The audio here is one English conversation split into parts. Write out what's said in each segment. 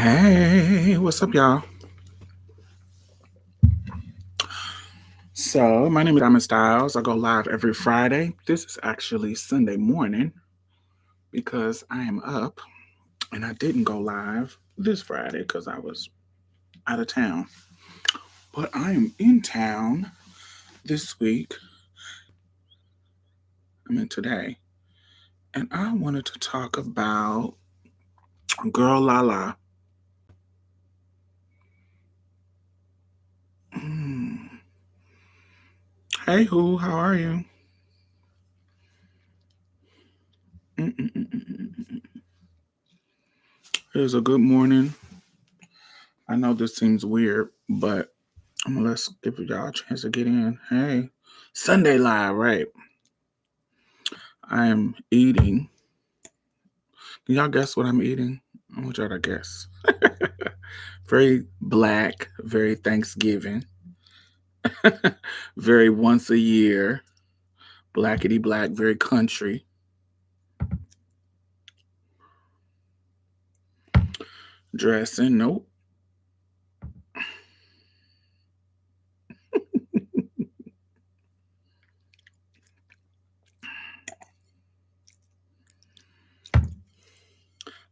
Hey, what's up, y'all? So, my name is Diamond Stylz. I go live every Friday. This is actually Sunday morning because I am up and I didn't go live this Friday because I was out of town. But I am in town this week. I mean, today. And I wanted to talk about Girlalala. Mm. Hey, who? How are you? Mm-mm-mm-mm-mm. Here's a good morning. I know this seems weird, but let's give y'all a chance to get in. Hey, Sunday live, right? I am eating. Can y'all guess what I'm eating? I want y'all to guess. Very black, very Thanksgiving, very once a year, blackety black, very country. Dressing, nope.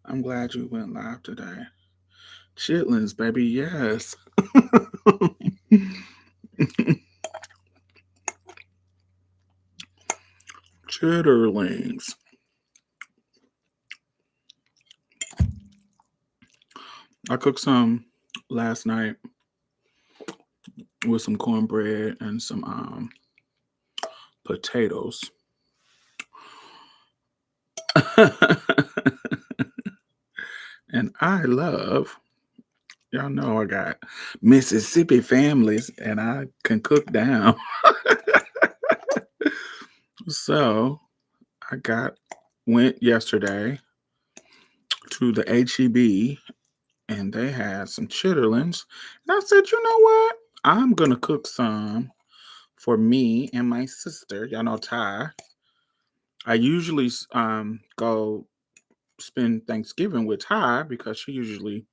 I'm glad you went live today. Chitlins, baby, yes. Chitterlings. I cooked some last night with some cornbread and some potatoes. And I love, y'all know I got Mississippi families and I can cook down. So went yesterday to the HEB and they had some chitterlings. And I said, you know what? I'm gonna cook some for me and my sister. Y'all know Ty. I usually go spend Thanksgiving with Ty because she usually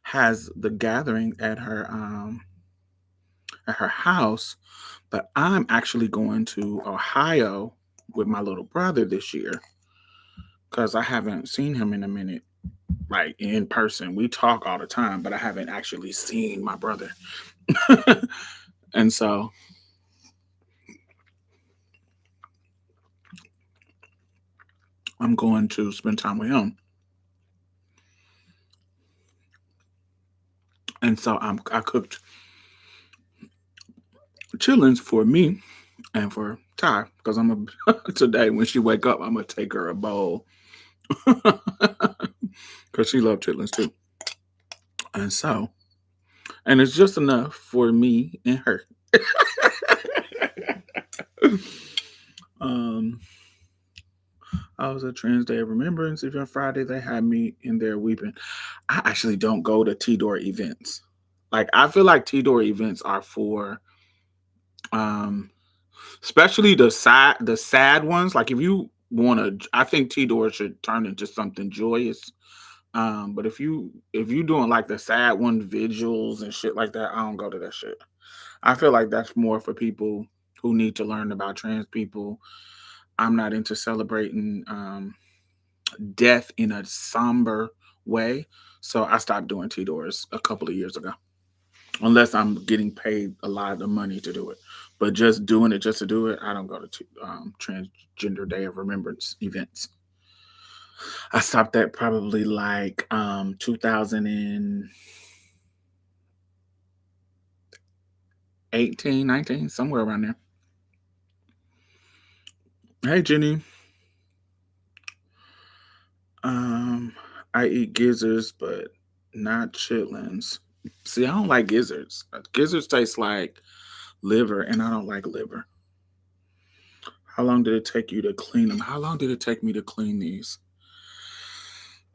has the gathering at her house, but I'm actually going to Ohio with my little brother this year because I haven't seen him in a minute, like in person. We talk all the time, but I haven't actually seen my brother. And so I'm going to spend time with him. And so I cooked chillings for me and for Ty because today when she wake up, I'm gonna take her a bowl because she loves chitlins too. And so, and it's just enough for me and her. um, I was at Trans Day of Remembrance event Friday. They had me in there weeping. I actually don't go to T-Door events. Like I feel like T-Door events are for um especially the sad ones. Like if you want to, I think T-Door should turn into something joyous. But if you doing like the sad one vigils and shit like that, I don't go to that shit. I feel like that's more for people who need to learn about trans people. I'm not into celebrating death in a somber way. So I stopped doing T doors a couple of years ago, unless I'm getting paid a lot of money to do it. But just doing it just to do it, I don't go to Transgender Day of Remembrance events. I stopped that probably like 2018, 19, somewhere around there. Hey, Jenny. Um, I eat gizzards, but not chitlins. See, I don't like gizzards. Gizzards taste like liver, and I don't like liver. How long did it take you to clean them? How long did it take me to clean these?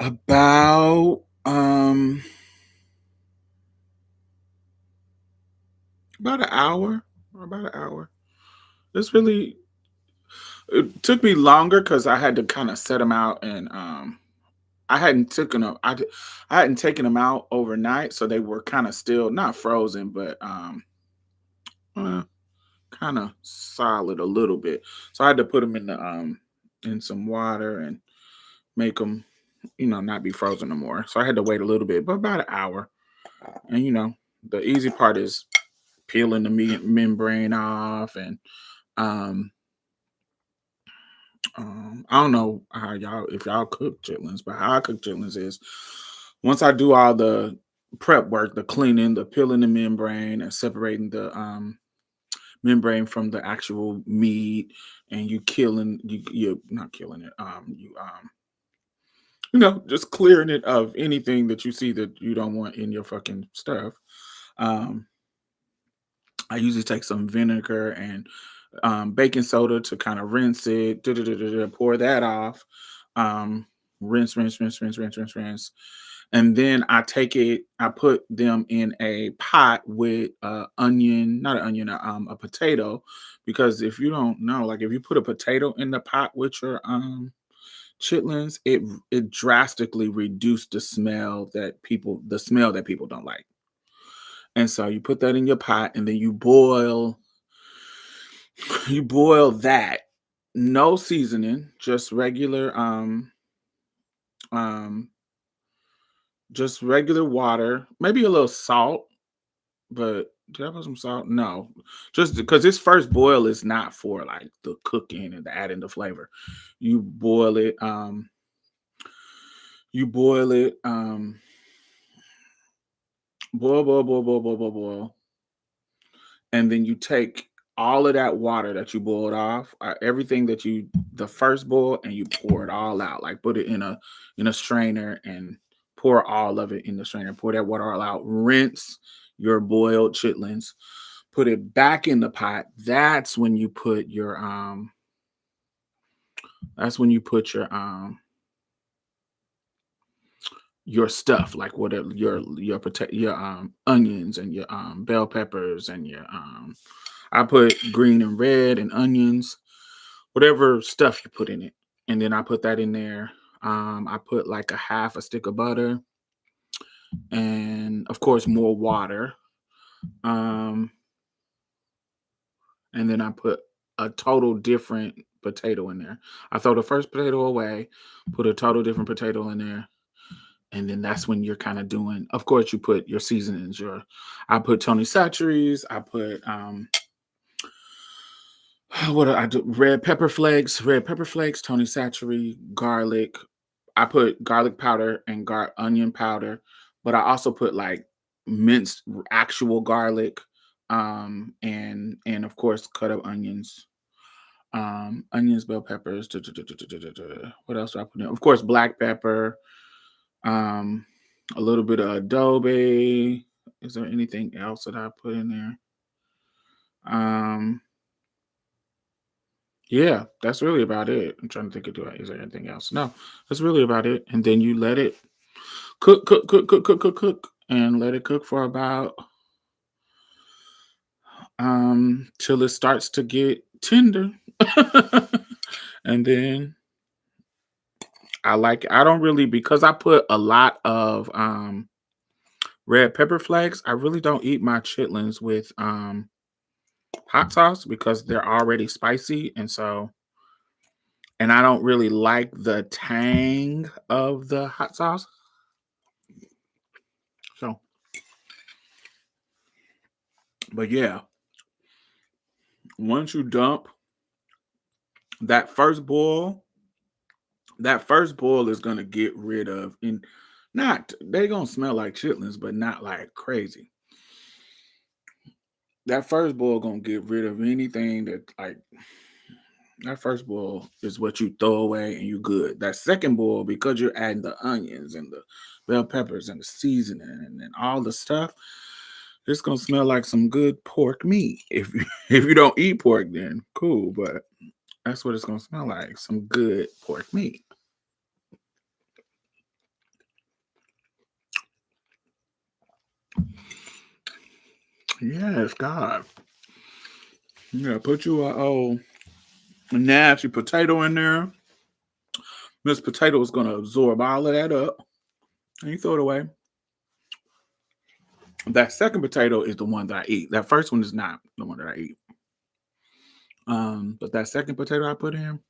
About an hour. About an hour. It's really it took me longer because I had to kind of set them out and I hadn't taken them. I hadn't taken them out overnight, so they were kind of still not frozen, but kind of solid a little bit. So I had to put them in some water and make them, not be frozen no more. So I had to wait a little bit, but about an hour. And the easy part is peeling the membrane off, and um, I don't know if y'all cook chitlins, but how I cook chitlins is once I do all the prep work, the cleaning, the peeling the membrane, and separating the membrane from the actual meat, and you're not killing it, just clearing it of anything that you see that you don't want in your fucking stuff. Um, I usually take some vinegar and baking soda to kind of rinse it, pour that off, um, rinse, rinse, rinse, rinse, rinse, rinse, rinse. And then I put them in a pot with not an onion, a potato, because if you don't know, like if you put a potato in the pot with your chitlins, it drastically reduced the smell that people don't like. And so you put that in your pot, and then you boil that. No seasoning, um just regular water, maybe a little salt, but did I put some salt? No. Just because this first boil is not for like the cooking and the adding the flavor. You boil it, you boil it, boil, boil, boil, boil, boil, boil, boil. And then you take all of that water that you boiled off, everything the first boil, and you pour it all out. Like put it in a strainer and pour all of it in the strainer. Pour that water all out. Rinse your boiled chitlins. Put it back in the pot. That's when you put your That's when you put your stuff, like whatever your onions and your bell peppers and your I put green and red and onions, whatever stuff you put in it. And then I put that in there. I put like a half a stick of butter and of course more water. Um, and then I put a total different potato in there. I throw the first potato away, put a total different potato in there. And then that's when you're kind of doing, of course, you put your seasonings. I put Tony Chachere's, I put what do I do? Red pepper flakes, Tony Chachere, garlic. I put garlic powder and onion powder, but I also put like minced actual garlic, and of course cut up onions, onions, bell peppers. What else do I put in? Of course, black pepper, um, a little bit of adobe. Is there anything else that I put in there? Yeah, that's really about it. I'm trying to think is there anything else? No, that's really about it. And then you let it cook, cook, cook, cook, cook, cook, cook, and let it cook for about till it starts to get tender. And then I don't really, because I put a lot of red pepper flakes, I really don't eat my chitlins with hot sauce because they're already spicy, and I don't really like the tang of the hot sauce. So, but yeah, once you dump that first boil, that first boil is gonna get rid of, and not they gonna smell like chitlins, but not like crazy. That first boil gonna get rid of anything that first boil is what you throw away and you good. That second boil, because you're adding the onions and the bell peppers and the seasoning and all the stuff, it's gonna smell like some good pork meat. If you if you don't eat pork, then cool, but that's what it's gonna smell like. Some good pork meat. Yes, God. Yeah, put you a nasty potato in there. This potato is going to absorb all of that up, and you throw it away. That second potato is the one that I eat. That first one is not the one that I eat. But that second potato I put in,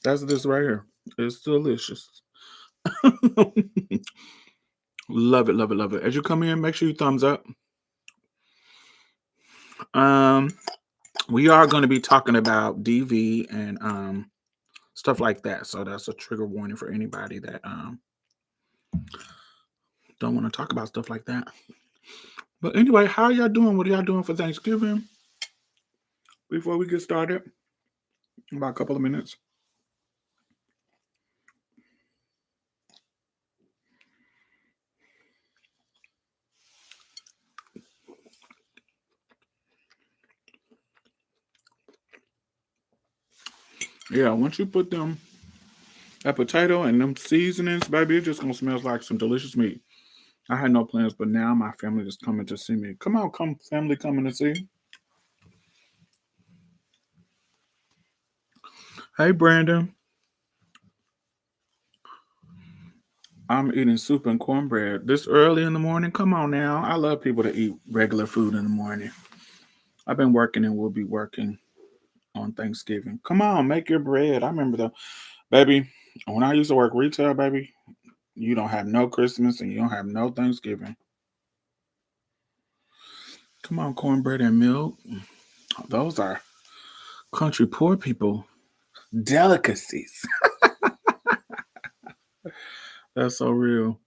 that's this right here. It's delicious. Love it, love it, love it. As you come in, make sure you thumbs up. We are going to be talking about DV and stuff like that. So that's a trigger warning for anybody that don't want to talk about stuff like that. But anyway, how are y'all doing? What are y'all doing for Thanksgiving? Before we get started, about a couple of minutes. Yeah, once you put that potato and them seasonings, baby, it just gonna smell like some delicious meat. I had no plans, but now my family is coming to see me. Come on, come family coming to see. Hey Brandon. I'm eating soup and cornbread this early in the morning. Come on now. I love people to eat regular food in the morning. I've been working and will be working on Thanksgiving. Come on, make your bread. I remember baby, when I used to work retail, baby, you don't have no Christmas and you don't have no Thanksgiving. Come on, cornbread and milk. Those are country poor people delicacies. That's so real.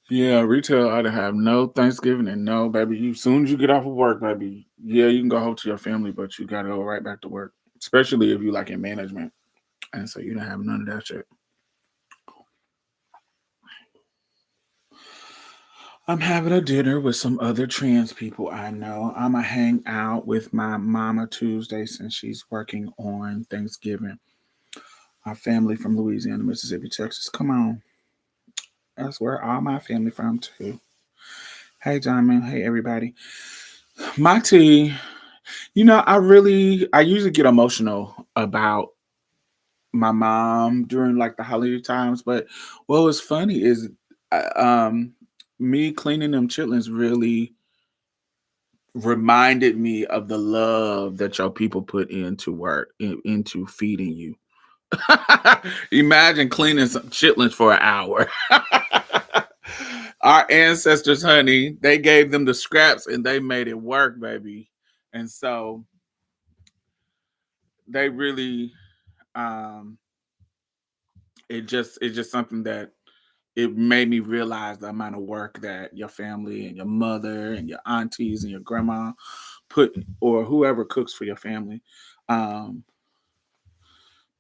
Yeah, retail ought to have no Thanksgiving and no, baby. You soon as you get off of work, baby. Yeah, you can go home to your family, but you gotta go right back to work. Especially if you like in management. And so you don't have none of that shit. I'm having a dinner with some other trans people I know. I'ma hang out with my mama Tuesday since she's working on Thanksgiving. My family from Louisiana, Mississippi, Texas. Come on. That's where all my family from too. Hey Diamond. Hey everybody. My tea, I usually get emotional about my mom during like the holiday times, but what was funny is me cleaning them chitlins really reminded me of the love that your people put into work, into feeding you. Imagine cleaning some chitlins for an hour. Our ancestors, honey, they gave them the scraps and they made it work, baby. And so they really um it's just something that it made me realize the amount of work that your family and your mother and your aunties and your grandma put, or whoever cooks for your family, um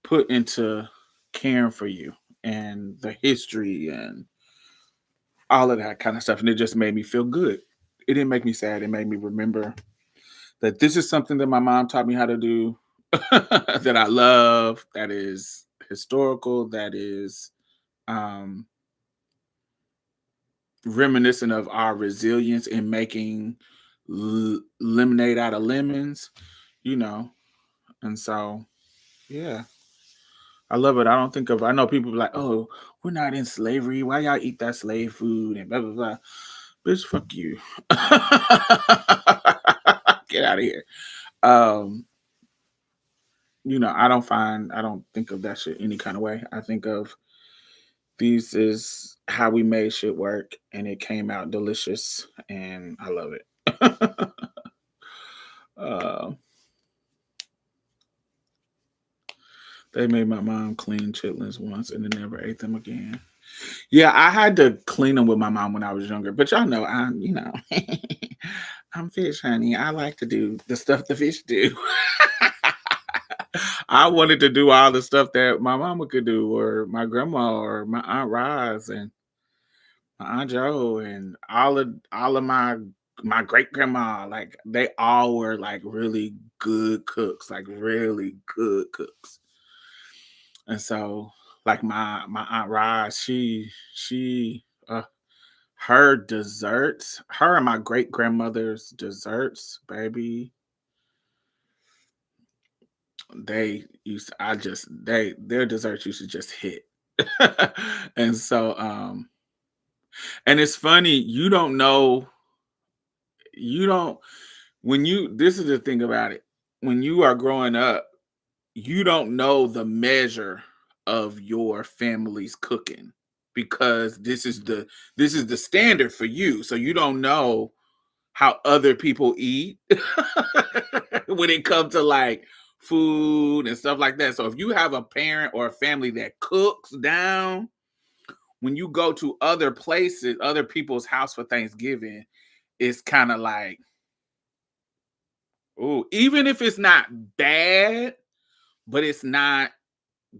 put into caring for you, and the history and all of that kind of stuff. And it just made me feel good. It didn't make me sad. It made me remember that this is something that my mom taught me how to do, that I love, that is historical, that is um, reminiscent of our resilience in making lemonade out of lemons, you know. And so, yeah, I love it. I know people be like, oh, we're not in slavery. Why y'all eat that slave food and blah, blah, blah. Bitch, fuck you. Get out of here. Um, I don't think of that shit any kind of way. I think of these is how we made shit work and it came out delicious and I love it. uh, they made my mom clean chitlins once and then never ate them again. Yeah, I had to clean them with my mom when I was younger, but y'all know I'm fish, honey. I like to do the stuff the fish do. I wanted to do all the stuff that my mama could do, or my grandma, or my aunt Roz, and my aunt Joe, and all of my great grandma. Like they all were like really good cooks, like really good cooks. And so, like my aunt Roz, she her desserts, her and my great grandmother's desserts, baby. their desserts used to just hit. And so and it's funny, you don't when you this is the thing about it. When you are growing up, you don't know the measure of your family's cooking because this is the standard for you. So you don't know how other people eat when it comes to like food and stuff like that. So if you have a parent or a family that cooks down, when you go to other places, other people's house for Thanksgiving, it's kind of like, oh, even if it's not bad, but it's not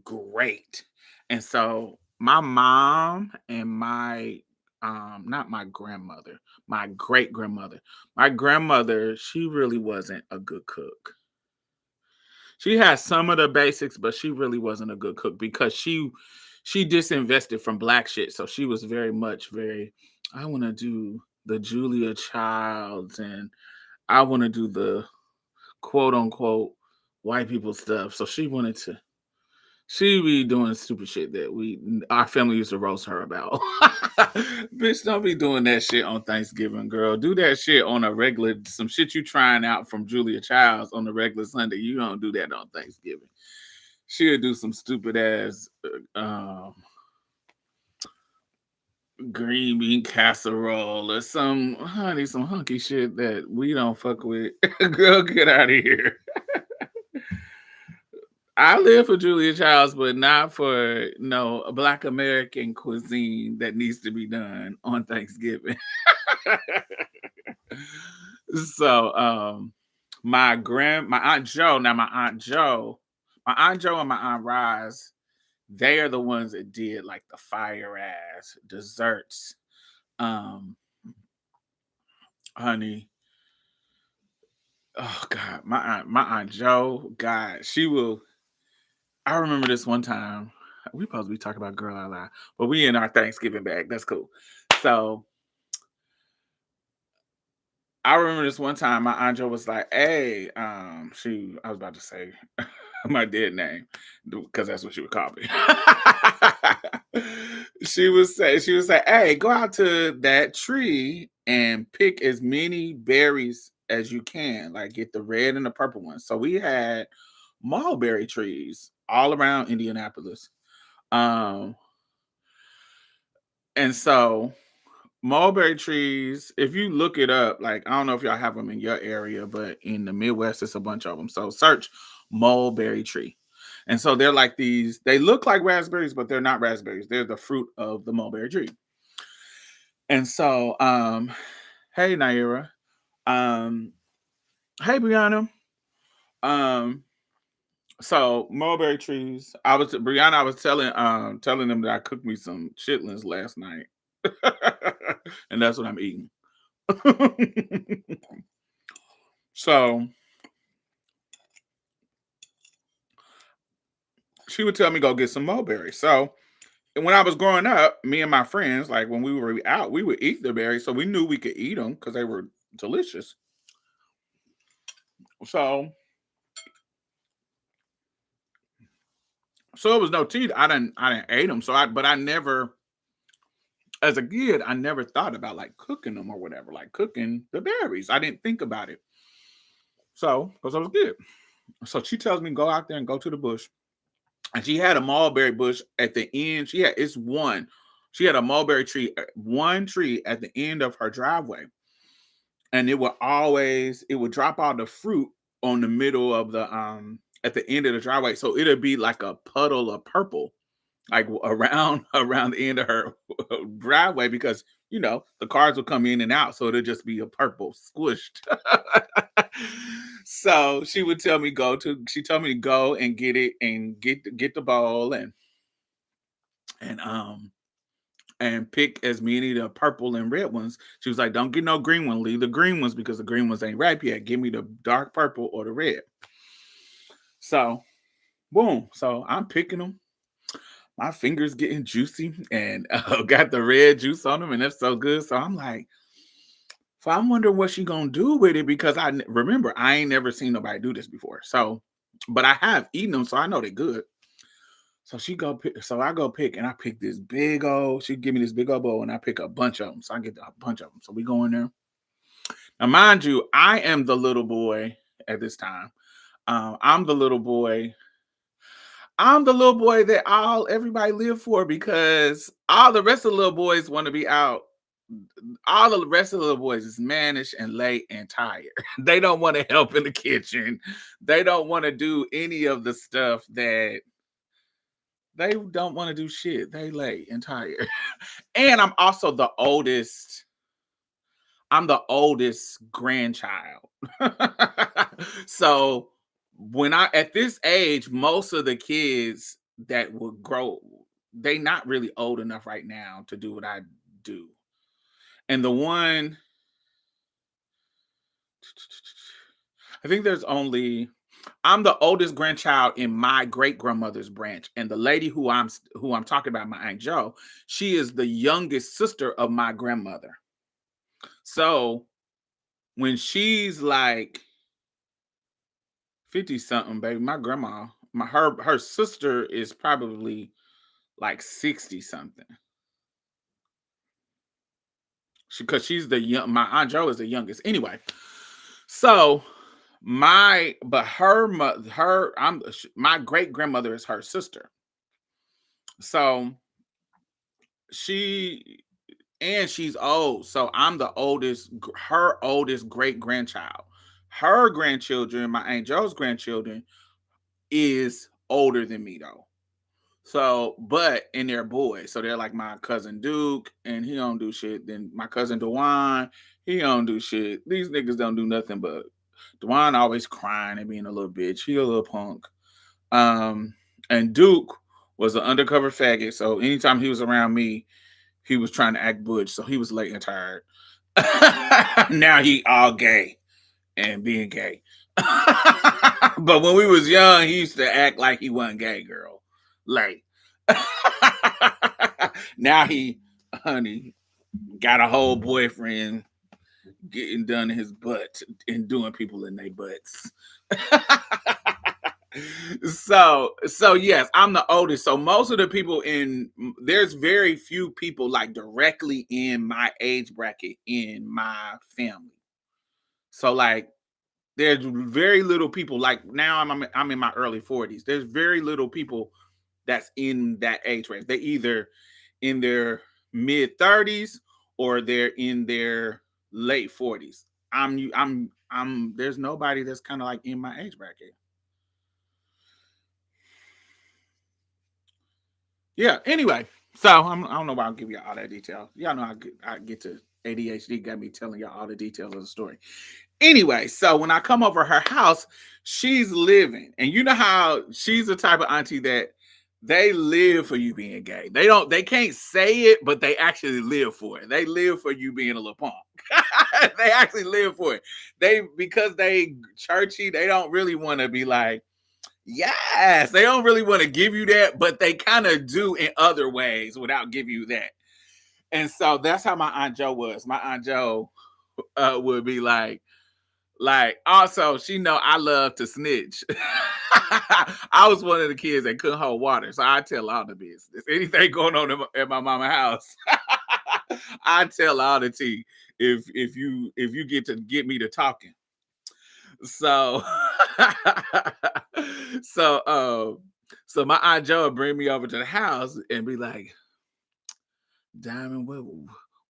great. And so my mom and my not my grandmother, my great grandmother. My grandmother, she really wasn't a good cook. She had some of the basics, but she really wasn't a good cook because she disinvested from black shit. So she was very much very, I want to do the Julia Childs and I want to do the quote unquote white people stuff. So she be doing stupid shit that our family used to roast her about. Bitch, don't be doing that shit on Thanksgiving, girl. Do that shit on a regular, some shit you trying out from Julia Childs on the regular Sunday. You don't do that on Thanksgiving. She'll do some stupid ass green bean casserole or some hunky shit that we don't fuck with. Girl, get out of here. I live for Julia Childs, but not for no Black American cuisine that needs to be done on Thanksgiving. So, my aunt Joe, now my aunt Joe and my aunt Roz, they are the ones that did like the fire ass desserts. Um, honey, oh God, my aunt Joe, God, she will. I remember this one time. We supposed to be talking about Girlalala, but we in our Thanksgiving bag. That's cool. So I remember this one time my Aunt Jo was like, "Hey, I was about to say my dead name because that's what she would call me." She would say, "Hey, go out to that tree and pick as many berries as you can, like get the red and the purple ones." So we had mulberry trees all around Indianapolis. Um, and so mulberry trees, if you look it up, like I don't know if y'all have them in your area, but in the Midwest, it's a bunch of them. So search mulberry tree. And so they're like these, they look like raspberries, but they're not raspberries. They're the fruit of the mulberry tree. And so, hey Naira. Um, hey Brianna. Um, so mulberry trees. I was telling them that I cooked me some chitlins last night. And that's what I'm eating. So she would tell me go get some mulberries. So when I was growing up, me and my friends, like when we were out, we would eat the berries, so we knew we could eat them because they were delicious. So, so it was no tea. I didn't eat them. But I never, as a kid, I never thought about like cooking them or whatever, like cooking the berries. I didn't think about it. So, because I was a kid. So she tells me go out there and go to the bush. And she had a mulberry bush at the end. It's one. She had a mulberry tree, one tree at the end of her driveway. And it would drop out the fruit on the middle of the at the end of the driveway. So it'd be like a puddle of purple, like around around the end of her driveway because the cars would come in and out. So it'd just be a purple squished. So she told me to go and get it and get the bowl and um and pick as many of the purple and red ones. She was like, "Don't get no green one. Leave the green ones because the green ones ain't ripe yet. Give me the dark purple or the red." So boom. So I'm picking them. My fingers getting juicy and got the red juice on them, and that's so good. So I'm like, so I'm wondering what she gonna do with it because remember I ain't never seen nobody do this before. So but I have eaten them, so I know they're good. So I go pick, and I pick this big old. She give me this big old bowl, and I pick a bunch of them. So I get a bunch of them. So we go in there. Now, mind you, I am the little boy at this time. I'm the little boy. I'm the little boy that everybody live for, because all the rest of the little boys want to be out. All the rest of the little boys is mannish and late and tired. They don't want to help in the kitchen. They don't want to do any of the stuff that they don't want to do shit. They late and tired. And I'm the oldest grandchild. So at this age, most of the kids that would grow, they not really old enough right now to do what I do. And I think I'm the oldest grandchild in my great grandmother's branch, and the lady who I'm talking about, my Aunt Joe, she is the youngest sister of my grandmother. So when she's like 50 something, baby, my grandma, her sister is probably like 60 something. Because she's my Aunt Joe is the youngest. Anyway, so my great grandmother is her sister. So she's old. So I'm her oldest great grandchild. Her grandchildren, my Aunt Joe's grandchildren, is older than me though. So, and they're boys. So they're like my cousin Duke, and he don't do shit. Then my cousin Dewan, he don't do shit. These niggas don't do nothing, but Dewan always crying and being a little bitch. He a little punk. And Duke was an undercover faggot. So anytime he was around me, he was trying to act butch. So he was late and tired. Now he all gay and being gay. But when we was young, he used to act like he wasn't gay, girl. Like now he, honey, got a whole boyfriend getting done in his butt and doing people in their butts. So yes, I'm the oldest. So most of the people there's very few people like directly in my age bracket in my family. So like there's very little people, like now I'm in my early 40s. There's very little people that's in that age range. They either in their mid 30s or they're in their late 40s. There's nobody that's kind of like in my age bracket. Yeah. Anyway, so I don't know why I'll give you all that detail. Y'all know I get to ADHD got me telling y'all all the details of the story. Anyway, so when I come over her house, she's living, and you know how she's the type of auntie that they live for you being gay. They can't say it, but they actually live for it. They live for you being a little punk. They actually live for it. Because they churchy, they don't really want to be like, yes, they don't really want to give you that, but they kind of do in other ways without giving you that. And so that's how my Aunt Joe was. My Aunt Joe would be like, also, she know I love to snitch. I was one of the kids that couldn't hold water, so I tell all the business. Anything going on at my mama's house, I tell all the tea. If you get me to talking, so so my Aunt Joe would bring me over to the house and be like, Diamond,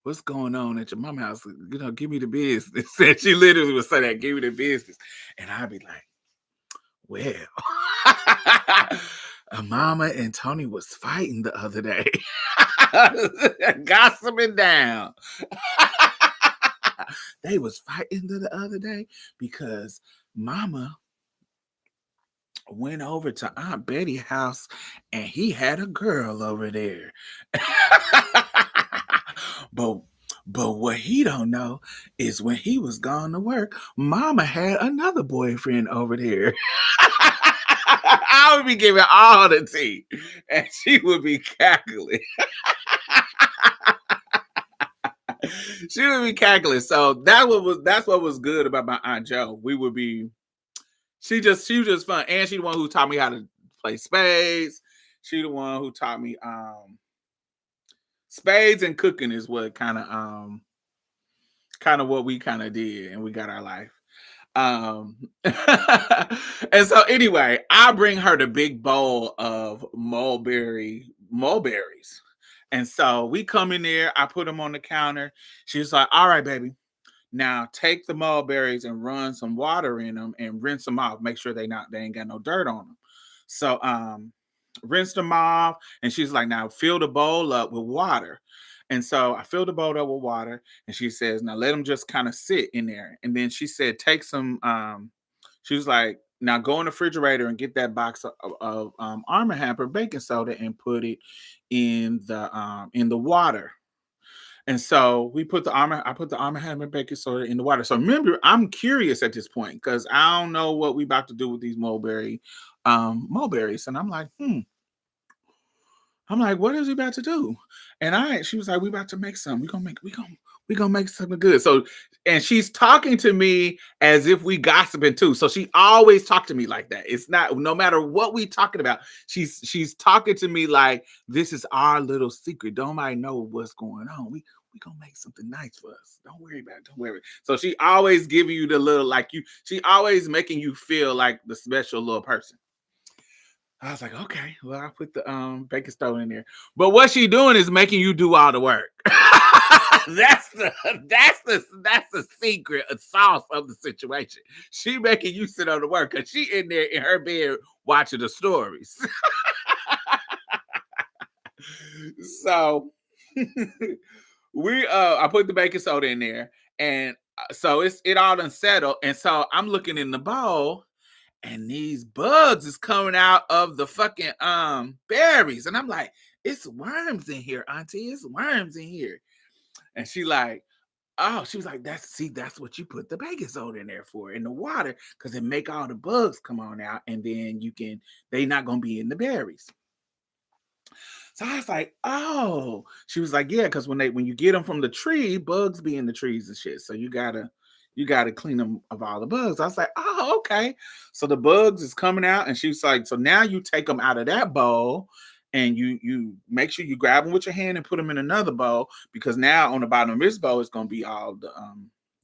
what's going on at your mama's house? You know, give me the business. And she literally would say that, give me the business. And I'd be like, well, Mama and Tony was fighting the other day. Gossiping down. They was fighting the other day because Mama went over to Aunt Betty's house and he had a girl over there. But what he don't know is when he was gone to work, Mama had another boyfriend over there. I would be giving all the tea, and she would be cackling. She would be cackling. So that's what was good about my Aunt Joe. she was just fun. And she the one who taught me how to play spades. She the one who taught me spades and cooking is what kind of what we kind of did, and we got our life. And so anyway, I bring her the big bowl of mulberries. And so we come in there, I put them on the counter. She's like, all right, baby. Now take the mulberries and run some water in them and rinse them off. Make sure they ain't got no dirt on them. So rinsed them off, and she's like, now fill the bowl up with water. And so I filled the bowl up with water, and she says, now let them just kind of sit in there. And then she said, take some, she was like, now go in the refrigerator and get that box of Arm & Hammer baking soda and put it in the water. And so I put the Arm & Hammer baking soda in the water. So remember, I'm curious at this point because I don't know what we about to do with these mulberries. And I'm like, what is he about to do? And she was like, we about to make something. We gonna make something good. So, and she's talking to me as if we gossiping too. So she always talked to me like that. It's not, no matter what we talking about, she's talking to me like this is our little secret. Don't nobody know what's going on. We gonna make something nice for us. Don't worry about it. Don't worry. So she always giving you the little she always making you feel like the special little person. I was like, okay, well, I put the baking soda in there. But what she doing is making you do all the work. that's the secret sauce of the situation. She making you sit on the work because she in there in her bed watching the stories. So I put the baking soda in there, and so it all unsettled. And so I'm looking in the bowl, and these bugs is coming out of the fucking berries. And I'm like, it's worms in here, auntie. It's worms in here. And she like, oh, she was like, that's what you put the baking soda in there for, in the water, because it make all the bugs come on out, and then they not gonna be in the berries. So I was like, oh. She was like, yeah, because when you get them from the tree, bugs be in the trees and shit. So you gotta clean them of all the bugs. I was like, oh, okay. So the bugs is coming out, and she was like, so now you take them out of that bowl, and you make sure you grab them with your hand and put them in another bowl, because now on the bottom of this bowl is gonna be all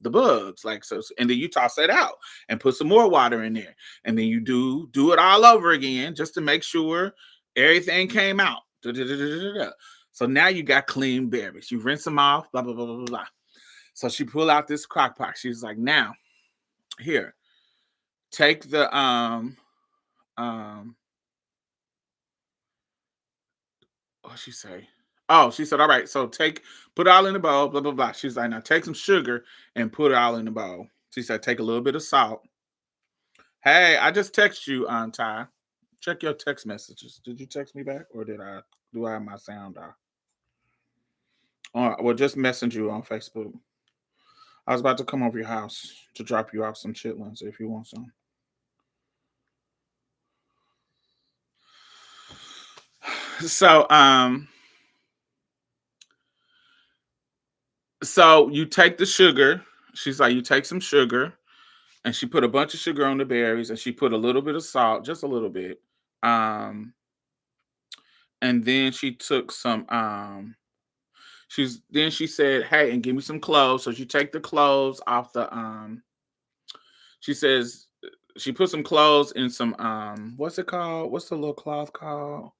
the bugs, like so. And then you toss that out and put some more water in there, and then you do it all over again just to make sure everything came out. So now you got clean berries. You rinse them off, blah, blah, blah, blah, blah. So she pulled out this crock pot. She's like, now, here, take the what she say? Oh, she said, all right, so put it all in the bowl, blah, blah, blah. She's like, now take some sugar and put it all in the bowl. She said, take a little bit of salt. Hey, I just text you, Ty. Check your text messages. Did you text me back, or do I have my sound off? All right, well, just message you on Facebook. I was about to come over your house to drop you off some chitlins if you want some. So you take the sugar. She's like, you take some sugar, and she put a bunch of sugar on the berries, and she put a little bit of salt, just a little bit. And then she took some she said, hey, and give me some cloves. So she take the cloves off the she says she put some cloves in some what's it called? What's the little cloth called?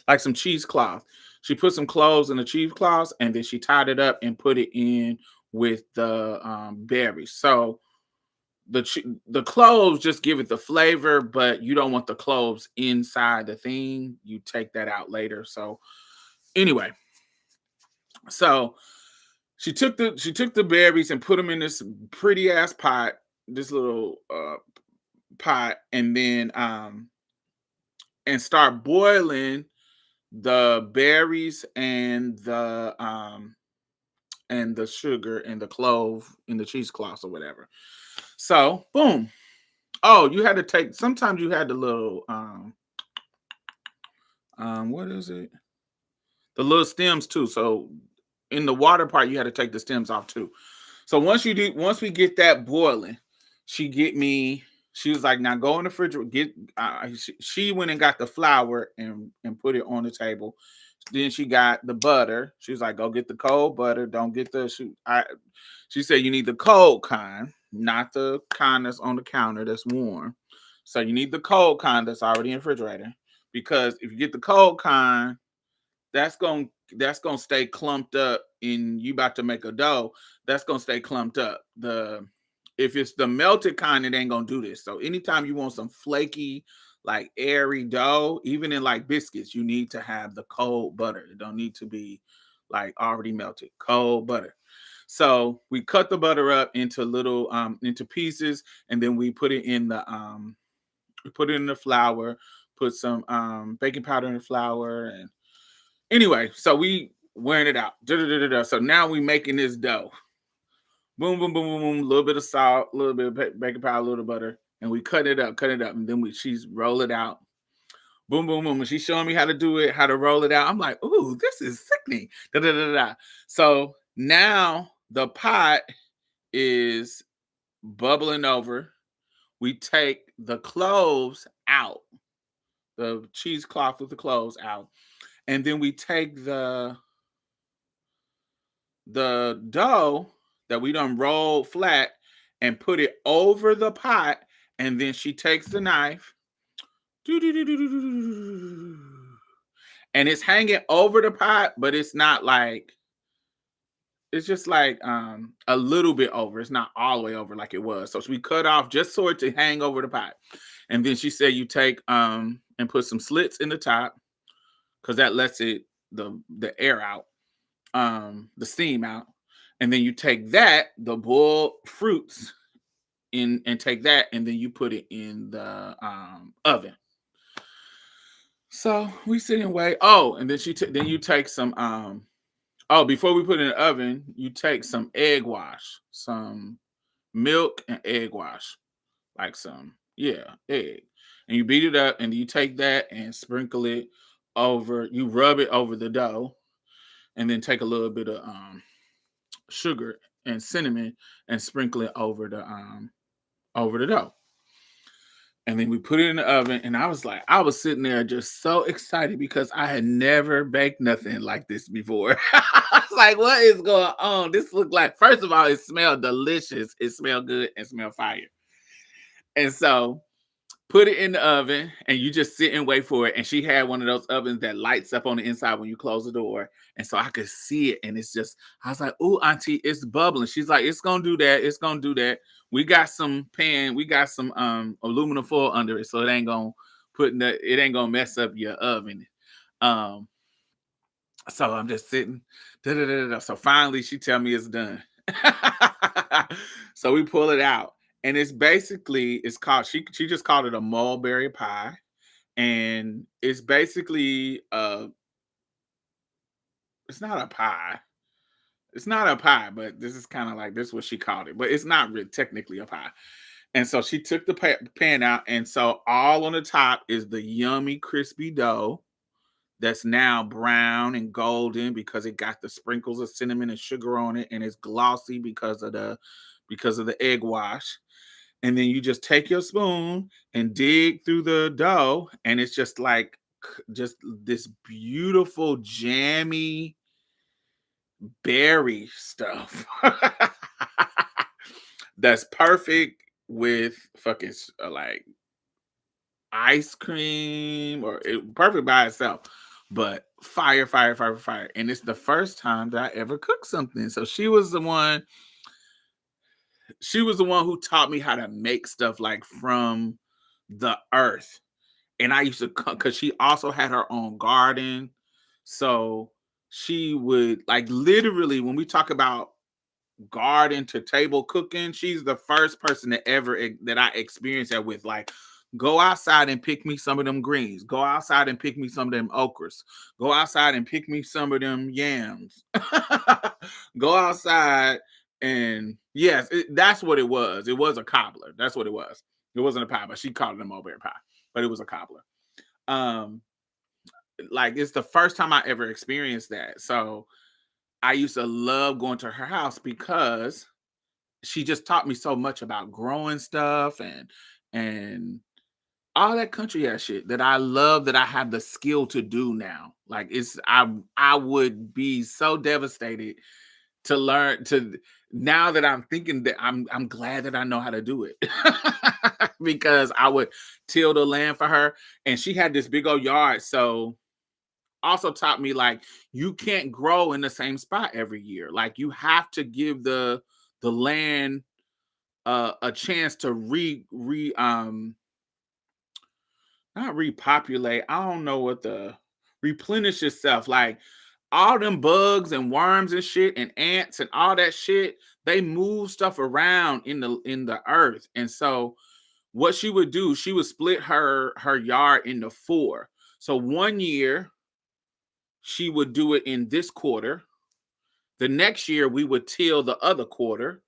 Like some cheesecloth. She put some cloves in the cheesecloth, and then she tied it up and put it in with the berries. So the cloves just give it the flavor, but you don't want the cloves inside the thing. You take that out later. So anyway, so she took the berries and put them in this pretty ass pot, this little pot, and then and start boiling the berries and the sugar and the clove in the cheesecloth or whatever. So boom. Oh, sometimes you had the little what is it? The little stems too. So in the water part, you had to take the stems off too. So once we get that boiling, she get me She was like, now go in the refrigerator, she went and got the flour and put it on the table. Then she got the butter. She was like, go get the cold butter. Don't get she said you need the cold kind, not the kind that's on the counter that's warm. So you need the cold kind that's already in the refrigerator. Because if you get the cold kind, that's gonna stay clumped up and you about to make a dough, that's gonna stay clumped up. If it's the melted kind, it ain't gonna do this. So anytime you want some flaky, like airy dough, even in like biscuits, you need to have the cold butter. It don't need to be like already melted. Cold butter. So we cut the butter up into little into pieces, and then we put it in the flour, put some baking powder in the flour, and anyway, so we wearing it out. So now we making this dough. Boom, boom, boom, boom, boom. A little bit of salt, a little bit of baking powder, a little butter, and we cut it up, and then she's roll it out. Boom, boom, boom. And she's showing me how to do it, how to roll it out. I'm like, ooh, this is sickening. Da, da, da, da. So now the pot is bubbling over. We take the cloves out, the cheesecloth with the cloves out, and then we take the dough that we done rolled flat and put it over the pot, and then she takes the knife and it's hanging over the pot, but it's not like, it's just like a little bit over. It's not all the way over like it was. So we cut off just so it to hang over the pot. And then she said you take and put some slits in the top, because that lets the air out, the steam out. And then you take the boiled fruits in, and take that, and then you put it in the oven. So we sit and wait. Oh, and then then you take some before we put it in the oven, you take some egg wash, some milk and egg wash, like some, yeah, egg. And you beat it up, and you take that and sprinkle it over, you rub it over the dough, and then take a little bit of sugar and cinnamon and sprinkle it over the dough. And then we put it in the oven, and I was sitting there just so excited because I had never baked nothing like this before. I was like, what is going on? This looked like, first of all, it smelled delicious. It smelled good and smelled fire. And so put it in the oven, and you just sit and wait for it. And she had one of those ovens that lights up on the inside when you close the door. And so I could see it. And it's just, I was like, ooh, auntie, it's bubbling. She's like, it's going to do that. It's going to do that. We got some aluminum foil under it. So it ain't going to mess up your oven. Um, so I'm just sitting. So finally she tell me it's done. So we pull it out. And it's called, she just called it a mulberry pie. And it's basically it's not a pie. It's not a pie, but this is kind of like, this is what she called it. But it's not really technically a pie. And so she took the pan out, and so all on the top is the yummy crispy dough that's now brown and golden because it got the sprinkles of cinnamon and sugar on it, and it's glossy because of the egg wash. And then you just take your spoon and dig through the dough, and it's just like just this beautiful jammy berry stuff that's perfect with fucking like ice cream, or perfect by itself, but fire, fire, fire, fire. And it's the first time that I ever cooked something. So she was the one who taught me how to make stuff like from the earth. And I used to cook because she also had her own garden. So she would, like, literally, when we talk about garden to table cooking, she's the first person that I experienced that with. Like, go outside and pick me some of them greens. Go outside and pick me some of them okras. Go outside and pick me some of them yams. Go outside, and yes, that's what it was. It was a cobbler. That's what it was. It wasn't a pie, but she called it a mulberry pie, but it was a cobbler. Um, like, it's the first time I ever experienced that. So I used to love going to her house because she just taught me so much about growing stuff and all that country ass shit that I love, that I have the skill to do now. Like I would be so devastated to learn to now that I'm thinking that I'm glad that I know how to do it. Because I would till the land for her, and she had this big old yard. So also taught me, like, you can't grow in the same spot every year. Like, you have to give the land a chance to not repopulate. I don't know what the replenish itself. Like, all them bugs and worms and shit and ants and all that shit, they move stuff around in the earth. And so what she would do, she would split her yard into four. So one year she would do it in this quarter. The next year we would till the other quarter,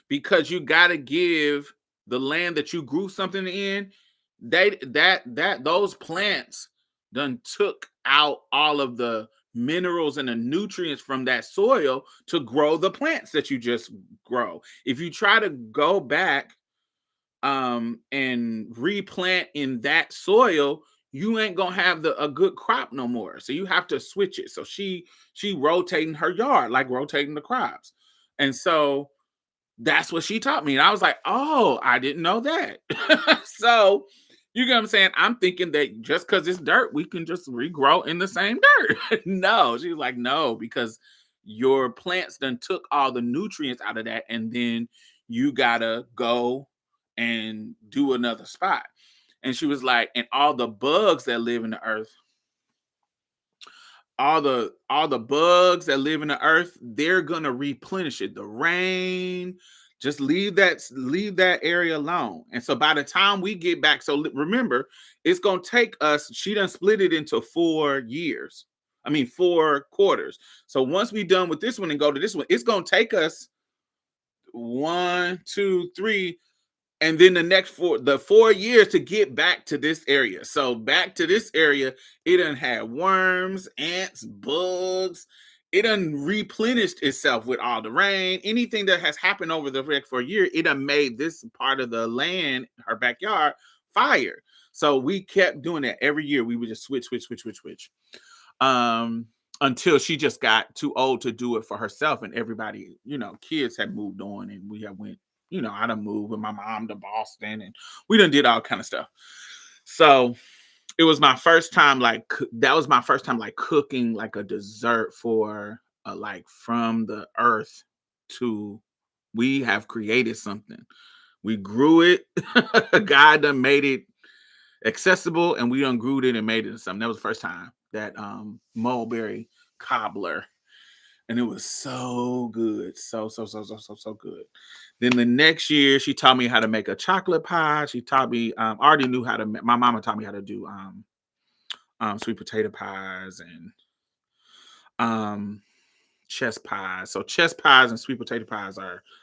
because you got to give the land that you grew something in, those plants done took out all of the minerals and the nutrients from that soil to grow the plants that you just grow. If you try to go back and replant in that soil, you ain't gonna have a good crop no more. So you have to switch it. So she rotating her yard, like rotating the crops. And so that's what she taught me. And I was like, oh, I didn't know that. So, you get what I'm saying? I'm thinking that just because it's dirt, we can just regrow in the same dirt. No, she was like, no, because your plants done took all the nutrients out of that. And then you gotta go and do another spot. And she was like, and all the bugs that live in the earth, all the bugs that live in the earth, they're gonna replenish it. The rain, just leave that area alone. And so by the time we get back, so remember, it's gonna take us. She done split it into 4 years. I mean 4 quarters. So once we done with this one and go to this one, it's gonna take us 1, 2, 3, and then the 4 years to get back to this area. So back to this area, it done had worms, ants, bugs. It done replenished itself with all the rain. Anything that has happened over the next 4 years, it done made this part of the land, her backyard, fire. So we kept doing that every year. We would just switch. Um, until she just got too old to do it for herself, and everybody, kids had moved on, and we had went, I done moved with my mom to Boston, and we done did all kind of stuff. So it was my first time, like, that was my first time, like, cooking like a dessert for like from the earth to, we have created something. We grew it. God done made it accessible, and we done grew it and made it into something. That was the first time, that mulberry cobbler. And it was so good. So good. Then the next year, she taught me how to make a chocolate pie. She taught me, I already knew how to, my mama taught me how to do sweet potato pies and chess pies. So chess pies and sweet potato pies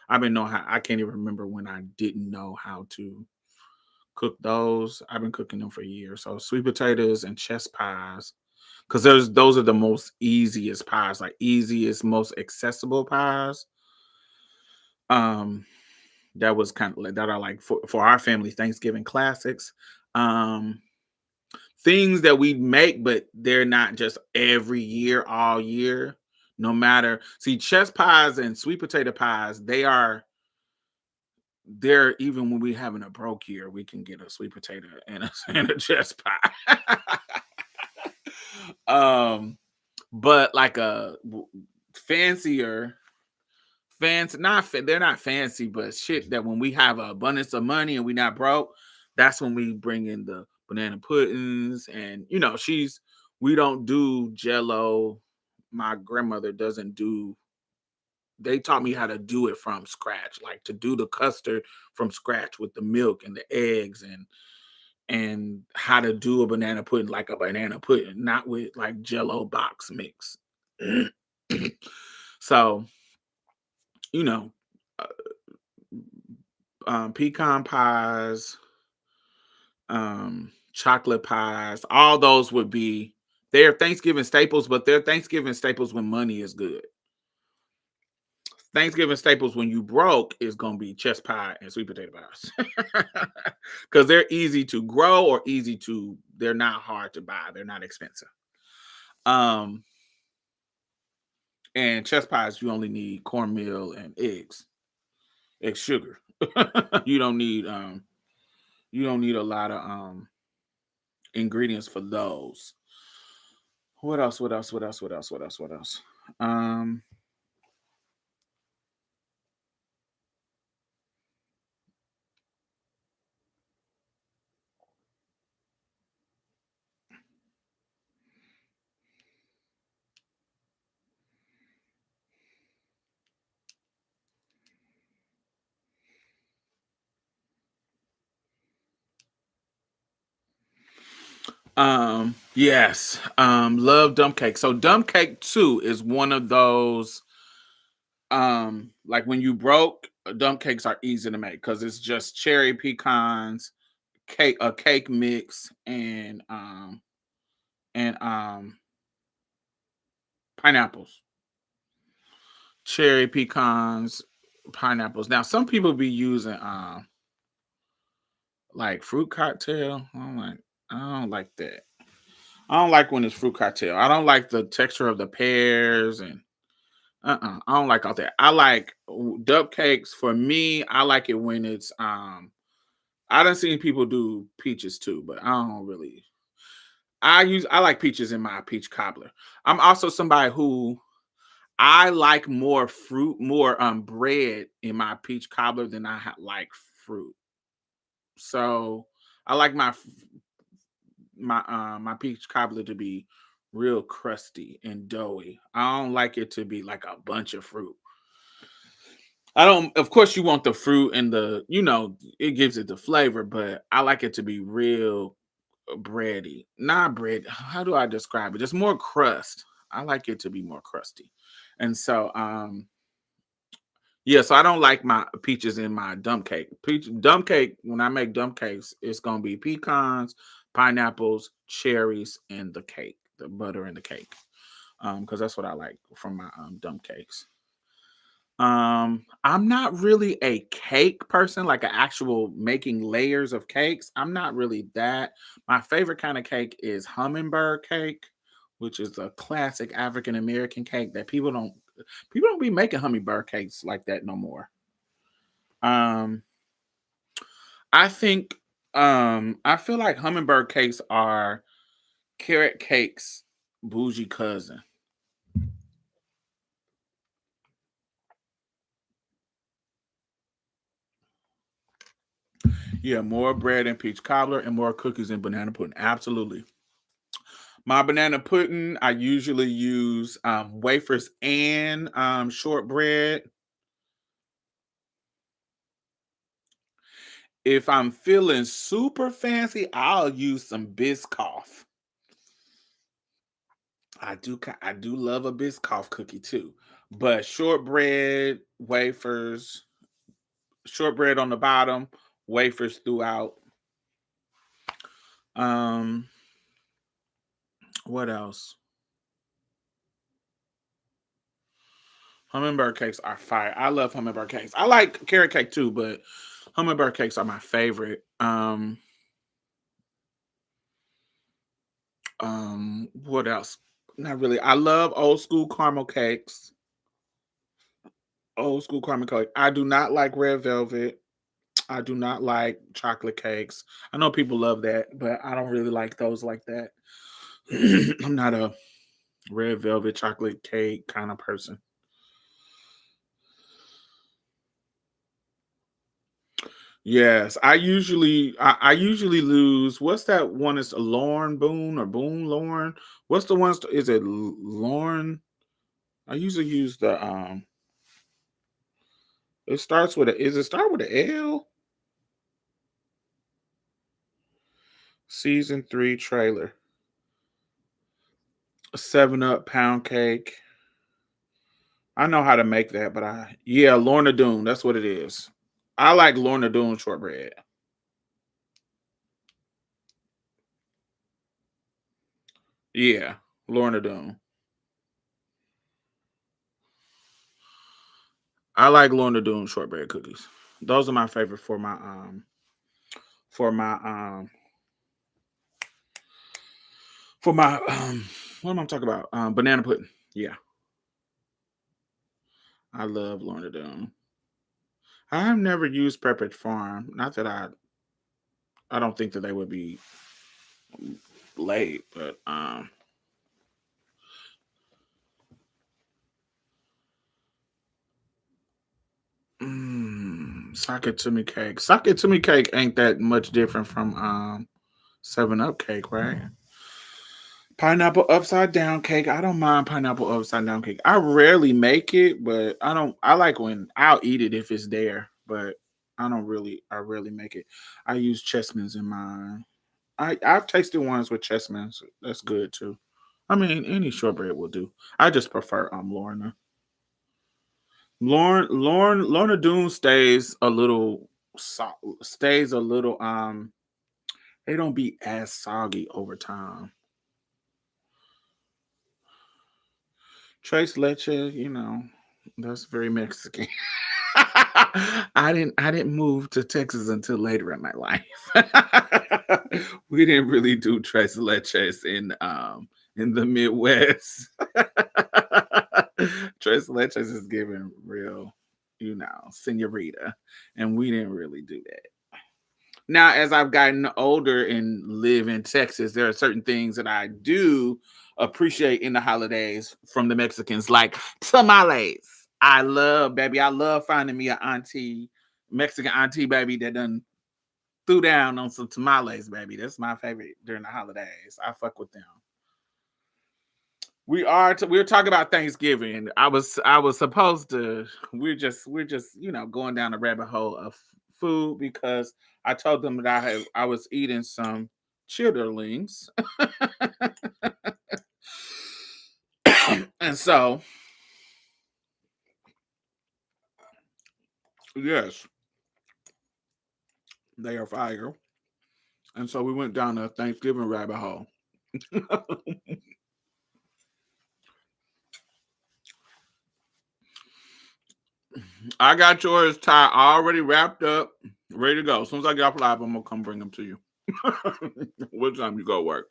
I've been knowing how, I can't even remember when I didn't know how to cook those. I've been cooking them for years. So sweet potatoes and chess pies, because those are the most easiest pies, like easiest, most accessible pies. Um, that was kind of like, that are like for our family Thanksgiving classics. Um, things that we make, but they're not just every year, all year. No matter, see, chess pies and sweet potato pies, they're even when we having a broke year, we can get a sweet potato and a chess pie. But like fancier, they're not fancy, but shit that when we have an abundance of money and we not broke, that's when we bring in the banana puddings. And we don't do Jello. My grandmother doesn't do. They taught me how to do it from scratch, like to do the custard from scratch with the milk and the eggs, and how to do a banana pudding like a banana pudding, not with like Jello box mix. So, you know, uh, pecan pies, chocolate pies, all those would be their Thanksgiving staples, but their Thanksgiving staples when money is good. Thanksgiving staples when you broke is gonna be chest pie and sweet potato pies. Because they're easy to grow or easy to they're not hard to buy. They're not expensive. Um and chest pies you only need cornmeal and egg sugar. you don't need you don't need a lot of ingredients for those. What else? What else? What else? What else? What else? What else? Um yes. Love dump cake. So dump cake too is one of those like when you broke, dump cakes are easy to make because it's just cherry pecans, cake mix, and pineapples. Cherry pecans, pineapples. Now some people be using like fruit cocktail. I don't like that. I don't like when it's fruit cocktail. I don't like the texture of the pears and I don't like all that. I like duck cakes. For me, I like it when it's I done seen people do peaches too, but I don't really I like peaches in my peach cobbler. I'm also somebody who I like more fruit, more bread in my peach cobbler than like fruit. So I like my peach cobbler to be real crusty and doughy. I don't like it to be like a bunch of fruit. I don't of course you want the fruit and it gives it the flavor, but I like it to be real bready. Not bread. How do I describe it? Just more crust. I like it to be more crusty. And so yeah, so I don't like my peaches in my dump cake. Dump cake, when I make dump cakes, it's gonna be pecans, pineapples, cherries, and the cake, the butter in the cake. Because that's what I like from my dump cakes. I'm not really a cake person, like an actual making layers of cakes. I'm not really that. My favorite kind of cake is hummingbird cake, which is a classic African American cake that people don't be making hummingbird cakes like that no more. Um, I think I feel like hummingbird cakes are carrot cakes bougie cousin. Yeah, more bread and peach cobbler and more cookies and banana pudding. Absolutely. My banana pudding, I usually use wafers and shortbread. If I'm feeling super fancy, I'll use some Biscoff. I do love a Biscoff cookie too, but shortbread, wafers, shortbread on the bottom, wafers throughout. Um, what else? Hummingbird cakes are fire. I love hummingbird cakes. I like carrot cake too, but hummingbird cakes are my favorite. What else? Not really. I love old school caramel cakes. Old school caramel cake. I do not like red velvet. I do not like chocolate cakes. I know people love that, but I don't really like those like that. I'm not a red velvet chocolate cake kind of person. Yes, I usually lose. What's that one? Is Lauren Boone or Boone Lauren? What's the one? Is it Lauren? I usually use the It starts with a. Is it start with a L? Season 3 trailer. A 7 Up pound cake. I know how to make that, but Lorna Doone. That's what it is. I like Lorna Doone shortbread. Yeah, Lorna Doone. I like Lorna Doone shortbread cookies. Those are my favorite for my for my what am I talking about? Banana pudding. Yeah, I love Lorna Doone. I have never used Pepperidge Farm. Not that I don't think that they would be late, but sock it to me cake. Sock it to me cake ain't that much different from 7 Up cake, right? Pineapple upside down cake. I don't mind pineapple upside down cake. I rarely make it, but I don't. I like when I'll eat it if it's there, but I don't really. I rarely make it. I use chessmans in mine. I've tasted ones with chessmans. That's good too. I mean, any shortbread will do. I just prefer Lorna. Lorna Doone stays a little stays a little they don't be as soggy over time. Trace leche, that's very Mexican. I didn't move to Texas until later in my life. We didn't really do tres leches in the Midwest. Tres leches is given real, senorita, and we didn't really do that. Now, as I've gotten older and live in Texas, there are certain things that I do appreciate in the holidays from the Mexicans, like tamales. I love finding me an auntie, Mexican auntie, baby, that done threw down on some tamales, baby. That's my favorite during the holidays. I fuck with them. We're talking about Thanksgiving. I was supposed to. We're just going down the rabbit hole of food because I told them that I was eating some chitterlings, and so yes, they are fire. And so we went down the Thanksgiving rabbit hole. I got yours, Ty, already wrapped up, ready to go. As soon as I get off live, I'm gonna come bring them to you. What time you go work?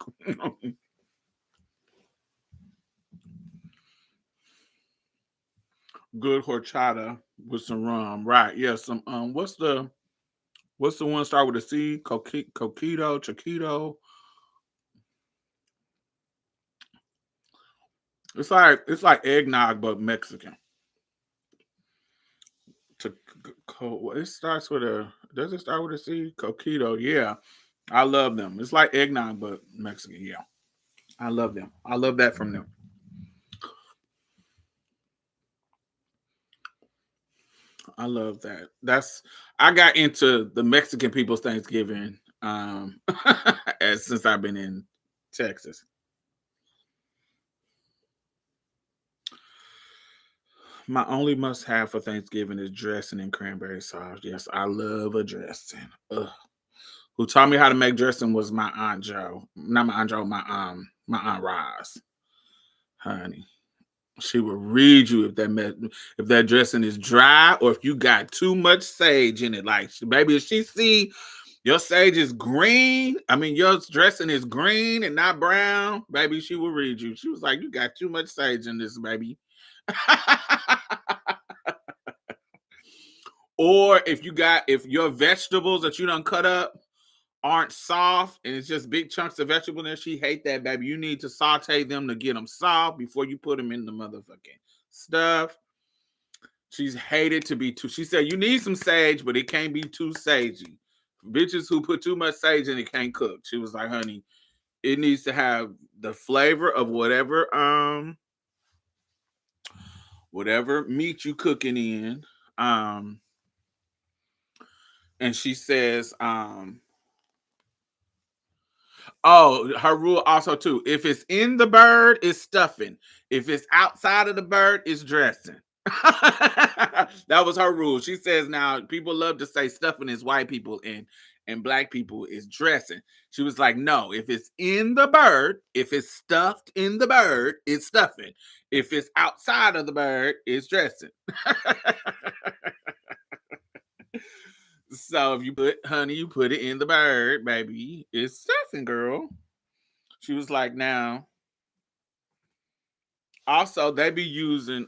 Good horchata with some rum, right? Yeah, some what's the one start with a C? Coquito, Chiquito. It's like eggnog but Mexican. It starts with a does it start with a C? Coquito, yeah. I love them. It's like eggnog but Mexican, yeah. I love them. I love that from them. I love that. I got into the Mexican people's Thanksgiving as since I've been in Texas. My only must have for Thanksgiving is dressing and cranberry sauce. Yes, I love a dressing. Ugh. Who taught me how to make dressing was my aunt Joe. Not my aunt Joe, my aunt Roz. Honey. She will read you if that dressing is dry or if you got too much sage in it. Like, baby, if she see your sage is green, I mean your dressing is green and not brown, baby, she will read you. She was like, you got too much sage in this, baby. Or if your vegetables that you done cut up aren't soft and it's just big chunks of vegetable there, she hate that, baby. You need to saute them to get them soft before you put them in the motherfucking stuff. She's hated to be too. She said you need some sage, but it can't be too sagey. Bitches who put too much sage in it can't cook. She was like, honey, it needs to have the flavor of whatever meat you cooking in. Um, and she says, oh, her rule also too. If it's in the bird, it's stuffing. If it's outside of the bird, it's dressing. That was her rule. She says now people love to say stuffing is white people, and and black people is dressing. She was like, no, if it's in the bird, if it's stuffed in the bird, it's stuffing. If it's outside of the bird, it's dressing. So if you put honey, you put it in the bird, baby, it's stuffing, girl. She was like, now, also they be using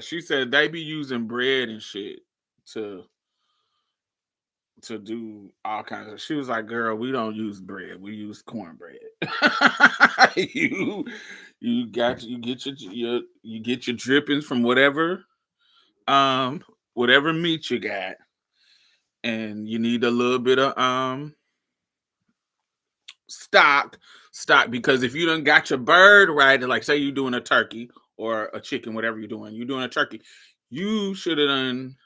she said they be using bread and shit to do all kinds of. She was like, girl, we don't use bread, we use cornbread. you you get you get your drippings from um whatever meat you got, and you need a little bit of stock because if you done got your bird right, like say you're doing a turkey or a chicken, whatever you're doing a turkey, you should have done,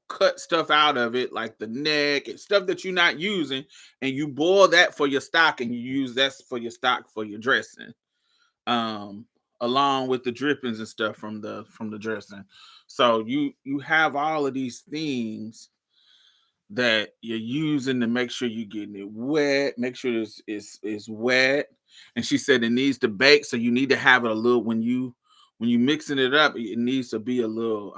cut stuff out of it like the neck and stuff that you're not using, and you boil that for your stock, and you use that for your stock for your dressing, um along with the drippings and stuff from the dressing. So you have all of these things that you're using to make sure you're getting it wet, make sure it's wet. And she said it needs to bake, so you need to have it a little when you mixing it up, it needs to be a little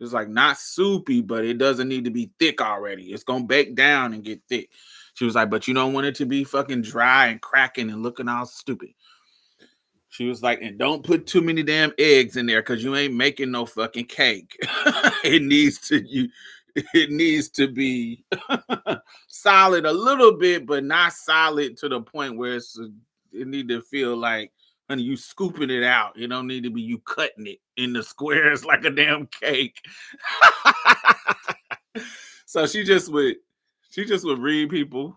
it's like not soupy, but it doesn't need to be thick already. It's gonna bake down and get thick. She was like, but you don't want it to be fucking dry and cracking and looking all stupid. She was like, and don't put too many damn eggs in there because you ain't making no fucking cake. it needs to you it needs to be solid a little bit, but not solid to the point where it need to feel like, honey, you scooping it out. It don't need to be you cutting it in the squares like a damn cake. So she just would read people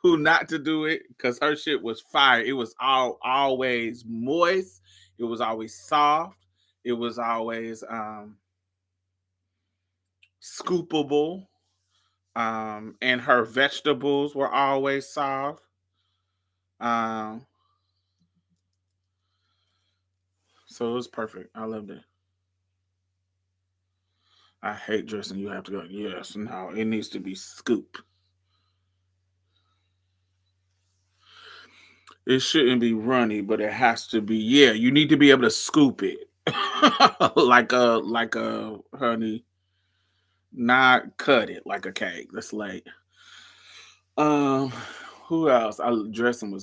who not to do it, because her shit was fire. It was always moist. It was always soft. It was always scoopable. And her vegetables were always soft. Um, so it was perfect. I loved it. I hate dressing. You have to go, yes, no, it needs to be scooped. It shouldn't be runny, but it has to be, yeah, you need to be able to scoop it. like a honey, not cut it like a cake. That's late. Um, who else? I love dressing.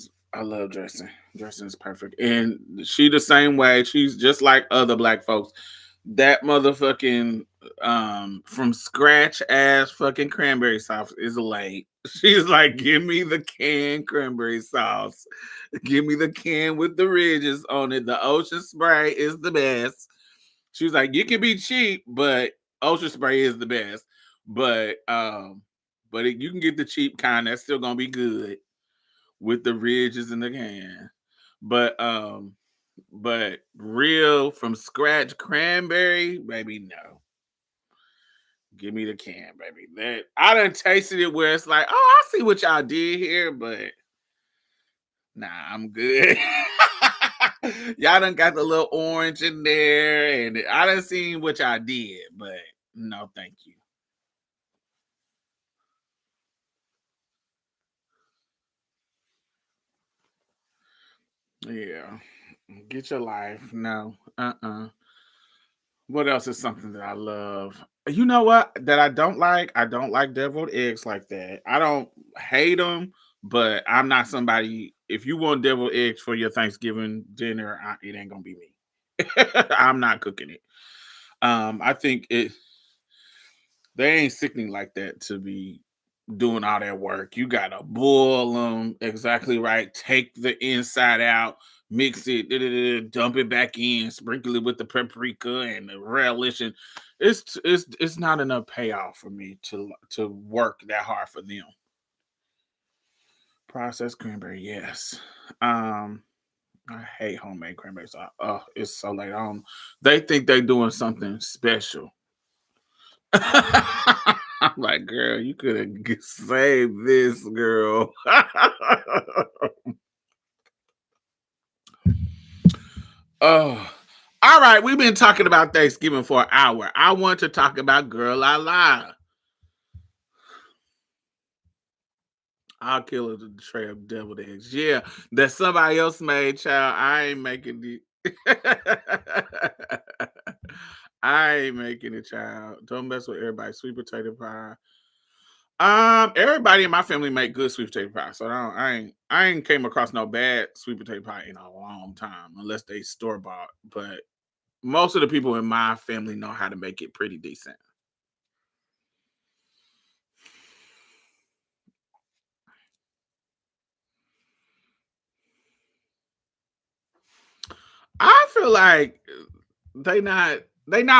Dressing is perfect. And she the same way. She's just like other black folks. That motherfucking from scratch ass fucking cranberry sauce is late. She's like, give me the canned cranberry sauce. Give me the can with the ridges on it. The ocean spray is the best. She was like, you can be cheap, but ocean spray is the best. But you can get the cheap kind. That's still gonna be good with the ridges in the can. But real from scratch cranberry, baby, no. Give me the can, baby. That I done tasted it where it's like, oh, I see what y'all did here, but nah, I'm good. Y'all done got the little orange in there, and I done seen what y'all did, but no, thank you. Yeah. Get your life. No. What else is something that I love? You know what? That I don't like? I don't like deviled eggs like that. I don't hate them, but I'm not somebody. If you want deviled eggs for your Thanksgiving dinner, it ain't gonna be me. I'm not cooking it. I think they ain't sickening like that to be doing all that work. You gotta boil them exactly right. Take the inside out, mix it, dump it back in, sprinkle it with the paprika and the relish, and it's not enough payoff for me to work that hard for them. Processed cranberry, yes. Um, I hate homemade cranberry sauce. Oh, it's so late on. They think they're doing something special. I'm like, girl, you could have saved this, girl. Oh, all All right, we've been talking about Thanksgiving for an hour. I want to talk about Girlalala. I'll kill a tray of deviled eggs. Yeah, that somebody else made, child. I ain't making it. I ain't making it, child. Don't mess with everybody. Sweet potato pie. Everybody in my family make good sweet potato pie, so I ain't came across no bad sweet potato pie in a long time, unless they store bought. But most of the people in my family know how to make it pretty decent. I feel like they not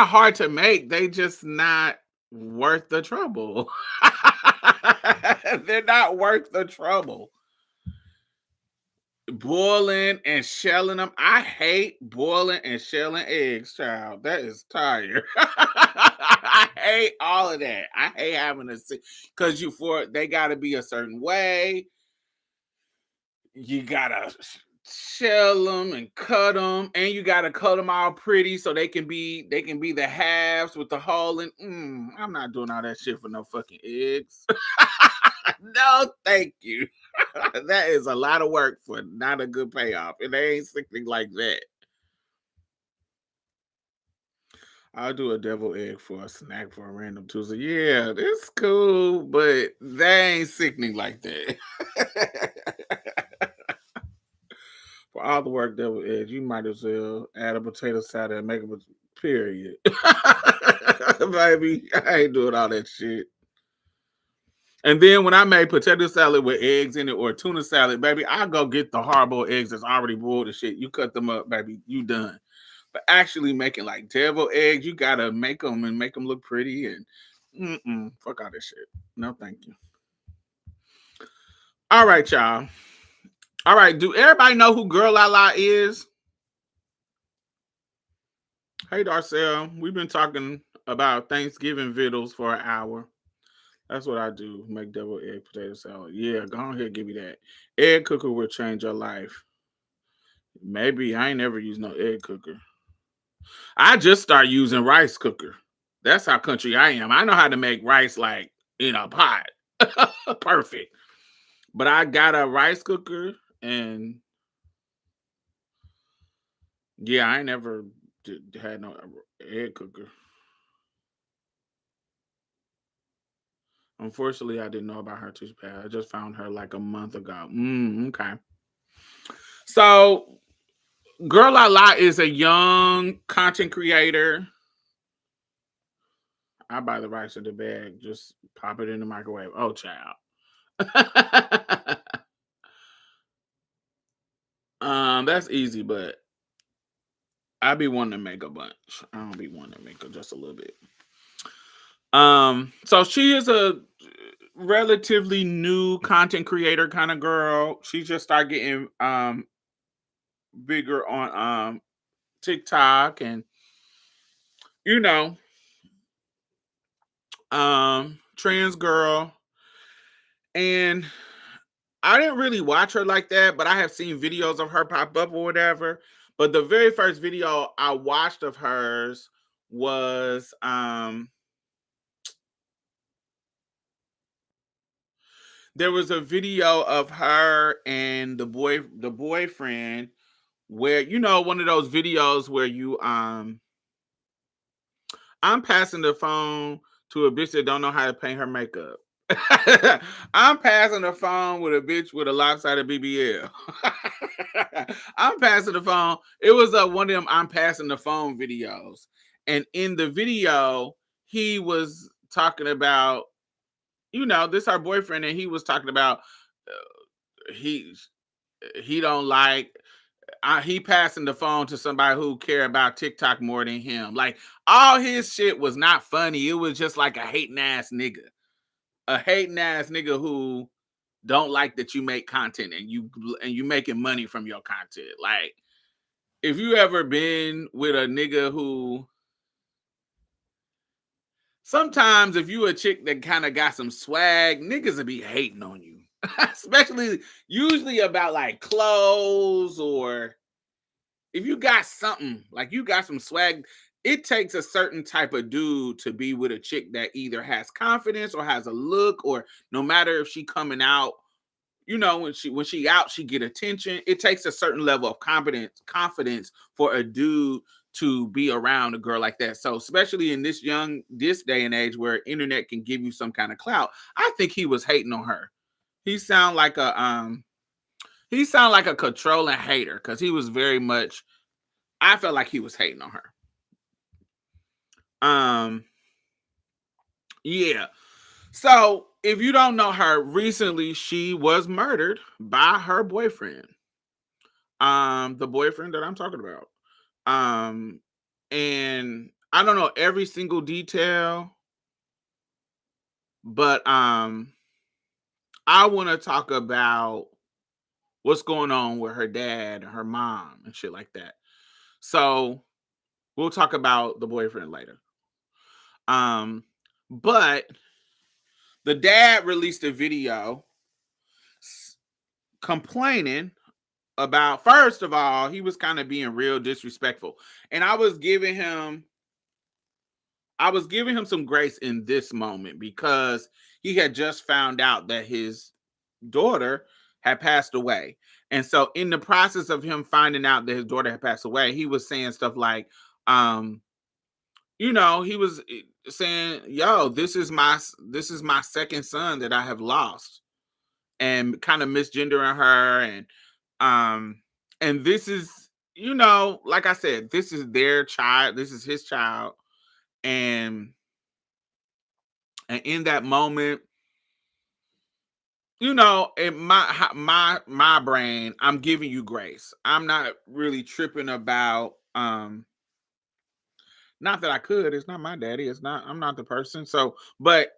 hard to make. They just not worth the trouble. They're not worth the trouble. Boiling and shelling them. I hate boiling and shelling eggs, child. That is tired. I hate all of that. I hate having to see because they gotta be a certain way. You gotta shell them and cut them, and you gotta cut them all pretty so they can be the halves with the hole in. I'm not doing all that shit for no fucking eggs. No, thank you. That is a lot of work for not a good payoff, and they ain't sickening like that. I'll do a devil egg for a snack for a random Tuesday. Yeah, it's cool, but they ain't sickening like that. For all the work devil eggs, you might as well add a potato salad and make a period. Baby, I ain't doing all that shit. And then when I make potato salad with eggs in it or tuna salad, baby, I go get the hard-boiled eggs that's already boiled and shit. You cut them up, baby, you done. But actually making like devil eggs, you gotta make them and make them look pretty and fuck all this shit. No, thank you. All right, y'all. All right, do everybody know who Girlalala is? Hey, Darcel, we've been talking about Thanksgiving vittles for an hour. That's what I do. Make double egg potato salad. Yeah, go on here, give me that. Egg cooker will change your life. Maybe I ain't never used no egg cooker. I just start using rice cooker. That's how country I am. I know how to make rice like in a pot. Perfect. But I got a rice cooker and yeah, I ain't never had no egg cooker. Unfortunately, I didn't know about her too bad. I just found her like a month ago. Okay. So, Girlalala is a young content creator. I buy the rice in the bag, just pop it in the microwave. Oh, child. That's easy, but I be wanting to make a bunch. I don't be wanting to make just a little bit. So she is a relatively new content creator kind of girl. She just started getting bigger on TikTok and you know, trans girl. And I didn't really watch her like that, but I have seen videos of her pop up or whatever. But the very first video I watched of hers was there was a video of her and the boyfriend where one of those videos where you I'm passing the phone to a bitch that don't know how to paint her makeup. I'm passing the phone with a bitch with a lopsided BBL. I'm passing the phone. It was one of them I'm passing the phone videos. And in the video, he was talking about, this her boyfriend, and he was talking about he he don't like he passing the phone to somebody who care about TikTok more than him. Like all his shit was not funny. It was just like a hating ass nigga. A hating ass nigga who don't like that you make content and you making money from your content. Like if you ever been with a nigga who sometimes if you a chick that kind of got some swag, niggas will be hating on you. Especially usually about like clothes or if you got something, like you got some swag, it takes a certain type of dude to be with a chick that either has confidence or has a look, or no matter if she coming out, when she out, she get attention. It takes a certain level of confidence for a dude to be around a girl like that. So especially in this day and age where internet can give you some kind of clout, I think he was hating on her. He sound like a controlling hater, because he was very much, I felt like he was hating on her. Yeah. So if you don't know her, recently she was murdered by her boyfriend. The boyfriend that I'm talking about. Um, and I don't know every single detail, but I want to talk about what's going on with her dad, her mom, and shit like that. So we'll talk about the boyfriend later. But the dad released a video complaining about, first of all, he was kind of being real disrespectful. And I was giving him some grace in this moment, because he had just found out that his daughter had passed away. And so in the process of him finding out that his daughter had passed away, he was saying stuff like, he was saying, yo, this is my second son that I have lost, and kind of misgendering her. And this is, like I said, this is their child, this is his child. And in that moment, in my brain, I'm giving you grace. I'm not really tripping about, not that I could, it's not my daddy, I'm not the person. So, but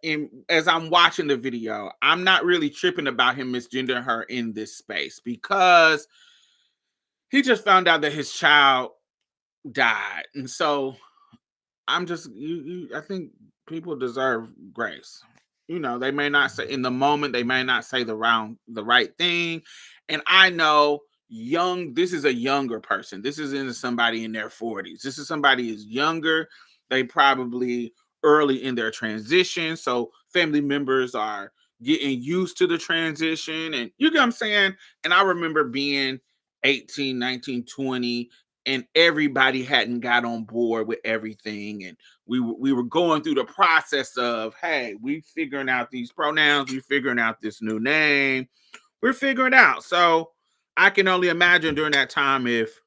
as I'm watching the video, I'm not really tripping about him misgendering her in this space, because he just found out that his child died. And so I'm just, I think people deserve grace. They may not say in the moment, they may not say the right thing. And I know this is a younger person. This isn't somebody in their 40s. This is somebody is younger. They probably early in their transition. So family members are getting used to the transition. And you get what I'm saying? And I remember being 18, 19, 20, and everybody hadn't got on board with everything. And we were going through the process of, hey, we figuring out these pronouns, we figuring out this new name, we're figuring out. So I can only imagine during that time, if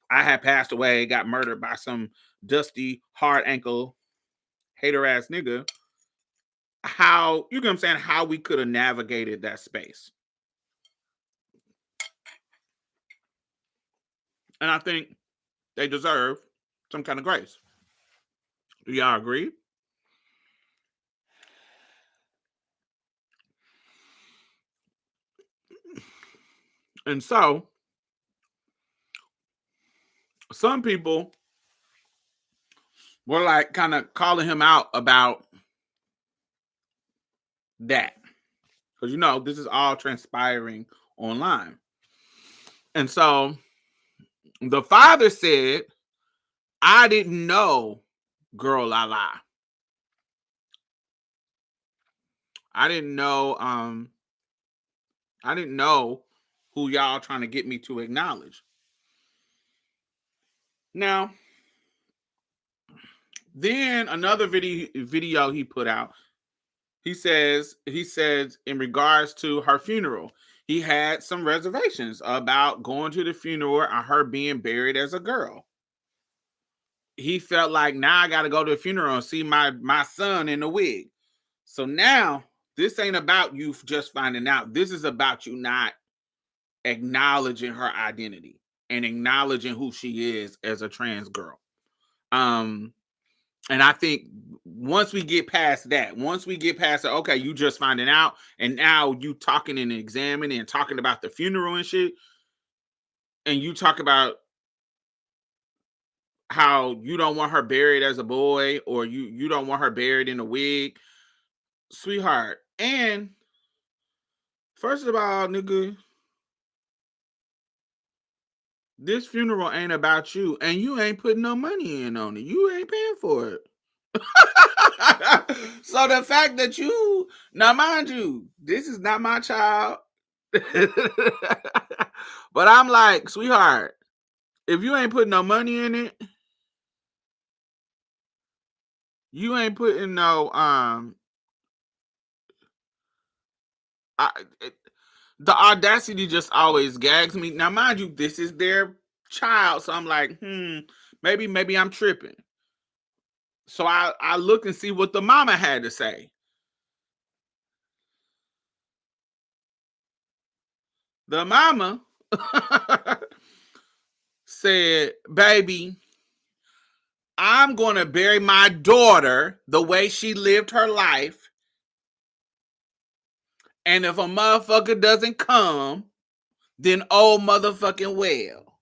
I had passed away, got murdered by some dusty, hard ankle, hater ass nigga, how, you know what I'm saying, how we could have navigated that space. And I think they deserve some kind of grace. Do y'all agree? And so some people were like kind of calling him out about that, because this is all transpiring online. And so the father said, I didn't know Girlalala. I didn't know who y'all trying to get me to acknowledge. Now, then another video he put out, he says in regards to her funeral, he had some reservations about going to the funeral and her being buried as a girl. He felt like, now I got to go to a funeral and see my son in a wig. So now this ain't about you just finding out. This is about you not acknowledging her identity and acknowledging who she is as a trans girl. And I think once we get past that, okay, you just finding out, and now you talking and examining and talking about the funeral and shit, and you talk about how you don't want her buried as a boy, or you don't want her buried in a wig, sweetheart. And first of all, nigga, This funeral ain't about you, and you ain't putting no money in on it. You ain't paying for it. So the fact that now mind you, this is not my child. But I'm like, sweetheart, if you ain't putting no money in it, you ain't putting no I, it, the audacity just always gags me. Now mind you, this is their child, so I'm like, maybe I'm tripping. So I look and see what the mama had to say. The mama said, baby, I'm going to bury my daughter the way she lived her life. And if a motherfucker doesn't come, then oh motherfucking well.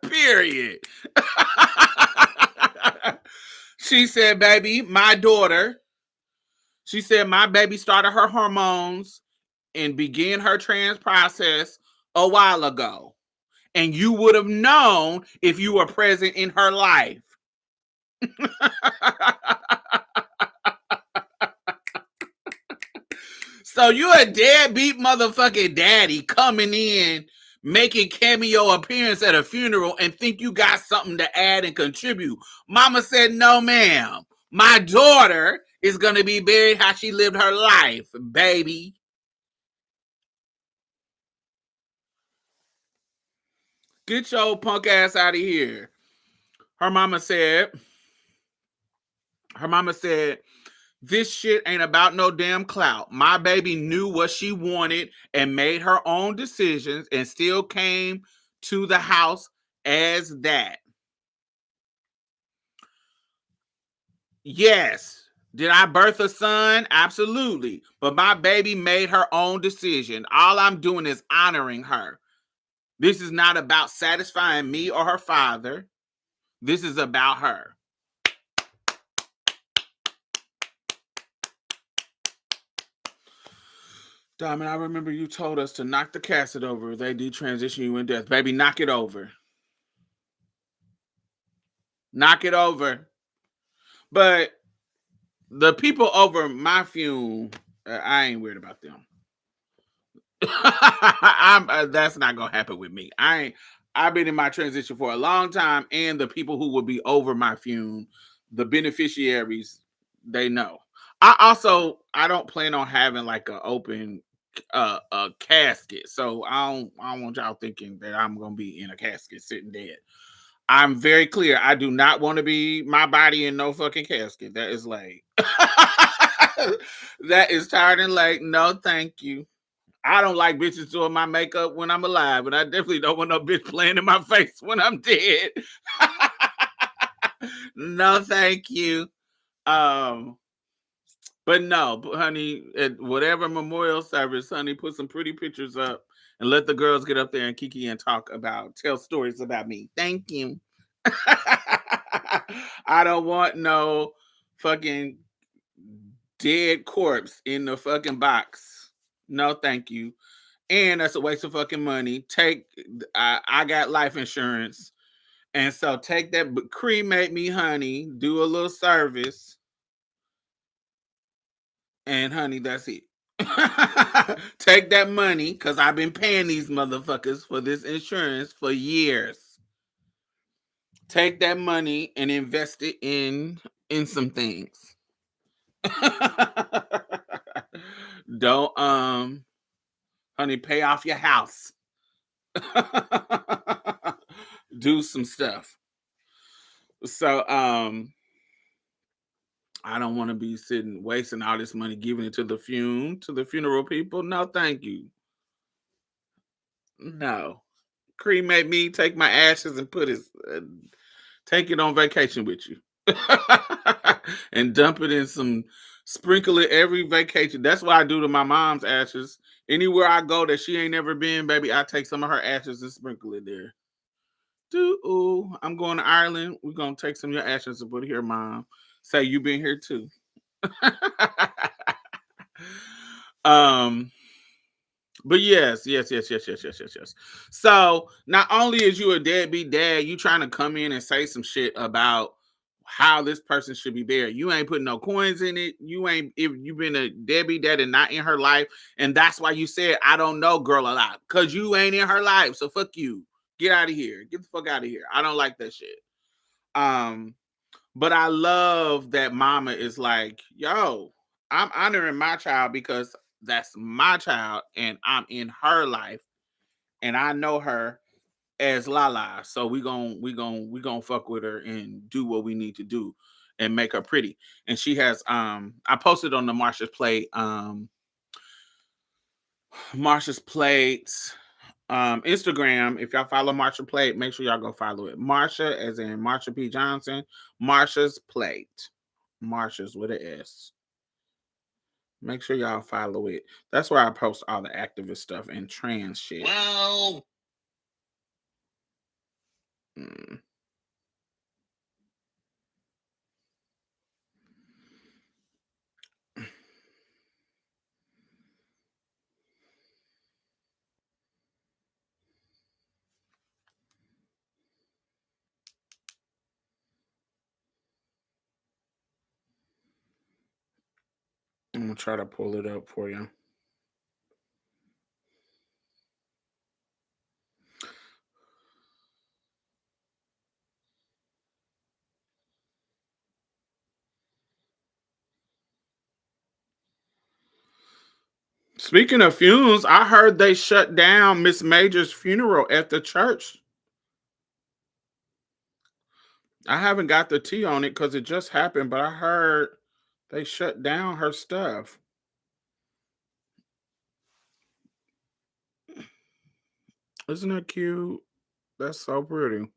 Period. She said, baby, my daughter, she said my baby started her hormones and began her trans process a while ago. And you would have known if you were present in her life. So you a deadbeat motherfucking daddy coming in, making cameo appearance at a funeral and think you got something to add and contribute. Mama said, no, ma'am. My daughter is going to be buried how she lived her life, baby. Get your punk ass out of here. Her mama said, this shit ain't about no damn clout. My baby knew what she wanted and made her own decisions and still came to the house as that. Yes. Did I birth a son? Absolutely. But my baby made her own decision. All I'm doing is honoring her. This is not about satisfying me or her father. This is about her. Diamond, I remember you told us to knock the casket over if they detransition you in death. Baby, knock it over. Knock it over. But the people over my fume, I ain't worried about them. That's not gonna happen with me. I've been in my transition for a long time, and the people who will be over my fume, the beneficiaries, they know. I don't plan on having like an open a casket, so I don't want y'all thinking that I'm gonna be in a casket sitting dead. I'm very clear. I do not want to be my body in no fucking casket. That is like that is tired and late. No, thank you. I don't like bitches doing my makeup when I'm alive, and I definitely don't want no bitch playing in my face when I'm dead. No, thank you. But no, honey, at whatever memorial service, honey, put some pretty pictures up and let the girls get up there and kiki and tell stories about me. Thank you. I don't want no fucking dead corpse in the fucking box. No, thank you. And that's a waste of fucking money. I got life insurance. And so take that, cremate me, honey, do a little service. And honey, that's it. Take that money, because I've been paying these motherfuckers for this insurance for years. Take that money and invest it in some things. Don't honey, pay off your house. Do some stuff. So I don't want to be sitting wasting all this money giving it to the funeral people. No, thank you. No. Cremate me, take my ashes and take it on vacation with you. And dump it in sprinkle it every vacation. That's what I do to my mom's ashes. Anywhere I go that she ain't never been, baby, I take some of her ashes and sprinkle it there. I'm going to Ireland. We're gonna take some of your ashes and put it here, Mom. Say you been here too. um But yes. So not only is you a deadbeat dad, you trying to come in and say some shit about how this person should be buried. You ain't putting no coins in it. You ain't, if you've been a deadbeat dad and not in her life, and that's why you said I don't know girl a lot, because you ain't in her life. So fuck you. Get out of here. Get the fuck out of here. I don't like that shit. Um, but I love that mama is like, yo, I'm honoring my child because that's my child and I'm in her life and I know her as Lala. So we gon' fuck with her and do what we need to do and make her pretty. And she has I posted on the Marsha's plates Instagram. If y'all follow Marsha Plate, make sure y'all go follow it. Marsha, as in Marsha P. Johnson, Marsha's Plate. Marsha's with an S. Make sure y'all follow it. That's where I post all the activist stuff and trans shit. Well, mm. I'm gonna try to pull it up for you. Speaking of funerals, I heard they shut down Miss Major's funeral at the church. I haven't got the tea on it because it just happened, but I heard they shut down her stuff. Isn't that cute? That's so pretty.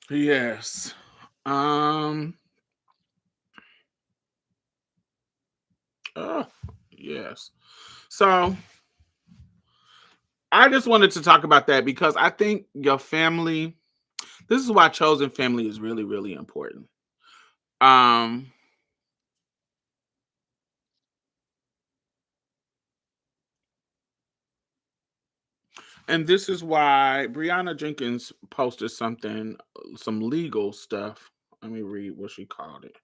Yes. Um. Oh, yes. So I just wanted to talk about that because I think your family. This is why chosen family is really, really important. Um. And this is why Brianna Jenkins posted something, some legal stuff. Let me read what she called it.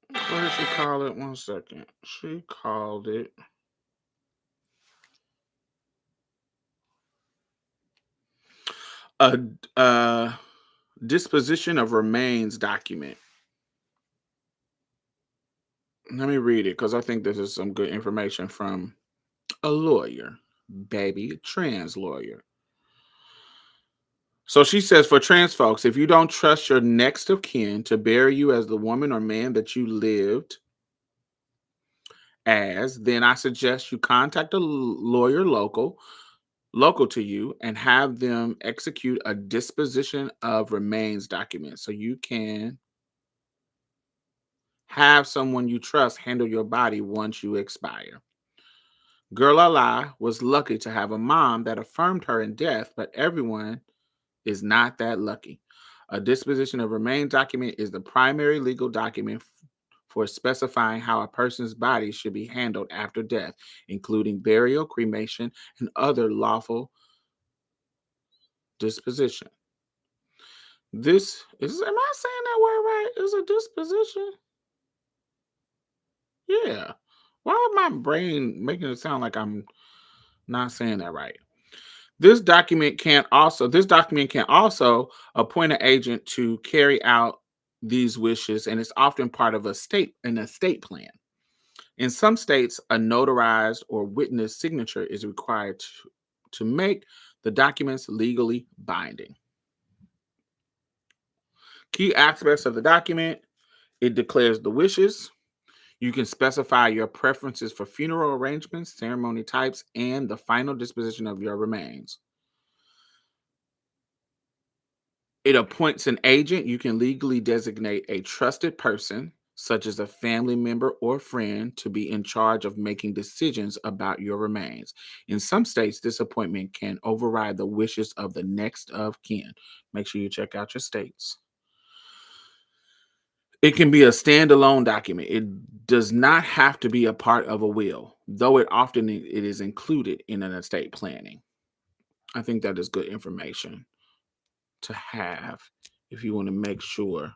What did she call it? One second. She called it a, a disposition of remains document. Let me read it because I think this is some good information from a lawyer, baby, trans lawyer. So she says, for trans folks, if you don't trust your next of kin to bury you as the woman or man that you lived as, then I suggest you contact a lawyer local to you and have them execute a disposition of remains document so you can have someone you trust handle your body once you expire. Girlalala was lucky to have a mom that affirmed her in death, but everyone is not that lucky. A disposition of remains document is the primary legal document for specifying how a person's body should be handled after death, including burial, cremation, and other lawful disposition. This is, am I saying that word right? Is a disposition? Yeah. Why my brain making it sound like I'm not saying that right? This document can also appoint an agent to carry out these wishes, and it's often part of an estate plan. In some states, a notarized or witness signature is required to make the documents legally binding. Key aspects of the document: it declares the wishes. You can specify your preferences for funeral arrangements, ceremony types, and the final disposition of your remains. It appoints an agent. You can legally designate a trusted person, such as a family member or friend, to be in charge of making decisions about your remains. In some states, this appointment can override the wishes of the next of kin. Make sure you check out your states. It can be a standalone document. It does not have to be a part of a will, though it is included in an estate planning. I think that is good information to have if you want to make sure.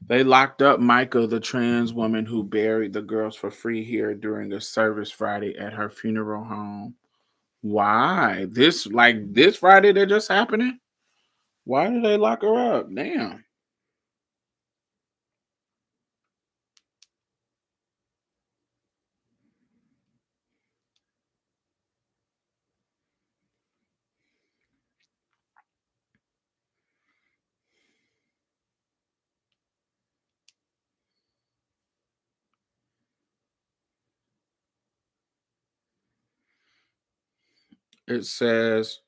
They locked up Micah, the trans woman who buried the girls for free here during a service Friday at her funeral home. Why? This Friday that just happening? Why did they lock her up? Damn. It says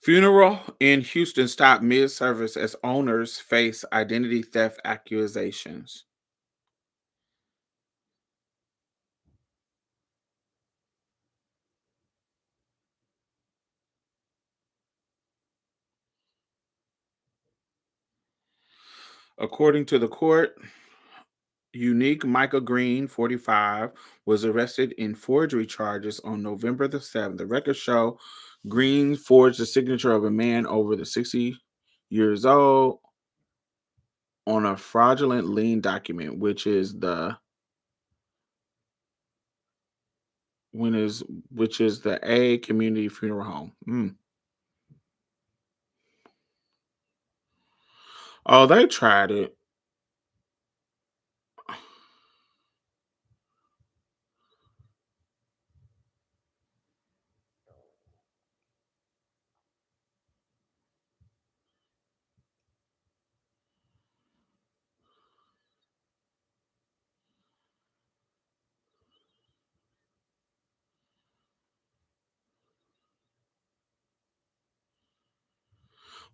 funeral in Houston stopped mid-service as owners face identity theft accusations. According to the court, Unique Michael Green, 45, was arrested in forgery charges on November the 7th. The records show Green forged the signature of a man over the 60 years old on a fraudulent lien document, when is which is the A community funeral home. Oh, they tried it.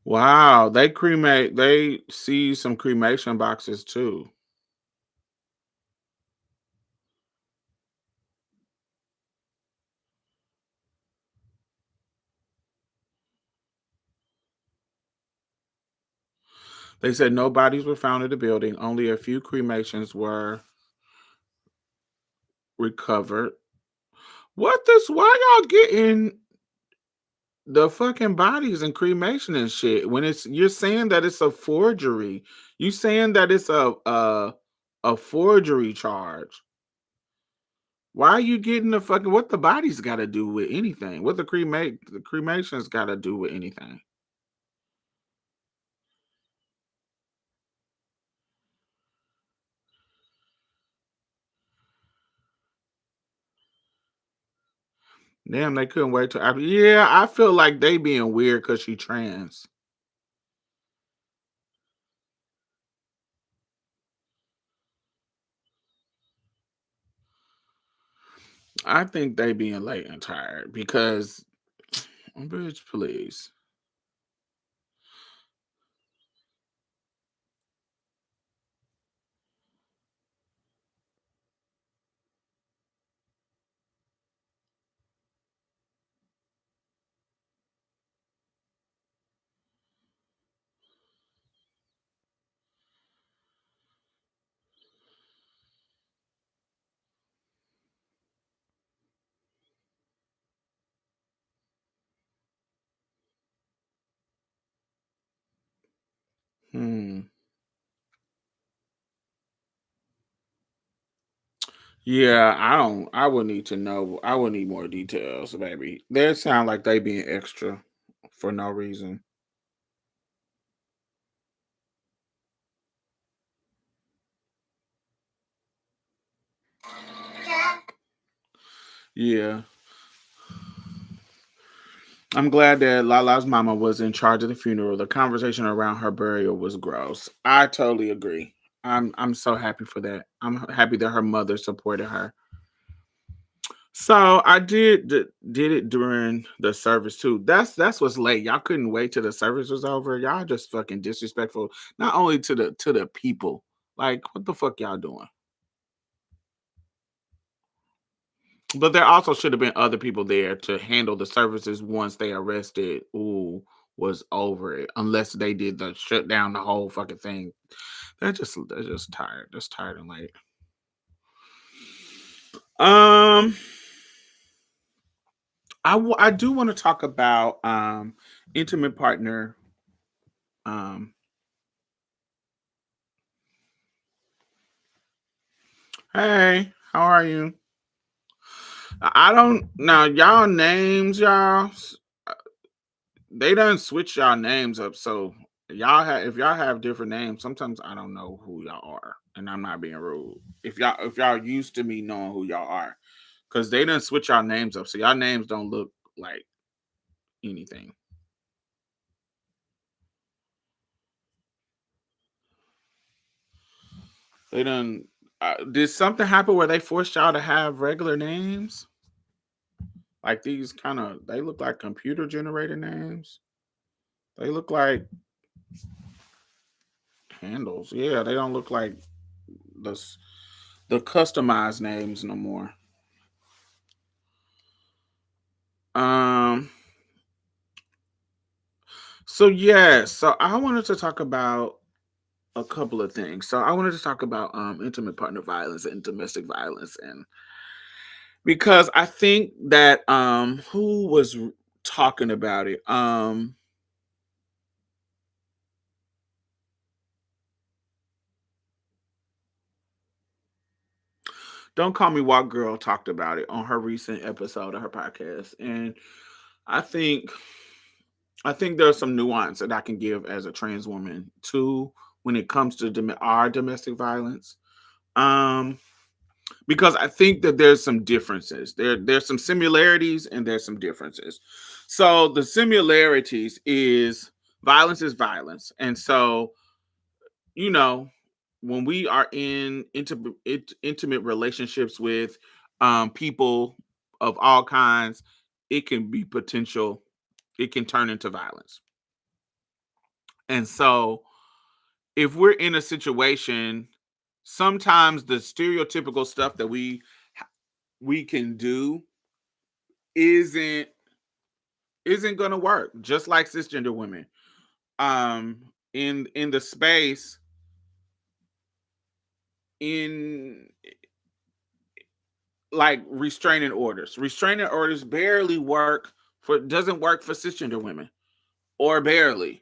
Wow, they see some cremation boxes too. They said no bodies were found in the building. Only a few cremations were recovered. Why y'all getting the fucking bodies and cremation and shit when you're saying that it's a forgery? You saying that it's a forgery charge. Why are you getting what the bodies got to do with anything? What the cremations got to do with anything? Damn, they couldn't wait till after. Yeah, I feel like they being weird because she trans. I think they being late and tired because, bitch, please. Hmm. Yeah, I would need to know. I would need more details, baby. They sound like they being extra for no reason. Yeah. I'm glad that Lala's mama was in charge of the funeral. The conversation around her burial was gross. I totally agree. I'm so happy for that. I'm happy that her mother supported her. So I did it during the service too. That's what's late. Y'all couldn't wait till the service was over. Y'all just fucking disrespectful. Not only to the people. Like what the fuck y'all doing? But there also should have been other people there to handle the services once they arrested. Ooh, was over it. Unless they did the shut down the whole fucking thing. They're just tired. Just tired and late. Um, I do want to talk about intimate partner. Um, hey, how are you? I don't now y'all names they done switch y'all names up so y'all have if y'all have different names sometimes I don't know who y'all are and I'm not being rude if y'all used to me knowing who y'all are because they done switch y'all names up so y'all names don't look like anything. They done did something happen where they forced y'all to have regular names like these kind of they look like computer generated names. They look like handles. Yeah, they don't look like the the customized names no more. Um. So yeah. So I wanted to talk about a couple of things. So I wanted to talk about intimate partner violence and domestic violence, and because I think that who was talking about it? Don't Call Me Walk Girl talked about it on her recent episode of her podcast, and I think I think there's some nuance that I can give as a trans woman too when it comes to our domestic violence. Um, because I think that there's some differences. There's some similarities and there's some differences. So the similarities is violence, and so you know when we are in intimate relationships with people of all kinds, it can be potential. It can turn into violence, and so if we're in a situation, sometimes the stereotypical stuff that we can do isn't isn't gonna work. Just like cisgender women, in the space in like restraining orders barely work for doesn't work for cisgender women or barely.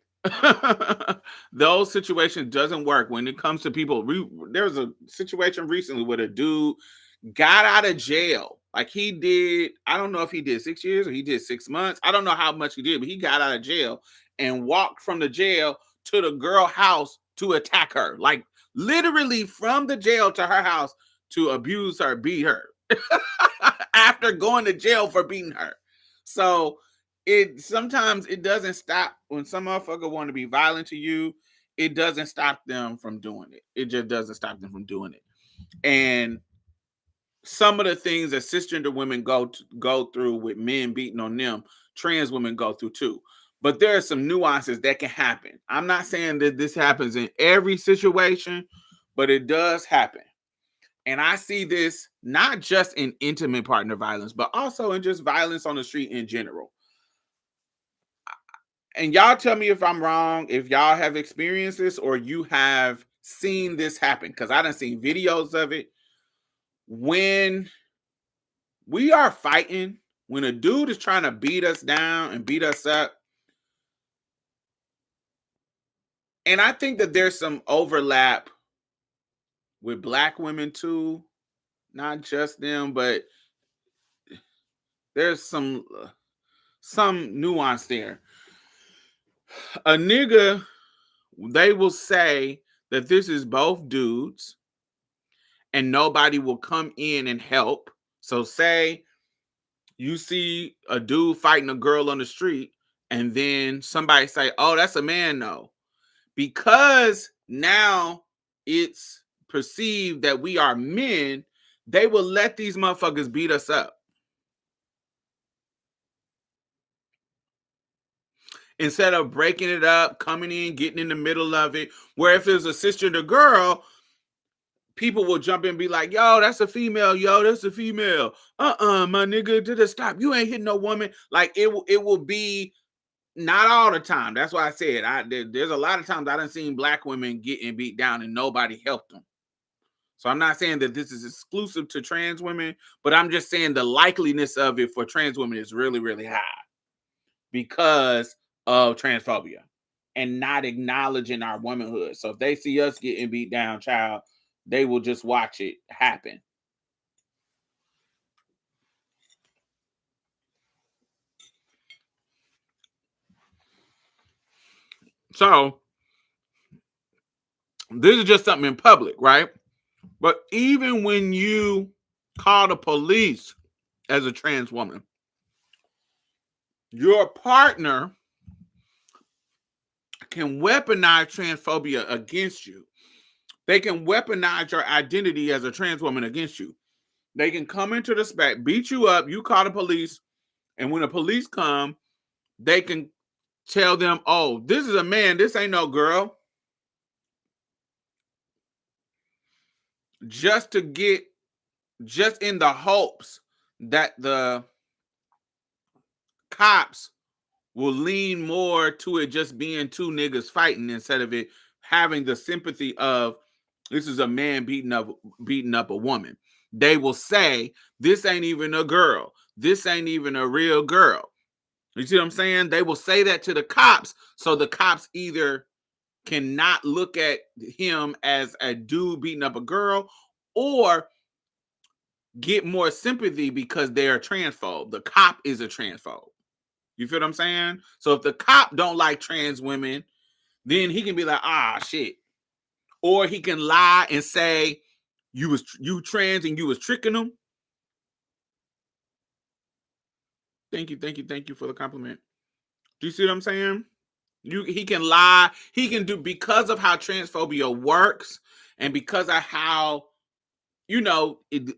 Those situations doesn't work when it comes to people. There was a situation recently with a dude got out of jail. Like he did, I don't know if he did 6 years or he did 6 months. I don't know how much he did, but he got out of jail and walked from the jail to the girl house to attack her. Like literally from the jail to her house to abuse her, beat her after going to jail for beating her. So it sometimes it doesn't stop when some motherfucker want to be violent to you. It doesn't stop them from doing it. It just doesn't stop them from doing it. And some of the things that cisgender women go through with men beating on them, trans women go through too. But there are some nuances that can happen. I'm not saying that this happens in every situation, but it does happen. And I see this not just in intimate partner violence, but also in just violence on the street in general. And y'all tell me if I'm wrong, if y'all have experienced this or you have seen this happen, because I done seen videos of it. When we are fighting, when a dude is trying to beat us down and beat us up, And I think that there's some overlap with Black women too, not just them, but there's some nuance there. A nigga, they will say that this is both dudes and nobody will come in and help. So say you see a dude fighting a girl on the street and then somebody say, "Oh, that's a man." No. Because now it's perceived that we are men, they will let these motherfuckers beat us up. Instead of breaking it up, coming in, getting in the middle of it. Where if it's a sister and a girl, people will jump in and be like, "Yo, that's a female. Yo, that's a female. My nigga, did it stop? You ain't hitting no woman." Like it will be not all the time. That's why I said there's a lot of times I done seen Black women getting beat down and nobody helped them. So I'm not saying that this is exclusive to trans women, but I'm just saying the likeliness of it for trans women is really, really high because of transphobia and not acknowledging our womanhood. So if they see us getting beat down, child, they will just watch it happen. So this is just something in public, right? But even when you call the police as a trans woman, your partner can weaponize transphobia against you. They can weaponize your identity as a trans woman against you. They can come into the spec, beat you up, you call the police, and when the police come, they can tell them, "Oh, this is a man, this ain't no girl." Just in the hopes that the cops will lean more to it just being two niggas fighting instead of it having the sympathy of this is a man beating up a woman. They will say this ain't even a girl. This ain't even a real girl. You see what I'm saying? They will say that to the cops, so the cops either cannot look at him as a dude beating up a girl or get more sympathy because they're a transphobe. The cop is a transphobe. You feel what I'm saying? So if the cop don't like trans women, then he can be like, "Ah, shit." Or he can lie and say you trans and you was tricking them. Thank you for the compliment. Do you see what I'm saying? He can lie. He can do because of how transphobia works and because of how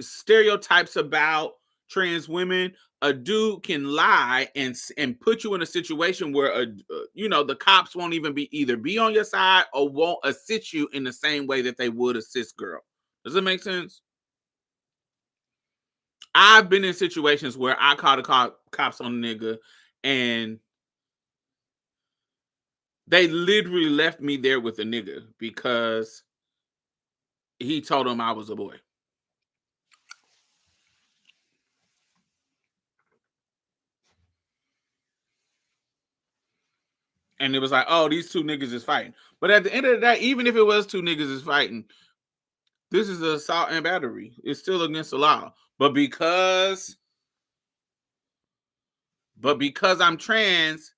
stereotypes about trans women. A dude can lie and put you in a situation where the cops won't even be on your side or won't assist you in the same way that they would assist girl. Does it make sense? I've been in situations where I called the cops on a nigga and they literally left me there with a nigga because he told them I was a boy. And it was like, "Oh, these two niggas is fighting." But at the end of the day, even if it was two niggas is fighting, this is assault and battery. It's still against the law. But because I'm trans,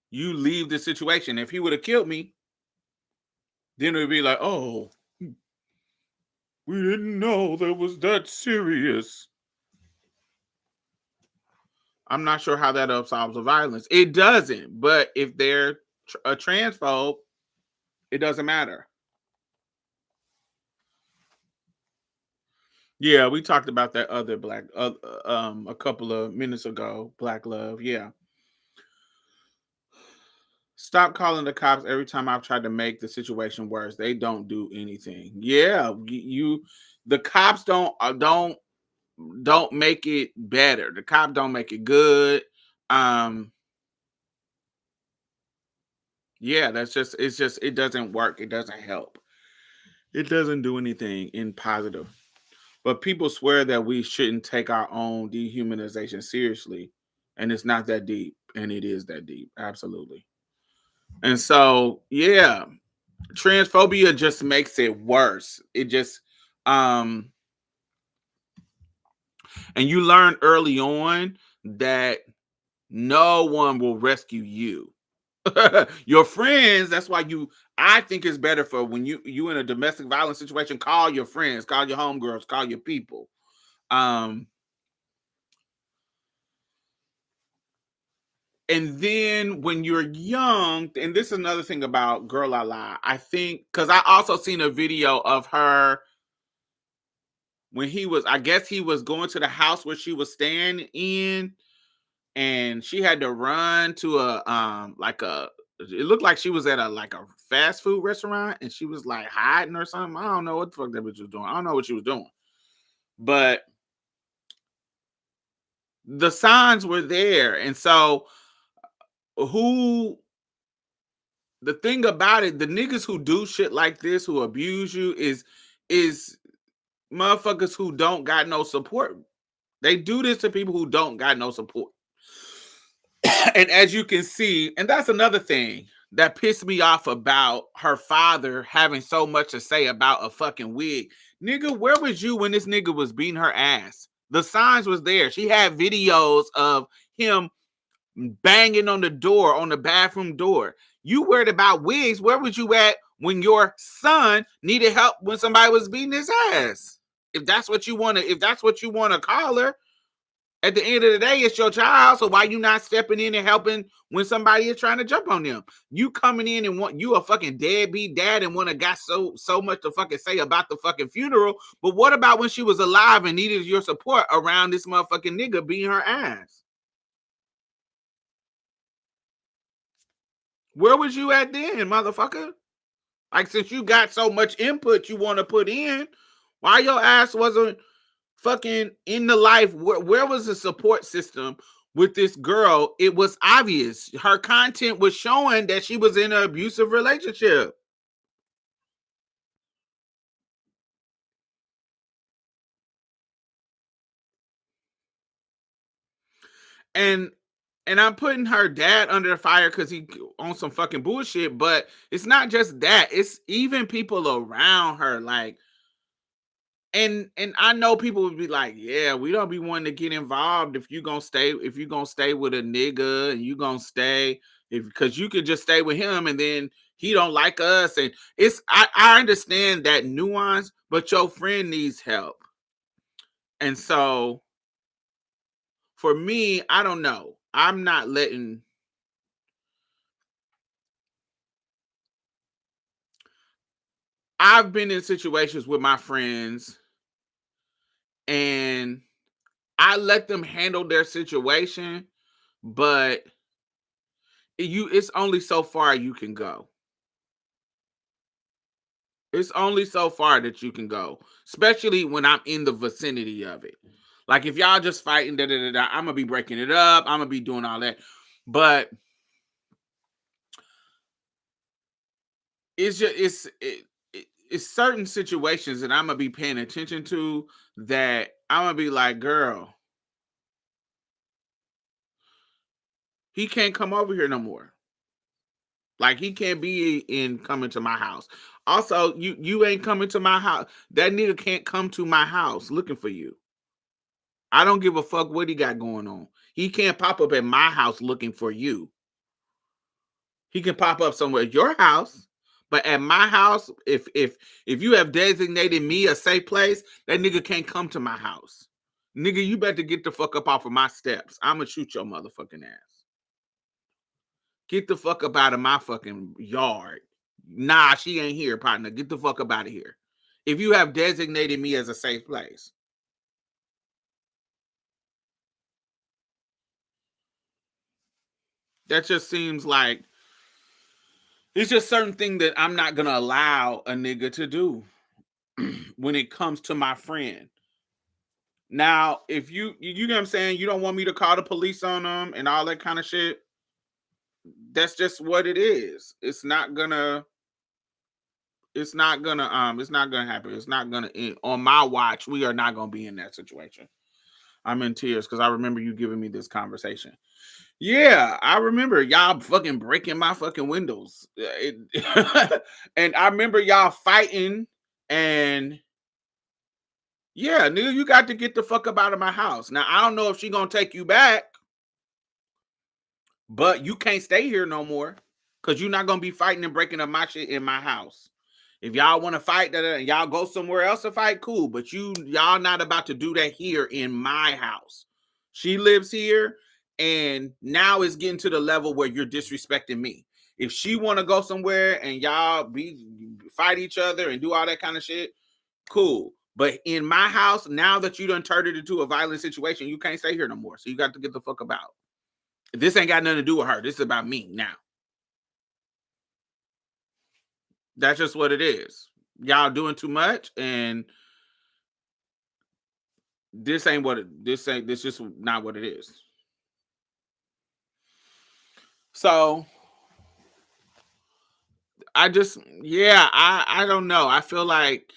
you leave the situation. If he would have killed me, then it would be like, "Oh, we didn't know that was that serious." I'm not sure how that absolves the violence. It doesn't. But if they're a transphobe, it doesn't matter. Yeah, we talked about that other a couple of minutes ago. Black love. Yeah. Stop calling the cops every time I've tried to make the situation worse. They don't do anything. Yeah, the cops don't make it better. The cops don't make it good. Um, yeah, it doesn't work. It doesn't help. It doesn't do anything in positive. But people swear that we shouldn't take our own dehumanization seriously, and it's not that deep, and it is that deep, absolutely. And so, yeah, transphobia just makes it worse. It just and you learn early on that no one will rescue you. Your friends, that's why I think it's better for when you in a domestic violence situation, call your friends, call your homegirls, call your people. And then when you're young, and this is another thing about Girlalala, I think, because I also seen a video of her when I guess he was going to the house where she was staying in, and she had to run to it looked like she was at a fast food restaurant, and she was like hiding or something. I don't know what the fuck that bitch was doing. I don't know what she was doing. But the signs were there. And so the thing about it, the niggas who do shit like this, who abuse you, is motherfuckers who don't got no support. They do this to people who don't got no support. And as you can see, and that's another thing that pissed me off about her father having so much to say about a fucking wig. Nigga, where was you when this nigga was beating her ass? The signs was there. She had videos of him banging on the door, on the bathroom door. You worried about wigs. Where was you at when your son needed help when somebody was beating his ass? If that's what you want to call her, at the end of the day, it's your child. So why you not stepping in and helping when somebody is trying to jump on them? You coming in and you a fucking deadbeat dad and want to got so much to fucking say about the fucking funeral. But what about when she was alive and needed your support around this motherfucking nigga beating her ass? Where was you at then, motherfucker? Like, since you got so much input you want to put in, why your ass wasn't fucking in the life? Where was the support system with this girl? It was obvious. Her content was showing that she was in an abusive relationship. And I'm putting her dad under the fire because he on some fucking bullshit. But it's not just that. It's even people around her. Like, and I know people would be like, yeah, we don't be wanting to get involved if you're gonna stay with a nigga, and you gonna stay because you could just stay with him and then he don't like us. And I understand that nuance, but your friend needs help. And so for me, I don't know. I'm not letting I've been in situations with my friends and I let them handle their situation, but it's only so far you can go. It's only so far that you can go, especially when I'm in the vicinity of it. Like, if y'all just fighting, I'm gonna be breaking it up. I'm gonna be doing all that, but it's just it's certain situations that I'm gonna be paying attention to that I'm gonna be like, girl, he can't come over here no more. Like, he can't be in coming to my house. Also, you ain't coming to my house. That nigga can't come to my house looking for you. I don't give a fuck what he got going on. He can't pop up at my house looking for you. He can pop up somewhere at your house, but at my house, if you have designated me a safe place, that nigga can't come to my house. Nigga, you better get the fuck up off of my steps. I'ma shoot your motherfucking ass. Get the fuck up out of my fucking yard. Nah, she ain't here, partner. Get the fuck up out of here. If you have designated me as a safe place. That just seems like it's just certain thing that I'm not gonna allow a nigga to do when it comes to my friend. Now, if you know what I'm saying, you don't want me to call the police on them and all that kind of shit. That's just what it is. It's not gonna happen. It's not gonna end. On my watch, we are not gonna be in that situation. I'm in tears because I remember you giving me this conversation. Yeah, I remember y'all fucking breaking my fucking windows. And I remember y'all fighting and yeah, nigga, you got to get the fuck up out of my house. Now, I don't know if she gonna take you back, but you can't stay here no more because you're not gonna be fighting and breaking up my shit in my house. If y'all want to fight that and y'all go somewhere else to fight, cool. But y'all not about to do that here in my house. She lives here, and now it's getting to the level where you're disrespecting me. If she want to go somewhere and y'all fight each other and do all that kind of shit, cool. But in my house, now that you done turned it into a violent situation, you can't stay here no more. So you got to get the fuck about. This ain't got nothing to do with her. This is about me now. That's just what it is. Y'all doing too much, and this ain't what it. This just not what it is. So I just, yeah, I don't know. I feel like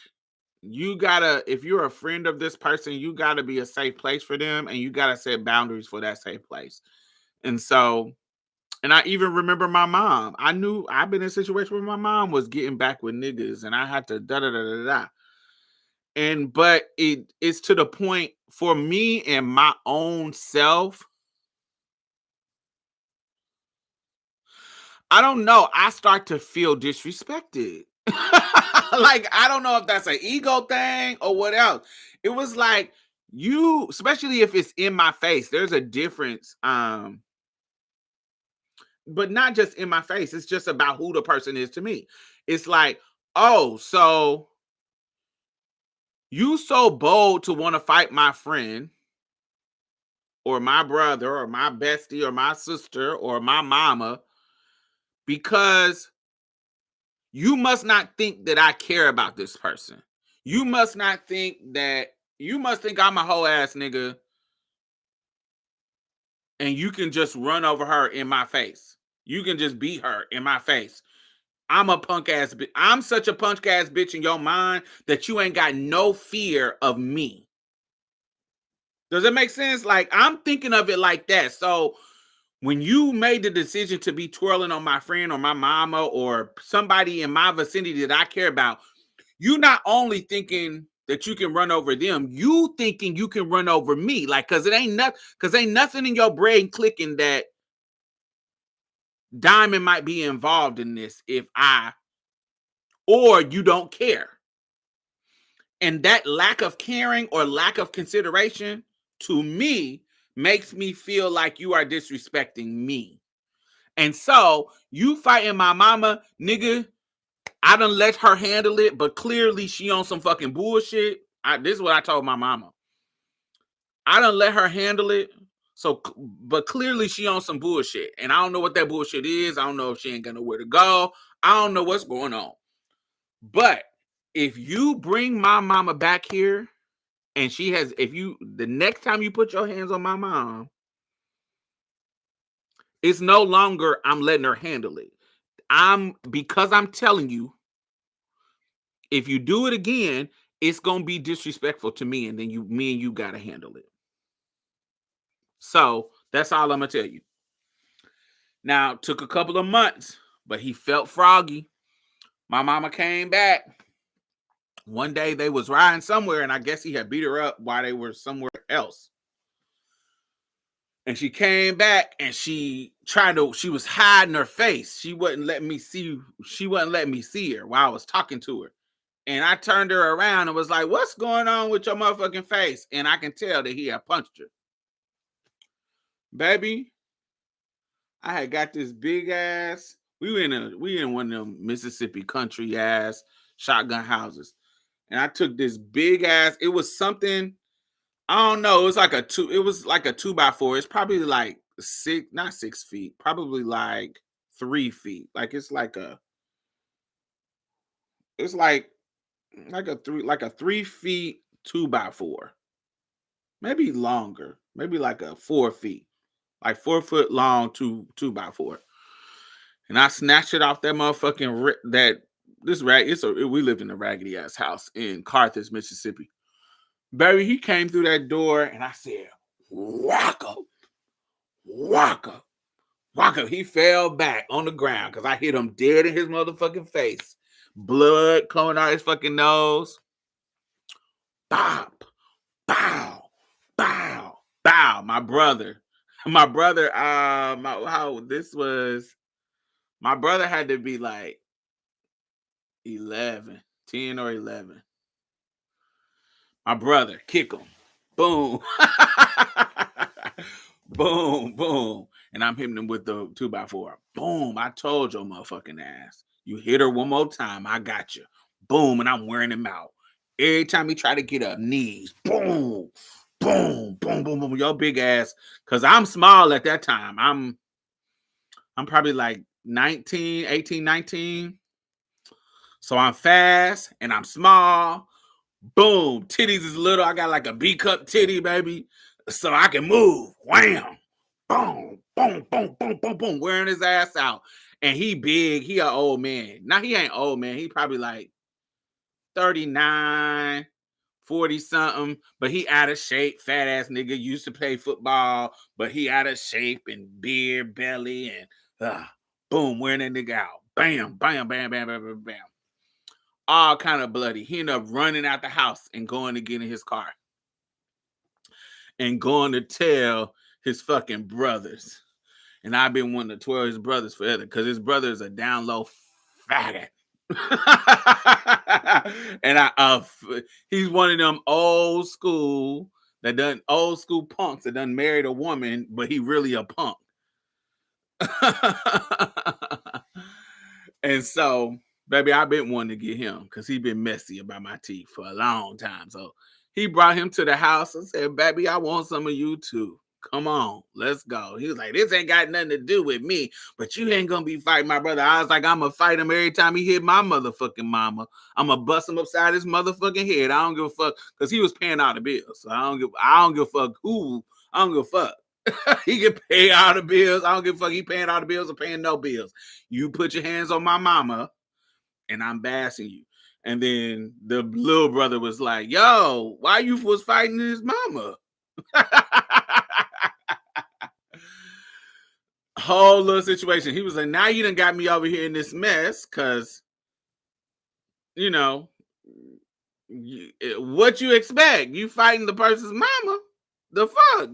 you gotta, if you're a friend of this person, you gotta be a safe place for them, and you gotta set boundaries for that safe place. And so, and I even remember my mom. I've been in a situation where my mom was getting back with niggas, and I had to da da da da da. And but it's to the point for me and my own self. I don't know. I start to feel disrespected. Like, I don't know if that's an ego thing or what else. It was like you, especially if it's in my face, there's a difference. But not just in my face, it's just about who the person is to me. It's like, oh, so you so bold to want to fight my friend or my brother or my bestie or my sister or my mama because you must not think that I care about this person. You must not think that you must think I'm a whole ass nigga and you can just run over her in my face. You can just beat her in my face. I'm a punk ass bitch. I'm such a punk ass bitch in your mind that you ain't got no fear of me. Does it make sense? Like, I'm thinking of it like that. So when you made the decision to be twirling on my friend or my mama or somebody in my vicinity that I care about, you not only thinking that you can run over them, you thinking you can run over me. Like, cause ain't nothing in your brain clicking that Diamond might be involved in this or you don't care. And that lack of caring or lack of consideration to me makes me feel like you are disrespecting me. And so you fighting my mama, nigga, I done let her handle it, but clearly she on some fucking bullshit. This is what I told my mama. I done let her handle it. So, but clearly she on some bullshit. And I don't know what that bullshit is. I don't know if she ain't got nowhere to go. I don't know what's going on. But if you bring my mama back here and the next time you put your hands on my mom, it's no longer I'm letting her handle it. Because I'm telling you, if you do it again, it's gonna be disrespectful to me, and then me and you gotta handle it. So that's all I'm gonna tell you. Now, it took a couple of months, but he felt froggy. My mama came back. One day they was riding somewhere, and I guess he had beat her up while they were somewhere else. And she came back and she was hiding her face. She wasn't letting me see her while I was talking to her. And I turned her around and was like, what's going on with your motherfucking face? And I can tell that he had punched her. Baby, I had got this big ass. We in one of them Mississippi country ass shotgun houses. And I took this big ass, it was something, I don't know, it was like a 2x4. It's probably like not 6 feet, probably like 3 feet. Like it's like a 3 feet 2x4. Maybe longer, maybe like a 4 feet, like 4 foot long 2x4. And I snatched it off that motherfucking we lived in a raggedy ass house in Carthage, Mississippi. Baby, he came through that door and I said, Waka, Waka. Walker, he fell back on the ground because I hit him dead in his motherfucking face. Blood coming out his fucking nose. Bop, bow, bow, bow. My brother, my brother had to be like 11, 10 or 11. My brother, kick him. Boom. Boom, boom. And I'm hitting him with the 2x4. Boom. I told your motherfucking ass. You hit her one more time, I got you. Boom. And I'm wearing him out. Every time he try to get up, knees. Boom. Boom. Boom. Boom. Boom. Your big ass. Cause I'm small at that time. I'm probably like 19, 18, 19. So I'm fast and I'm small. Boom. Titties is little. I got like a B-cup titty, baby. So I can move. Wham. Boom. Boom. Boom. Boom. Boom. Boom. Wearing his ass out. And he big. He an old man. Now he ain't old, man. He probably like 39, 40 something. But he out of shape. Fat ass nigga. Used to play football. But he out of shape and beard, belly. And boom. Wearing that nigga out. Bam. Bam. Bam. Bam. Bam. Bam. Bam. All kind of bloody. He ended up running out the house and going to get in his car and going to tell his fucking brothers. And I've been wanting to twirl his brothers forever because his brother is a down low faggot. And he's one of them old school punks that done married a woman, but he really a punk. And so, baby, I've been wanting to get him because he been messy about my teeth for a long time. So he brought him to the house and said, baby, I want some of you too. Come on, let's go. He was like, this ain't got nothing to do with me, but you ain't gonna be fighting my brother. I was like, I'm gonna fight him every time he hit my motherfucking mama. I'm gonna bust him upside his motherfucking head. I don't give a fuck because he was paying all the bills. So I don't give a fuck who. I don't give a fuck. He can pay all the bills. I don't give a fuck. He paying all the bills or paying no bills. You put your hands on my mama and I'm bassing you. And then the little brother was like, yo, why you was fighting his mama? Whole little situation. He was like, now you done got me over here in this mess because, you know, what you expect? You fighting the person's mama? The fuck?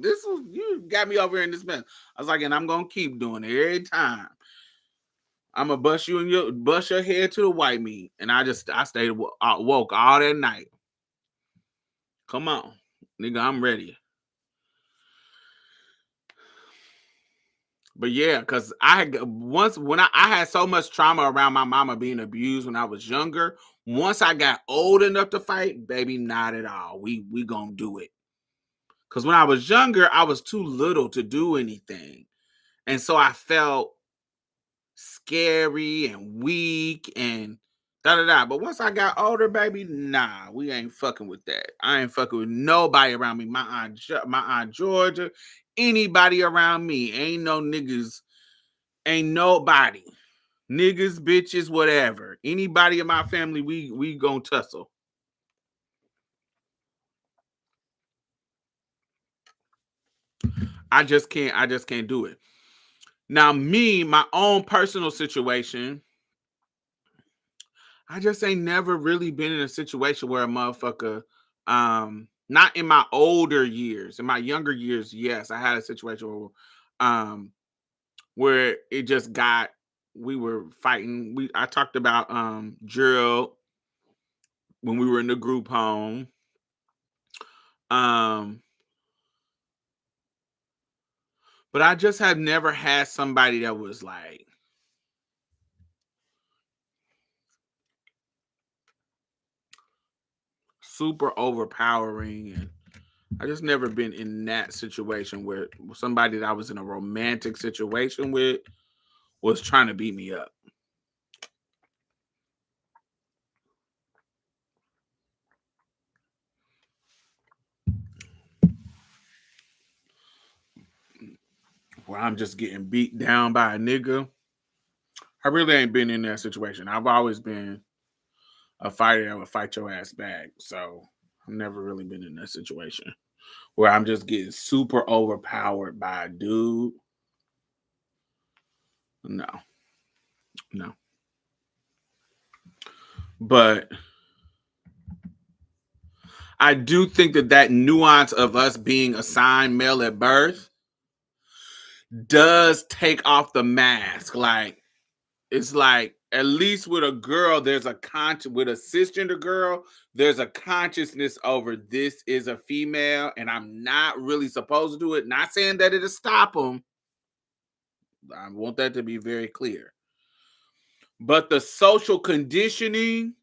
You got me over here in this mess. I was like, and I'm gonna keep doing it every time. I'm gonna bust your head to the white meat. And I stayed woke all that night. Come on, nigga, I'm ready. But yeah, because I had so much trauma around my mama being abused when I was younger. Once I got old enough to fight, baby, not at all. We gonna do it. Because when I was younger, I was too little to do anything. And so I felt scary and weak and da-da-da. But once I got older, baby, nah, we ain't fucking with that. I ain't fucking with nobody around me. My aunt Georgia, anybody around me. Ain't no niggas, ain't nobody. Niggas, bitches, whatever. Anybody in my family, we gonna tussle. I just can't do it. Now, my own personal situation, I just ain't never really been in a situation where a motherfucker, not in my older years, in my younger years, yes, I had a situation where it just we were fighting. I talked about Gerald when we were in the group home. But I just have never had somebody that was like super overpowering, and I just never been in that situation where somebody that I was in a romantic situation with was trying to beat me up. Where I'm just getting beat down by a nigga. I really ain't been in that situation. I've always been a fighter that would fight your ass back. So I've never really been in that situation where I'm just getting super overpowered by a dude. No. No. But I do think that nuance of us being assigned male at birth does take off the mask. Like, it's like, at least with a girl, there's a with a cisgender girl, there's a consciousness over this is a female, and I'm not really supposed to do it. Not saying that it'll stop them. I want that to be very clear. But the social conditioning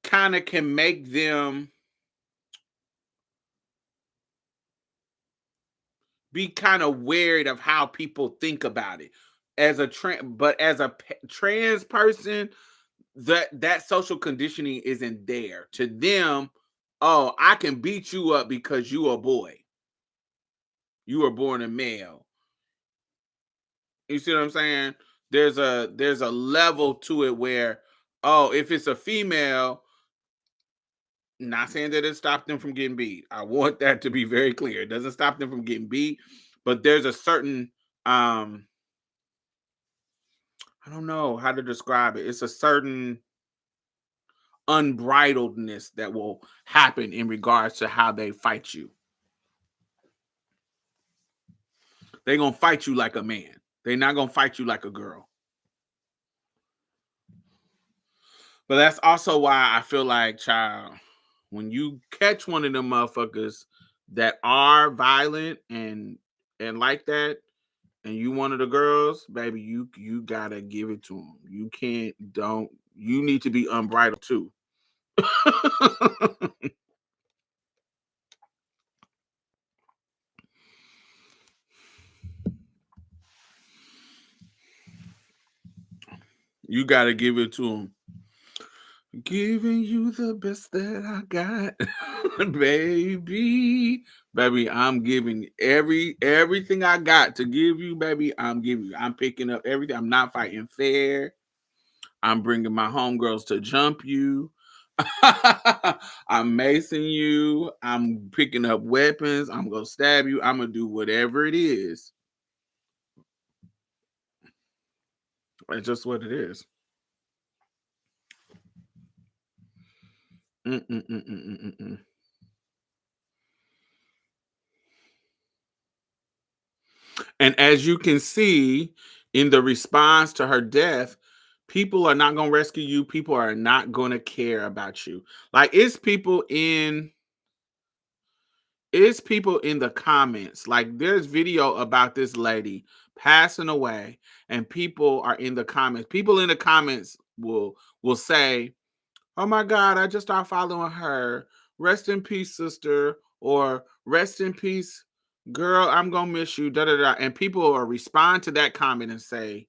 kind of can make them be kind of worried of how people think about it. As a trans person, that social conditioning isn't there. To them, oh, I can beat you up because you a boy. You were born a male. You see what I'm saying? There's a level to it where, oh, if it's a female, not saying that it stopped them from getting beat. I want that to be very clear. It doesn't stop them from getting beat, but there's a certain I don't know how to describe it. It's a certain unbridledness that will happen in regards to how they fight you. They're gonna fight you like a man. They're not gonna fight you like a girl. But that's also why I feel like, child, when you catch one of them motherfuckers that are violent and like that, and you one of the girls, baby, you gotta give it to them. You can't don't. You need to be unbridled too. You gotta give it to them. Giving you the best that I got, baby. Baby, I'm giving everything I got to give you, baby. I'm giving you. I'm picking up everything. I'm not fighting fair. I'm bringing my homegirls to jump you. I'm macing you. I'm picking up weapons. I'm gonna stab you. I'm gonna do whatever it is. It's just what it is. Mm-mm-mm-mm-mm-mm. And as you can see in the response to her death, people are not going to rescue you. People are not going to care about you. Like it's people in the comments. Like there's video about this lady passing away and people are in the comments. People in the comments will say, "Oh my God, I just started following her. Rest in peace, sister," or "Rest in peace, girl. I'm gonna miss you." Da da da. And people will respond to that comment and say,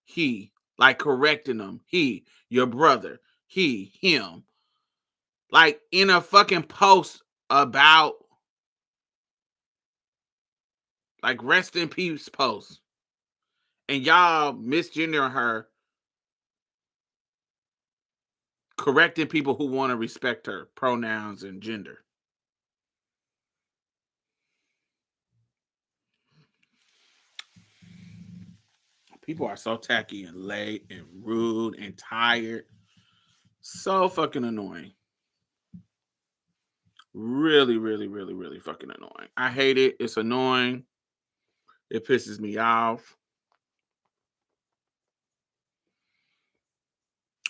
"He," like correcting them. He, your brother. He, him. Like in a fucking post about like rest in peace post, and y'all misgendering her, correcting people who want to respect her pronouns and gender. People are so tacky and late and rude and tired. So fucking annoying. Really, really, really, really fucking annoying. I hate it. It's annoying. It pisses me off.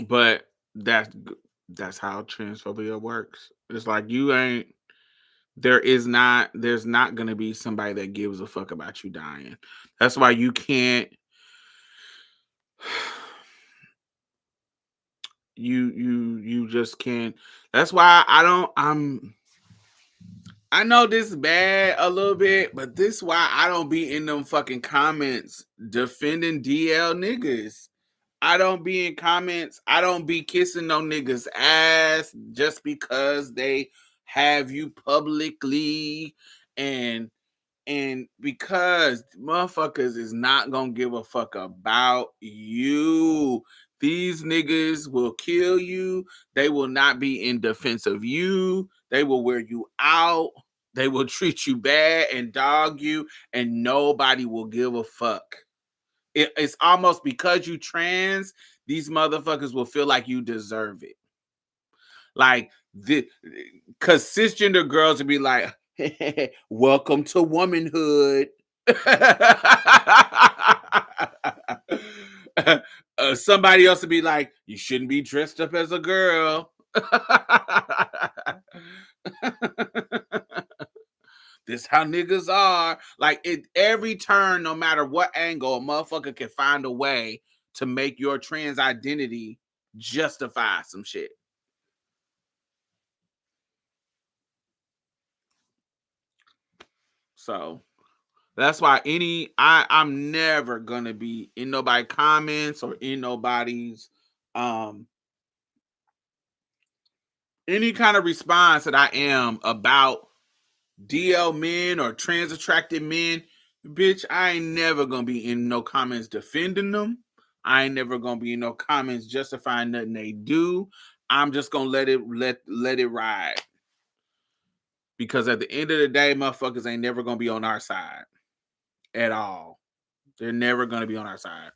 But that's how transphobia works. It's like you ain't there's not gonna be somebody that gives a fuck about you dying. That's why you can't you just can't. That's why I know this is bad a little bit, but this is why I don't be in them fucking comments defending DL niggas. I don't be in comments. I don't be kissing no niggas ass just because they have you publicly and because motherfuckers is not gonna give a fuck about you. These niggas will kill you. They will not be in defense of you. They will wear you out. They will treat you bad and dog you, and nobody will give a fuck. It's almost because you trans, these motherfuckers will feel like you deserve it. Like the because cisgender girls would be like, welcome to womanhood. Somebody else would be like, you shouldn't be dressed up as a girl. This how niggas are. Like it every turn, no matter what angle, a motherfucker can find a way to make your trans identity justify some shit. So that's why I'm never gonna be in nobody comments or in nobody's any kind of response that I am about DL men or trans attracted men. Bitch, I ain't never gonna be in no comments defending them. I ain't never gonna be in no comments justifying nothing they do. I'm just gonna let it ride. Because at the end of the day, motherfuckers ain't never gonna be on our side at all. They're never gonna be on our side.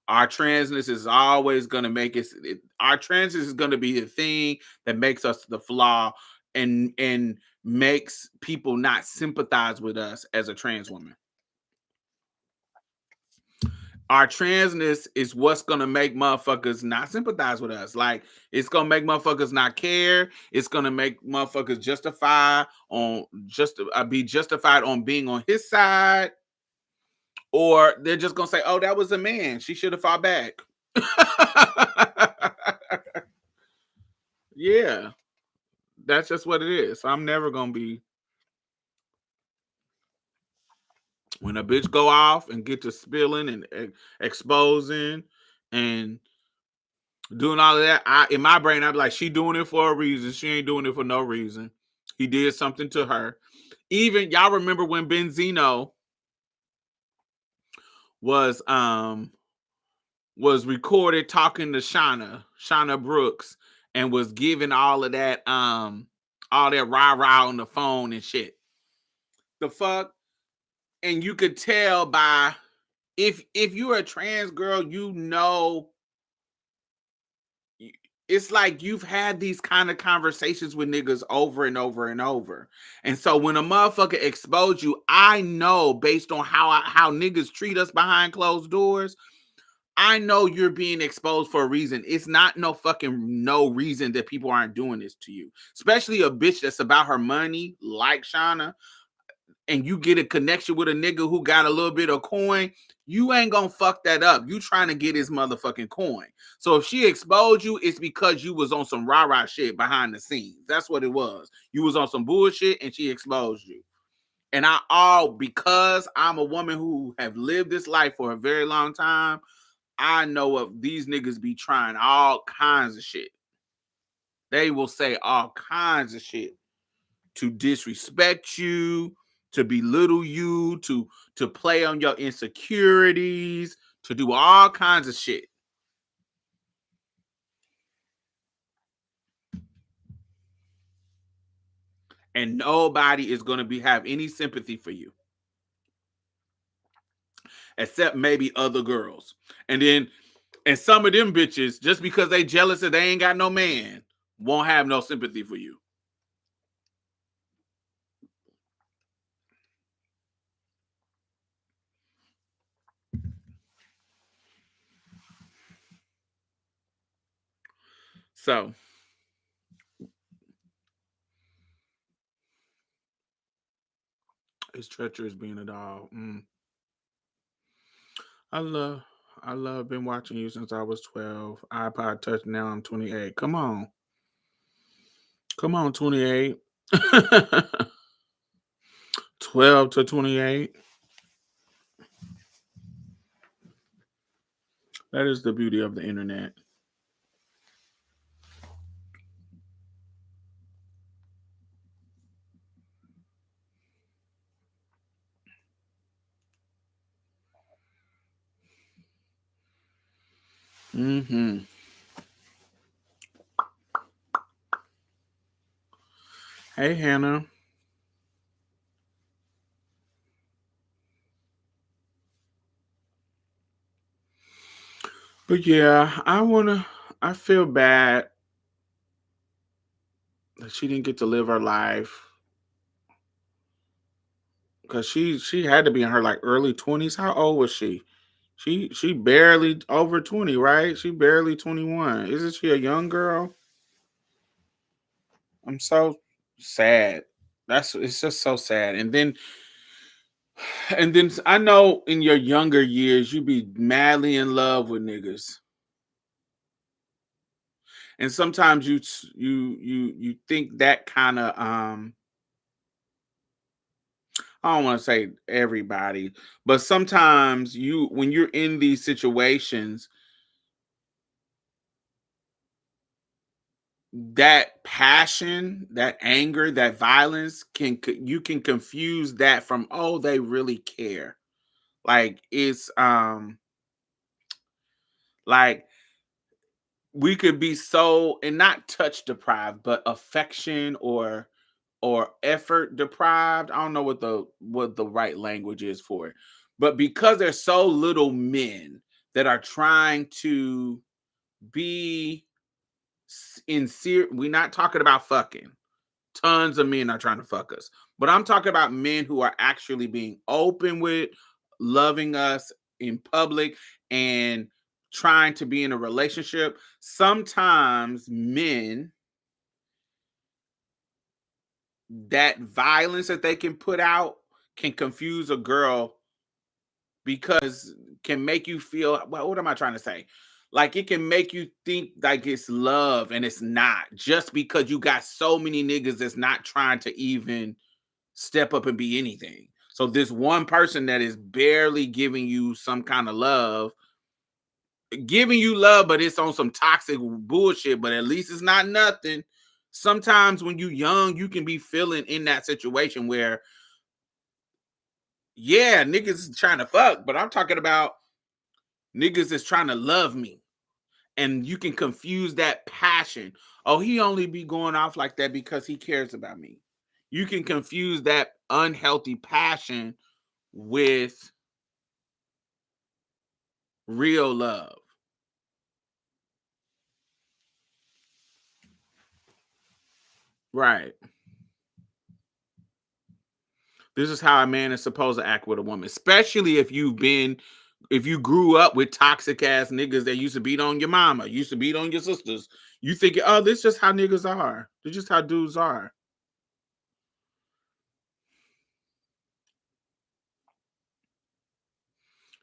Our transness is always gonna make us. Our transness is gonna be the thing that makes us the flaw and makes people not sympathize with us as a trans woman. Our transness is what's gonna make motherfuckers not sympathize with us. Like it's gonna make motherfuckers not care. It's gonna make motherfuckers be justified on being on his side, or they're just gonna say, "Oh, that was a man. She should have fought back." Yeah, that's just what it is. So I'm never gonna be when a bitch go off and get to spilling and exposing and doing all of that. In my brain, I'd be like, she doing it for a reason. She ain't doing it for no reason. He did something to her. Even y'all remember when Benzino was recorded talking to Shauna Brooks, and was giving all that rah-rah on the phone and shit. The fuck? And you could tell by if you're a trans girl, you know, it's like you've had these kind of conversations with niggas over and over and over. And so when a motherfucker expose you, I know based on how niggas treat us behind closed doors, I know you're being exposed for a reason. It's not no reason that people aren't doing this to you. Especially a bitch that's about her money, like Shauna, and you get a connection with a nigga who got a little bit of coin, you ain't gonna fuck that up. You trying to get his motherfucking coin. So if she exposed you, it's because you was on some rah-rah shit behind the scenes. That's what it was. You was on some bullshit and she exposed you. And because I'm a woman who have lived this life for a very long time, I know of these niggas be trying all kinds of shit. They will say all kinds of shit to disrespect you, to belittle you, to play on your insecurities, to do all kinds of shit. And nobody is going to have any sympathy for you. Except maybe other girls. And some of them bitches, just because they jealous that they ain't got no man, won't have no sympathy for you. So it's treacherous being a dog. I love been watching you since I was 12. iPod touch, now I'm 28. Come on. Come on, 28. 12 to 28. That is the beauty of the internet. Mm-hmm. Hey, Hannah. But yeah, I feel bad that she didn't get to live her life because she had to be in her like early 20s. How old was she? She barely over 20, right? She barely 21. Isn't she a young girl? I'm so sad. That's it's just so sad. And then I know in your younger years you be madly in love with niggas. And sometimes you think that kind of I don't want to say everybody, but sometimes you when you're in these situations, that passion, that anger, that violence you can confuse that from oh they really care. Like it's like we could be so and not touch deprived, but affection or effort deprived. I don't know what the right language is for it. But because there's so little men that are trying to be we're not talking about fucking. Tons of men are trying to fuck us. But I'm talking about men who are actually being open with loving us in public and trying to be in a relationship. Sometimes men, that violence that they can put out can confuse a girl because can make you feel well, what am I trying to say? Like it can make you think like it's love and it's not just because you got so many niggas that's not trying to even step up and be anything. So this one person that is barely giving you some kind of love, giving you love, but it's on some toxic bullshit, but at least it's not nothing. Sometimes when you young, you can be feeling in that situation where, yeah, niggas is trying to fuck, but I'm talking about niggas is trying to love me. And you can confuse that passion. Oh, he only be going off like that because he cares about me. You can confuse that unhealthy passion with real love. Right. This is how a man is supposed to act with a woman, especially if you grew up with toxic ass niggas that used to beat on your mama, used to beat on your sisters. You think, oh, this is just how niggas are. This is just how dudes are.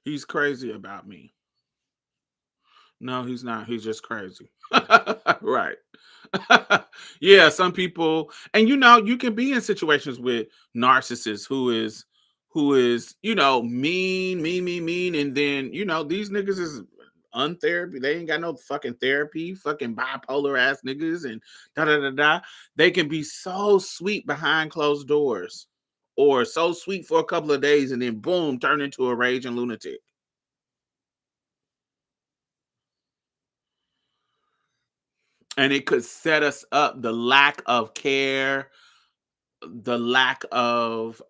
He's crazy about me. No, he's not. He's just crazy. Right. Yeah, some people, and you can be in situations with narcissists who is mean, and then these niggas is untherapy. They ain't got no fucking therapy, fucking bipolar ass niggas, and da da da da. They can be so sweet behind closed doors, or so sweet for a couple of days, and then boom, turn into a raging lunatic. And it could set us up, the lack of care, the lack of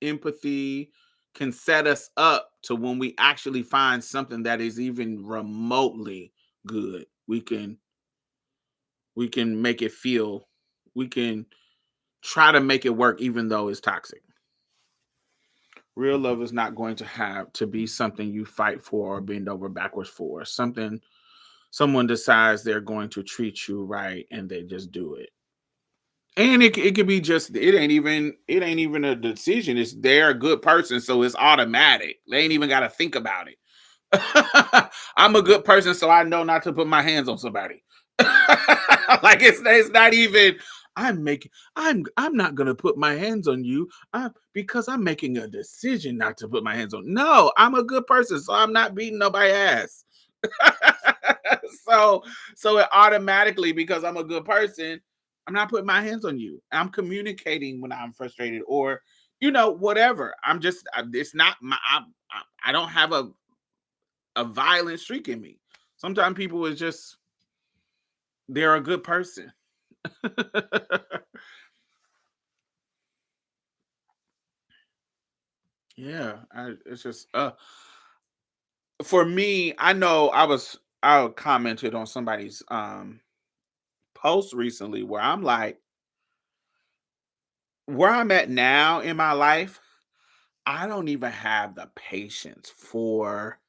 empathy can set us up to when we actually find something that is even remotely good. We can make it feel, we can try to make it work even though it's toxic. Real love is not going to have to be something you fight for or bend over backwards for. Something someone decides they're going to treat you right and they just do it. And it could be just it ain't even a decision. It's they're a good person, so it's automatic. They ain't even got to think about it. I'm a good person, so I know not to put my hands on somebody. Like it's not even. I'm not gonna put my hands on you because I'm making a decision not to put my hands on. No, I'm a good person, so I'm not beating nobody's ass. so so it automatically, because I'm a good person, I'm not putting my hands on you. I'm communicating when I'm frustrated or whatever. It's not I don't have a violent streak in me. Sometimes people is just they're a good person. Yeah, it's just For me, I know I commented on somebody's post recently where I'm like, where I'm at now in my life, I don't even have the patience for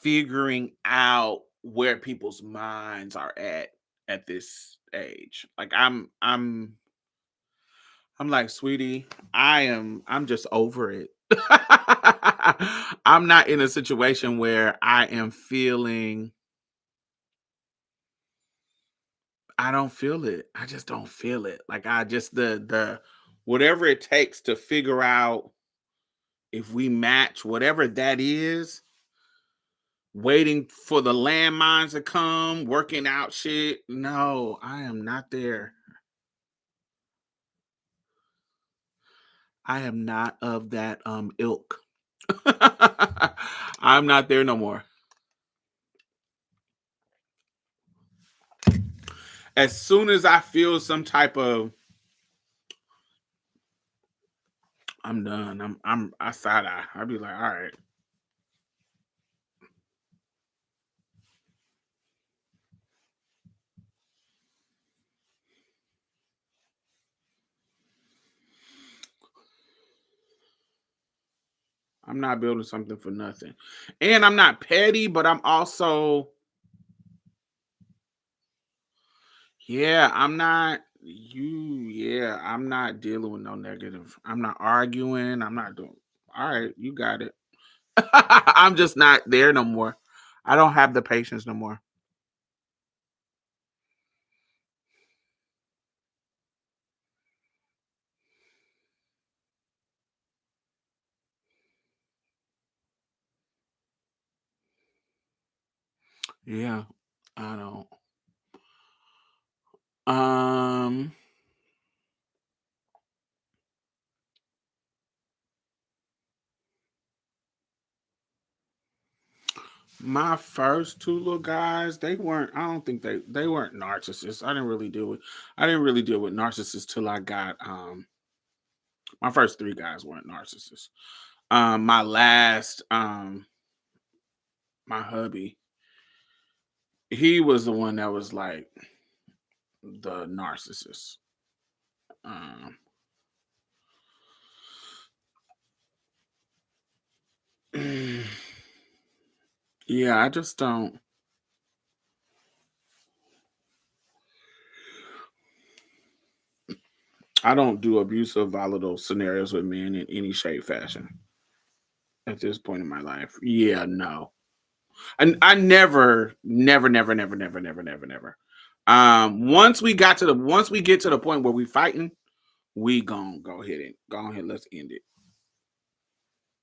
figuring out where people's minds are at this age. Like I'm like, sweetie, I'm just over it. I'm not in a situation where I am feeling I don't feel it. I just don't feel it. Like I just the whatever it takes to figure out if we match whatever that is, waiting for the landmines to come, working out shit. No, I am not there. I am not of that ilk. I'm not there no more. As soon as I feel some type of I'm done. I side eye. I'll be like, all right, I'm not building something for nothing. And I'm not petty, but I'm also, yeah, I'm not dealing with no negative. I'm not arguing. I'm not doing, all right, you got it. I'm just not there no more. I don't have the patience no more. Yeah, I don't. Um, my first two little guys, they weren't. I don't think they weren't narcissists. I didn't really deal with narcissists till I got my first three guys weren't narcissists. My last my hubby, he was the one that was like the narcissist. Um, yeah, I just don't. I don't do abusive, volatile scenarios with men in any shape, fashion at this point in my life. Yeah, no. And I never. Once we get to the point where we fighting, we gon' go ahead. Let's end it.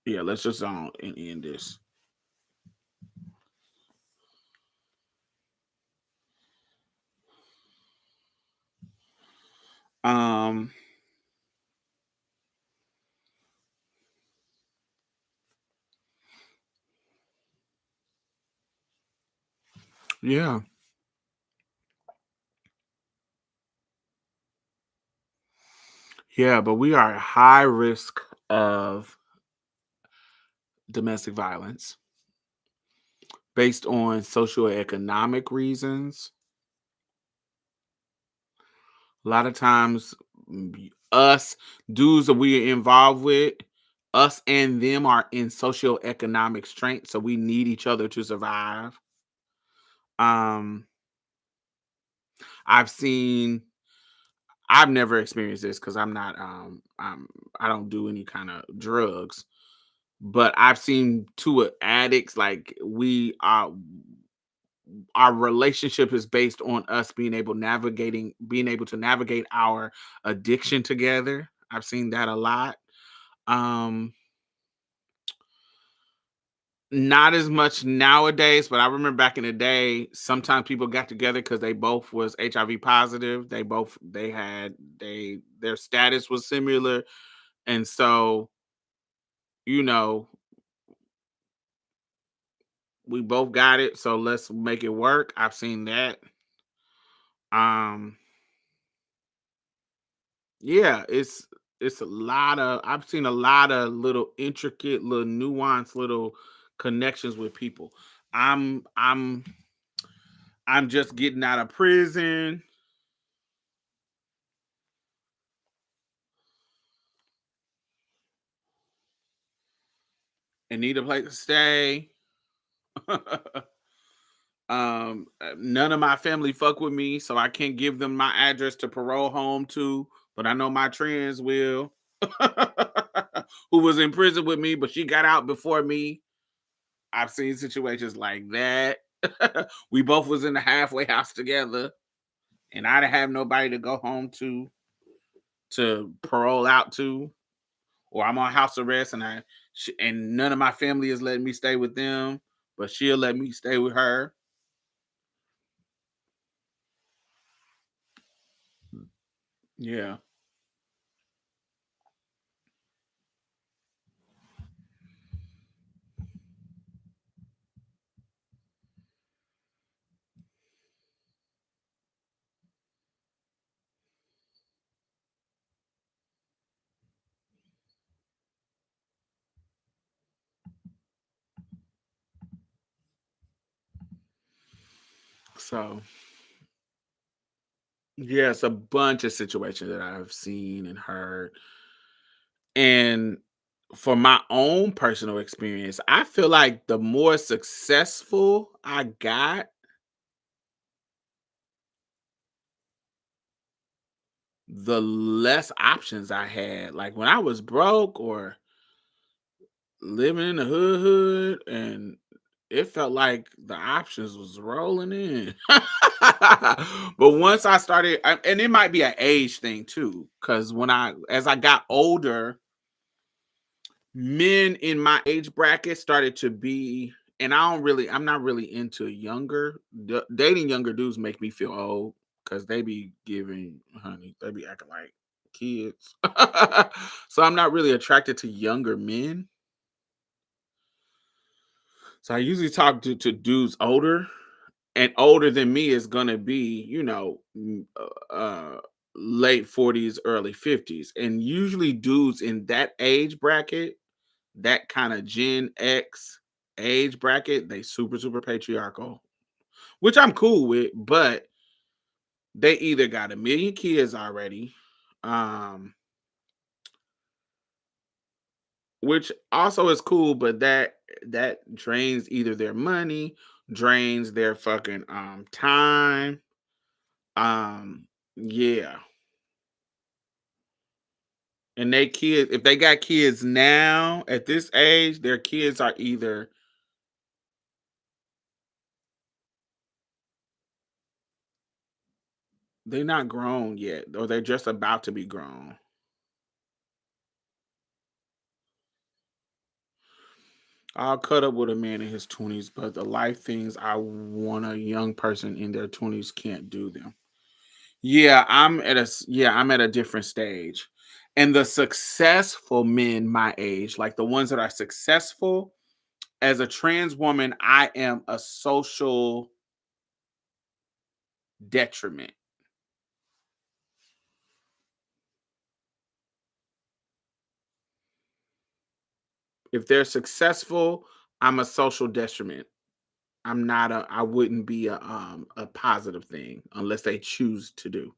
Yeah, let's just on and end this. Um, yeah, yeah, but we are at high risk of domestic violence based on socioeconomic reasons. A lot of times, us dudes that we are involved with, us and them are in socioeconomic strength, so we need each other to survive. Um, I've seen, I've never experienced this because I'm not, I don't do any kind of drugs, but I've seen two addicts like we are. Our relationship is based on us being able to navigate our addiction together. I've seen that a lot. Um, not as much nowadays, but I remember back in the day, sometimes people got together because they both was HIV positive. Their status was similar, and so you know we both got it. So let's make it work. I've seen that. Um, yeah, it's a lot of I've seen a lot of little intricate, little nuanced, little connections with people. I'm I'm I'm just getting out of prison. And need a place to stay. None of my family fuck with me, so I can't give them my address to parole home to, but I know my trans will. Who was in prison with me, but she got out before me. I've seen situations like that. We both was in the halfway house together, and I didn't have nobody to go home to parole out to, or I'm on house arrest and and none of my family is letting me stay with them, but she'll let me stay with her. Yeah. So yeah, it's a bunch of situations that I've seen and heard. And for my own personal experience, I feel like the more successful I got, the less options I had. Like when I was broke or living in the hood, and it felt like the options was rolling in. But once I started, and it might be an age thing too, because as I got older, men in my age bracket started to be, and I'm not really into dating younger dudes make me feel old because they be giving, honey, they be acting like kids. So I'm not really attracted to younger men. So I usually talk to dudes older, and older than me is gonna be, late 40s, early 50s. And usually dudes in that age bracket, that kind of Gen X age bracket, they super, super patriarchal, which I'm cool with, but they either got a million kids already, um, which also is cool, but that drains either their money, drains their fucking time. Yeah. And they kids, if they got kids now at this age, their kids are either they're not grown yet, or they're just about to be grown. I'll cut up with a man in his 20s, but the life things I want a young person in their 20s can't do them. I'm at a different stage. And the successful men my age, like the ones that are successful, as a trans woman, I am a social detriment. If they're successful, I'm a social detriment. I wouldn't be a positive thing unless they choose to do.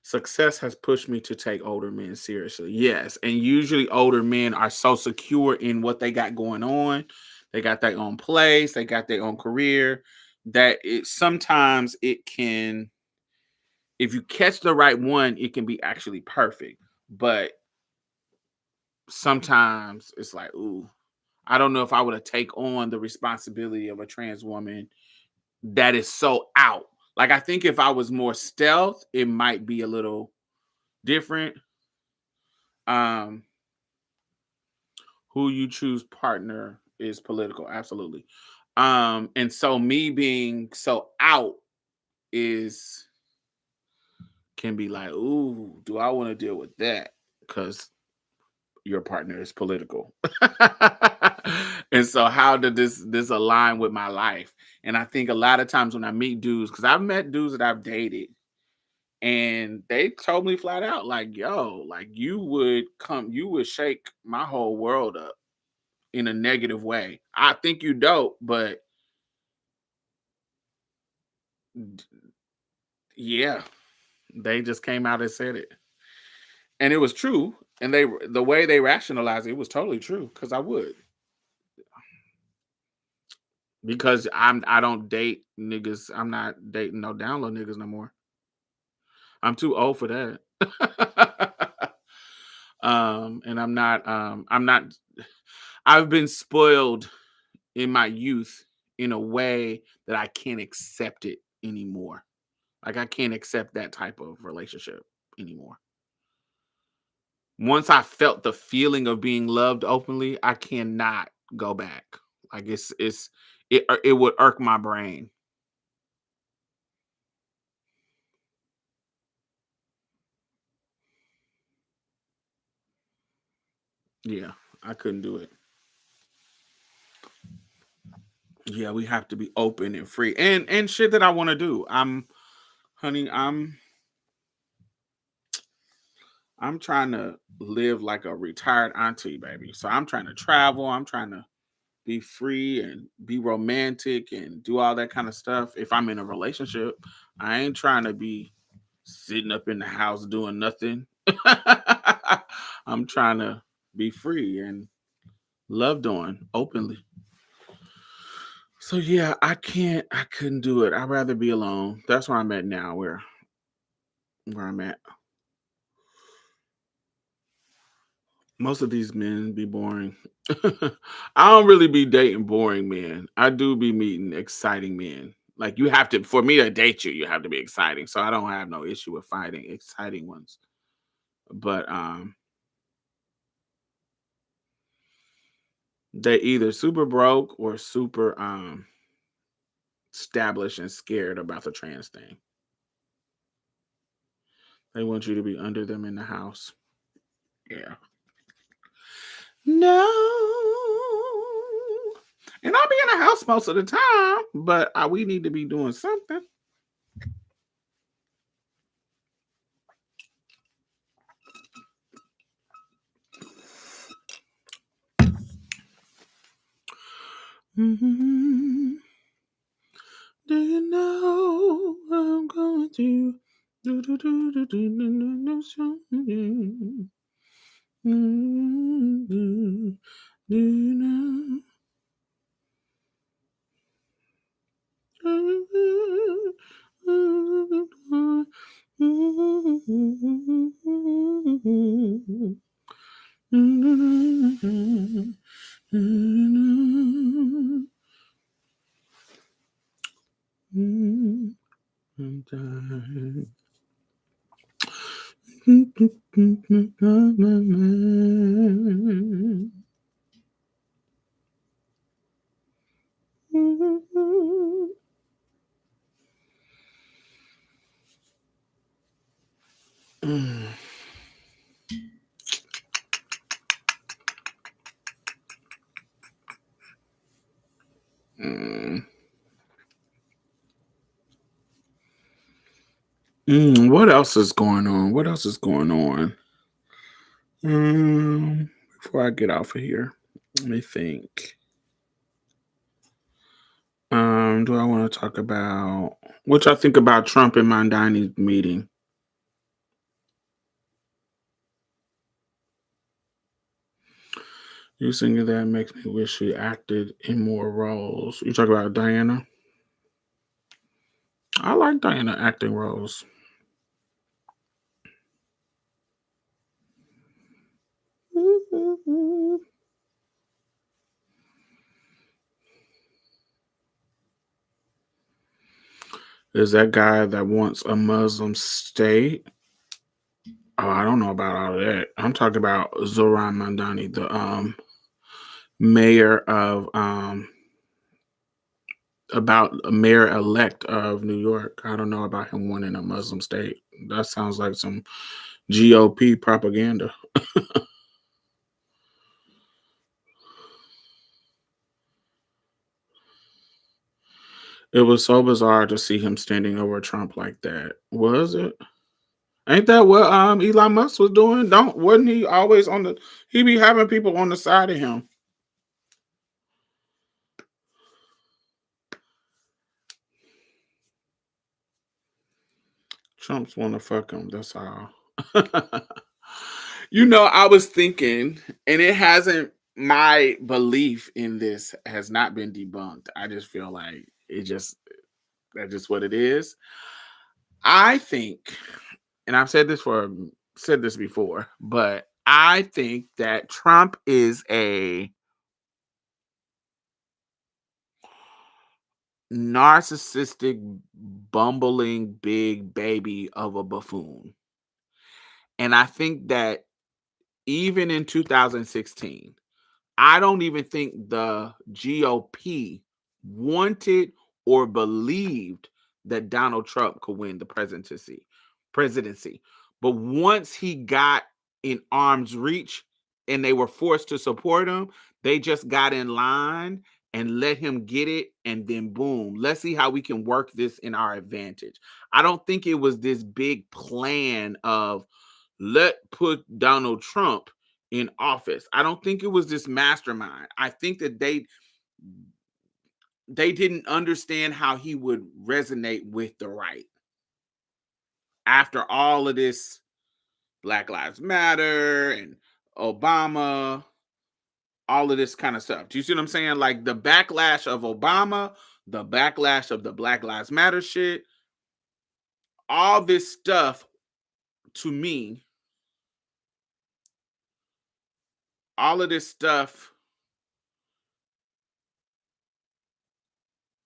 Success has pushed me to take older men seriously. Yes, and usually older men are so secure in what they got going on. They got their own place, they got their own career, that it sometimes it can, if you catch the right one, it can be actually perfect. But sometimes it's like, ooh, I don't know if I would have take on the responsibility of a trans woman that is so out. Like I think if I was more stealth, it might be a little different. Um, who you choose partner is political, absolutely. And so me being so out is can be like, ooh, do I want to deal with that? Because your partner is political. And so how did this align with my life? And I think a lot of times when I meet dudes, because I've met dudes that I've dated, and they told me flat out, like, yo, like you would shake my whole world up. in a negative way. I think you dope, but yeah, they just came out and said it. And it was true. And the way they rationalized it was totally true. Cause I would. Because I don't date niggas. I'm not dating no download niggas no more. I'm too old for that. And I'm not I've been spoiled in my youth in a way that I can't accept it anymore. Like I can't accept that type of relationship anymore. Once I felt the feeling of being loved openly, I cannot go back. Like it would irk my brain. Yeah, I couldn't do it. Yeah, we have to be open and free and shit that I want to do. Honey, I'm trying to live like a retired auntie, baby. So I'm trying to travel. I'm trying to be free and be romantic and do all that kind of stuff. If I'm in a relationship, I ain't trying to be sitting up in the house doing nothing. I'm trying to be free and loved on openly. So yeah, I couldn't do it. I'd rather be alone. That's where I'm at now, where I'm at. Most of these men be boring. I don't really be dating boring men. I do be meeting exciting men. Like you have to, for me to date you, you have to be exciting. So I don't have no issue with finding exciting ones. But they either super broke or super established and scared about the trans thing. They want you to be under them in the house. Yeah. No. And I'll be in the house most of the time, but we need to be doing something. Mm-hmm. Do you know what I'm going to do? Do, do, do, do, do, do, do, something. Do you know? What else is going on? What else is going on? Before I get off of here, let me think. Do I want to talk about what y'all think about Trump and Mamdani meeting? You singing that makes me wish she acted in more roles. You talk about Diana? I like Diana acting roles. Is that guy that wants a Muslim state? Oh, I don't know about all of that. I'm talking about Zoran Mamdani, the mayor of about a mayor elect of New York. I don't know about him wanting a Muslim state. That sounds like some GOP propaganda. It was so bizarre to see him standing over Trump like that. Was it? Ain't that what Elon Musk was doing? Don't wasn't he always on the he be having people on the side of him? Trumps want to fuck him. That's all. I was thinking, and it hasn't. My belief in this has not been debunked. I just feel like that's just what it is. I think, and said this before, but I think that Trump is a narcissistic, bumbling, big baby of a buffoon. And I think that even in 2016, I don't even think the GOP wanted or believed that Donald Trump could win the presidency. But once he got in arm's reach and they were forced to support him, they just got in line and let him get it. And then boom, let's see how we can work this in our advantage. I don't think it was this big plan of put Donald Trump in office. I don't think it was this mastermind. I think that they didn't understand how he would resonate with the right. After all of this Black Lives Matter and Obama, all of this kind of stuff. Do you see what I'm saying? Like the backlash of Obama, the backlash of the Black Lives Matter shit, all this stuff to me, all of this stuff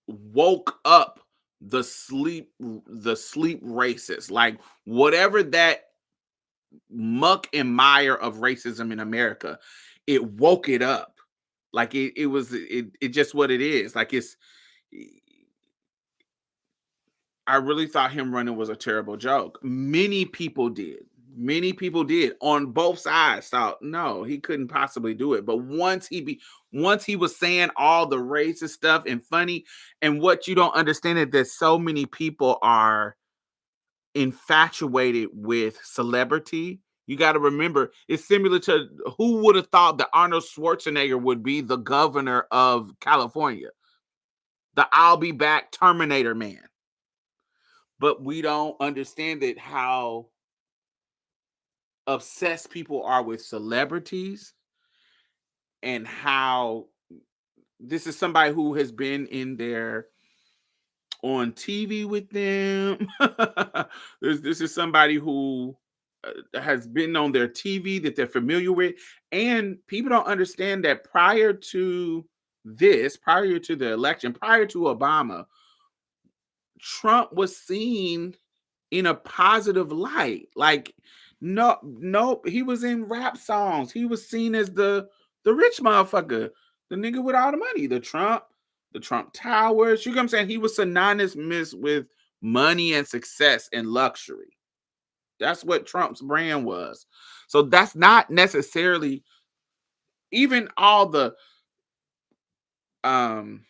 woke up the sleep racist, like whatever that muck and mire of racism in America, it woke it up. Like it just what it is. Like I really thought him running was a terrible joke. Many people did on both sides thought no, he couldn't possibly do it. But once he was saying all the racist stuff and funny, and what you don't understand is that so many people are infatuated with celebrity. You got to remember, it's similar to who would have thought that Arnold Schwarzenegger would be the governor of California, the I'll be back Terminator man. But we don't understand it how obsessed people are with celebrities, and how this is somebody who has been on TV with them. This is somebody who has been on their TV that they're familiar with. And people don't understand that prior to the election, prior to Obama, Trump was seen in a positive light. Like, no, he was in rap songs. He was seen as the rich motherfucker, the nigga with all the money, the Trump Towers. You know what I'm saying? He was synonymous with money and success and luxury. That's what Trump's brand was. So that's not necessarily even all the um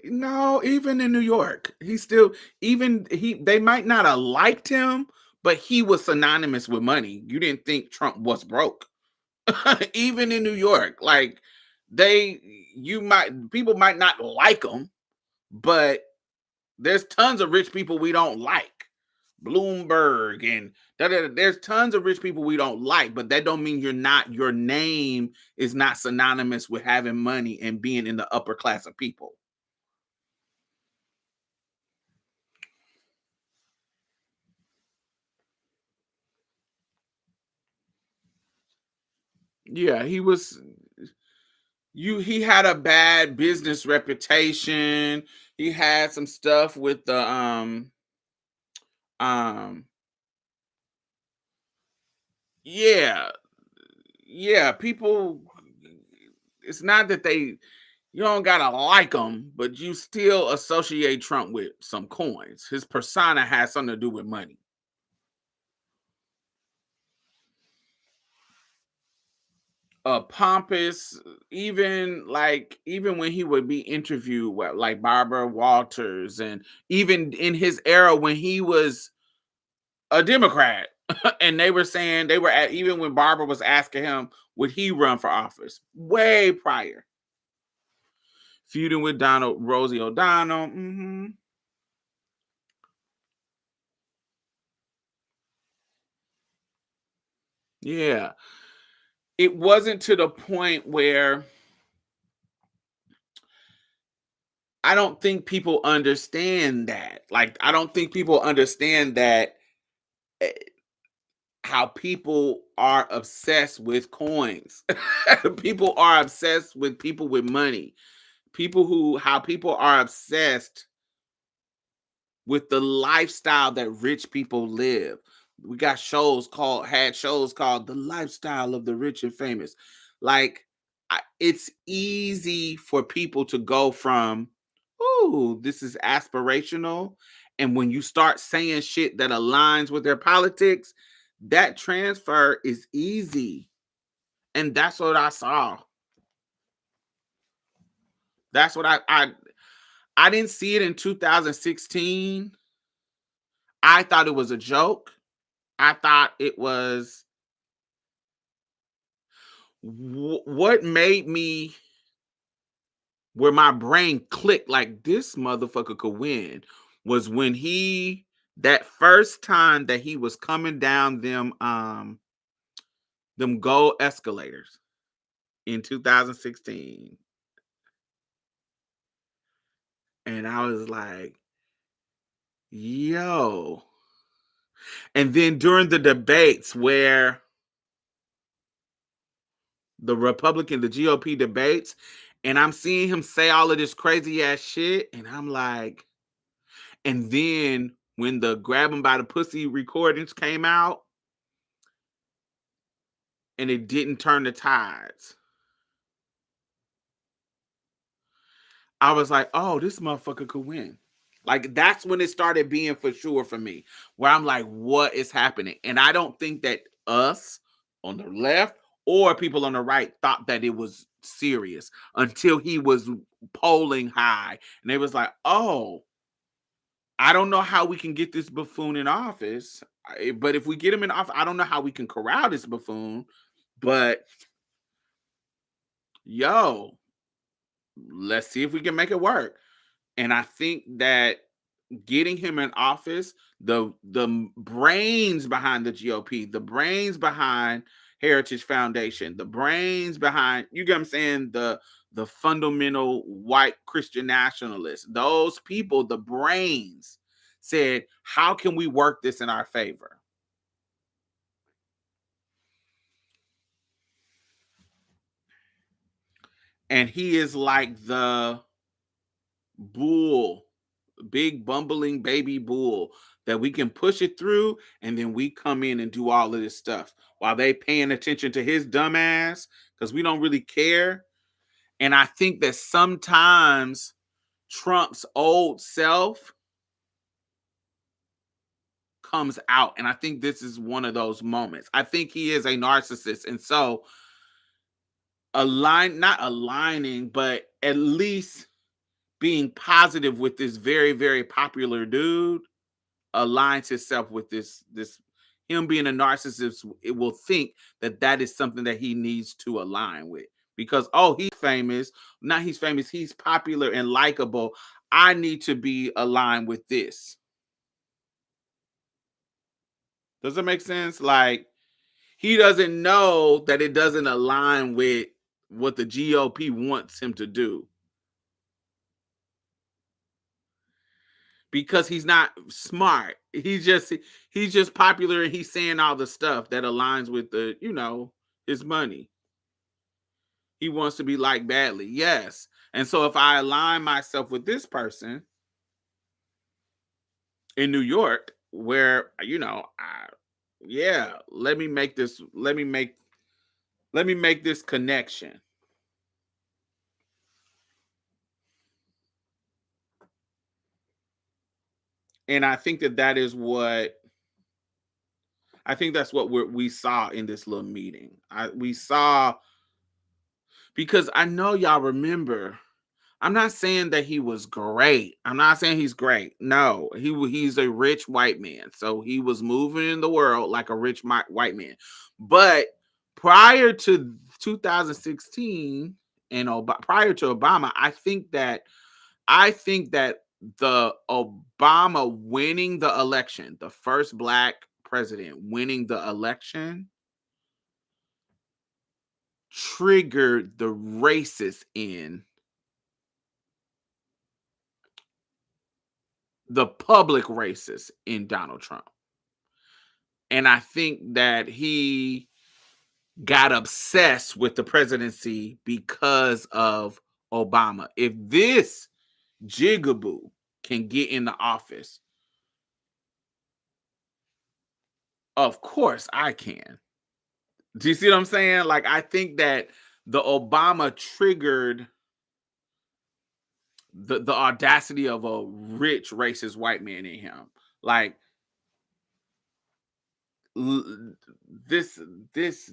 no, even in New York, he still even he they might not have liked him, but he was synonymous with money. You didn't think Trump was broke. Even in New York, like they people might not like him, but there's tons of rich people we don't like. Bloomberg and there's tons of rich people we don't like, but that don't mean your name is not synonymous with having money and being in the upper class of people. Yeah, he had a bad business reputation. He had some stuff with the um yeah, yeah, people, it's not that you don't gotta like him, but you still associate Trump with some coins. His persona has something to do with money. Pompous, even when he would be interviewed, like Barbara Walters, and even in his era when he was a Democrat, and they were saying even when Barbara was asking him would he run for office way prior, feuding with Rosie O'Donnell. Mm-hmm. Yeah. It wasn't to the point where I don't think people understand that. Like, I don't think people understand that eh, how people are obsessed with coins. People are obsessed with people with money. How people are obsessed with the lifestyle that rich people live. We got had shows called The Lifestyle of the Rich and Famous. Like, it's easy for people to go from, "Ooh, this is aspirational." And when you start saying shit that aligns with their politics, that transfer is easy. And that's what I saw. That's what I didn't see it in 2016. I thought it was a joke. I thought it was what made me where my brain clicked like this motherfucker could win was when that first time that he was coming down them gold escalators in 2016. And I was like, yo. And then during the debates where the GOP debates, and I'm seeing him say all of this crazy ass shit, and I'm like, and then when the grab him by the pussy recordings came out, and it didn't turn the tides, I was like, oh, this motherfucker could win. Like, that's when it started being for sure for me, where I'm like, what is happening? And I don't think that us on the left or people on the right thought that it was serious until he was polling high. And they was like, oh, I don't know how we can get this buffoon in office. But if we get him in office, I don't know how we can corral this buffoon. But yo, let's see if we can make it work. And I think that getting him in office, the brains behind the GOP, the brains behind Heritage Foundation, the brains behind, you get what I'm saying, the fundamental white Christian nationalists, those people, the brains said, how can we work this in our favor? And he is like the bull, big bumbling baby bull that we can push it through, and then we come in and do all of this stuff while they paying attention to his dumb ass because we don't really care. And I think that sometimes Trump's old self comes out, and I think this is one of those moments. I think he is a narcissist, and so not aligning, but at least being positive with this very, very popular dude aligns himself with this him being a narcissist. It will think that that is something that he needs to align with because, oh, he's famous, not he's famous, he's popular and likable, I need to be aligned with this. Does it make sense? Like, he doesn't know that it doesn't align with what the GOP wants him to do because he's not smart. He's just popular and he's saying all the stuff that aligns with his money. He wants to be liked badly. Yes. And so if I align myself with this person in New York where let me make this connection. And I think that's what we saw in this little meeting. We saw, because I know y'all remember. I'm not saying that he was great. I'm not saying he's great. No, he's a rich white man, so he was moving in the world like a rich white man. But prior to 2016, and prior to Obama, I think that the Obama winning the election, the first black president winning the election, triggered the racist in the public racist in Donald Trump. And I think that he got obsessed with the presidency because of Obama. If this jigaboo can get in the office, of course I can. Do you see what I'm saying? Like, I think that the Obama triggered the audacity of a rich racist white man in him. Like, this this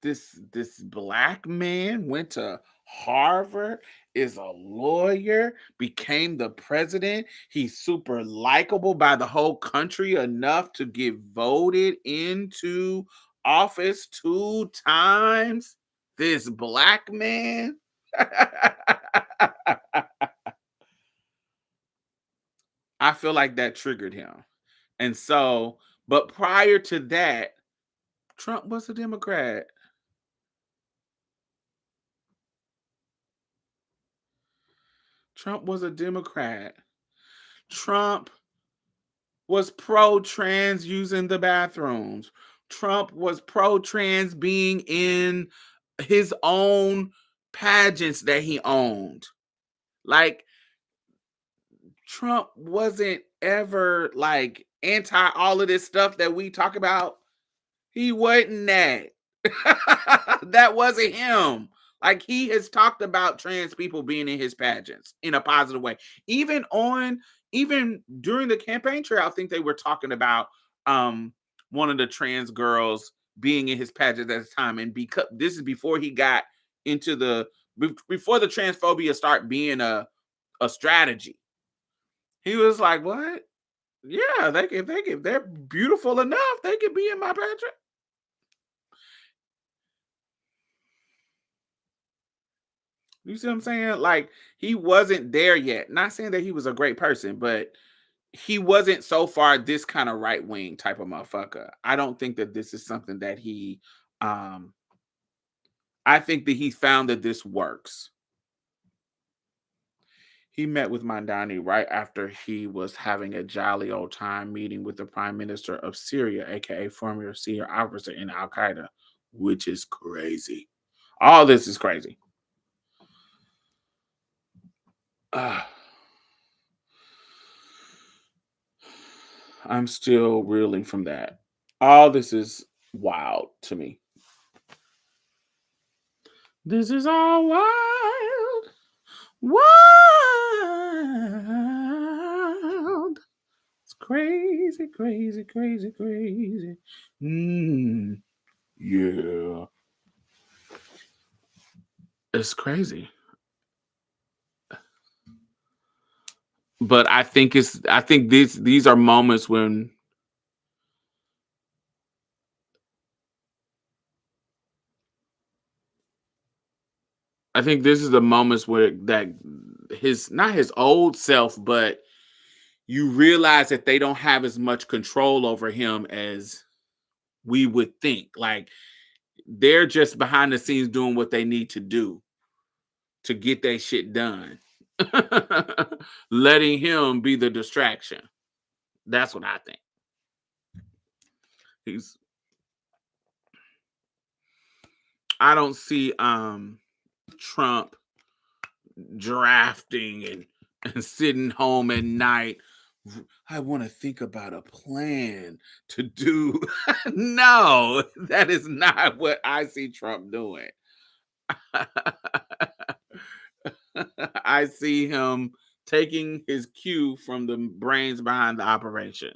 this black man went to Harvard, is a lawyer, became the president. He's super likable by the whole country enough to get voted into office 2 times. This black man. I feel like that triggered him. And so, but prior to that, Trump was a Democrat. Trump was a Democrat. Trump was pro-trans using the bathrooms. Trump was pro-trans being in his own pageants that he owned. Like, Trump wasn't ever like anti all of this stuff that we talk about. He wasn't that. That wasn't him. Like, he has talked about trans people being in his pageants in a positive way. Even during the campaign trail, I think they were talking about one of the trans girls being in his pageant at the time. And because this is before he got into before the transphobia start being a strategy. He was like, "What? Yeah, if they're beautiful enough, they could be in my pageant." You see what I'm saying? Like, he wasn't there yet. Not saying that he was a great person, but he wasn't so far this kind of right wing type of motherfucker. I don't think that this is something that um I think that he found that this works. He met with Mamdani right after he was having a jolly old time meeting with the Prime Minister of Syria, aka former senior officer in Al Qaeda, which is crazy. All this is crazy. I'm still reeling from that. All this is wild to me. This is all wild, wild. It's crazy, crazy, crazy, crazy. Yeah. It's crazy. But I think these are moments when I think this is the moments where that his not his old self, but you realize that they don't have as much control over him as we would think. Like, they're just behind the scenes doing what they need to do to get that shit done. Letting him be the distraction. That's what I think. I don't see Trump drafting and sitting home at night. I want to think about a plan to do. No, that is not what I see Trump doing. I see him taking his cue from the brains behind the operation.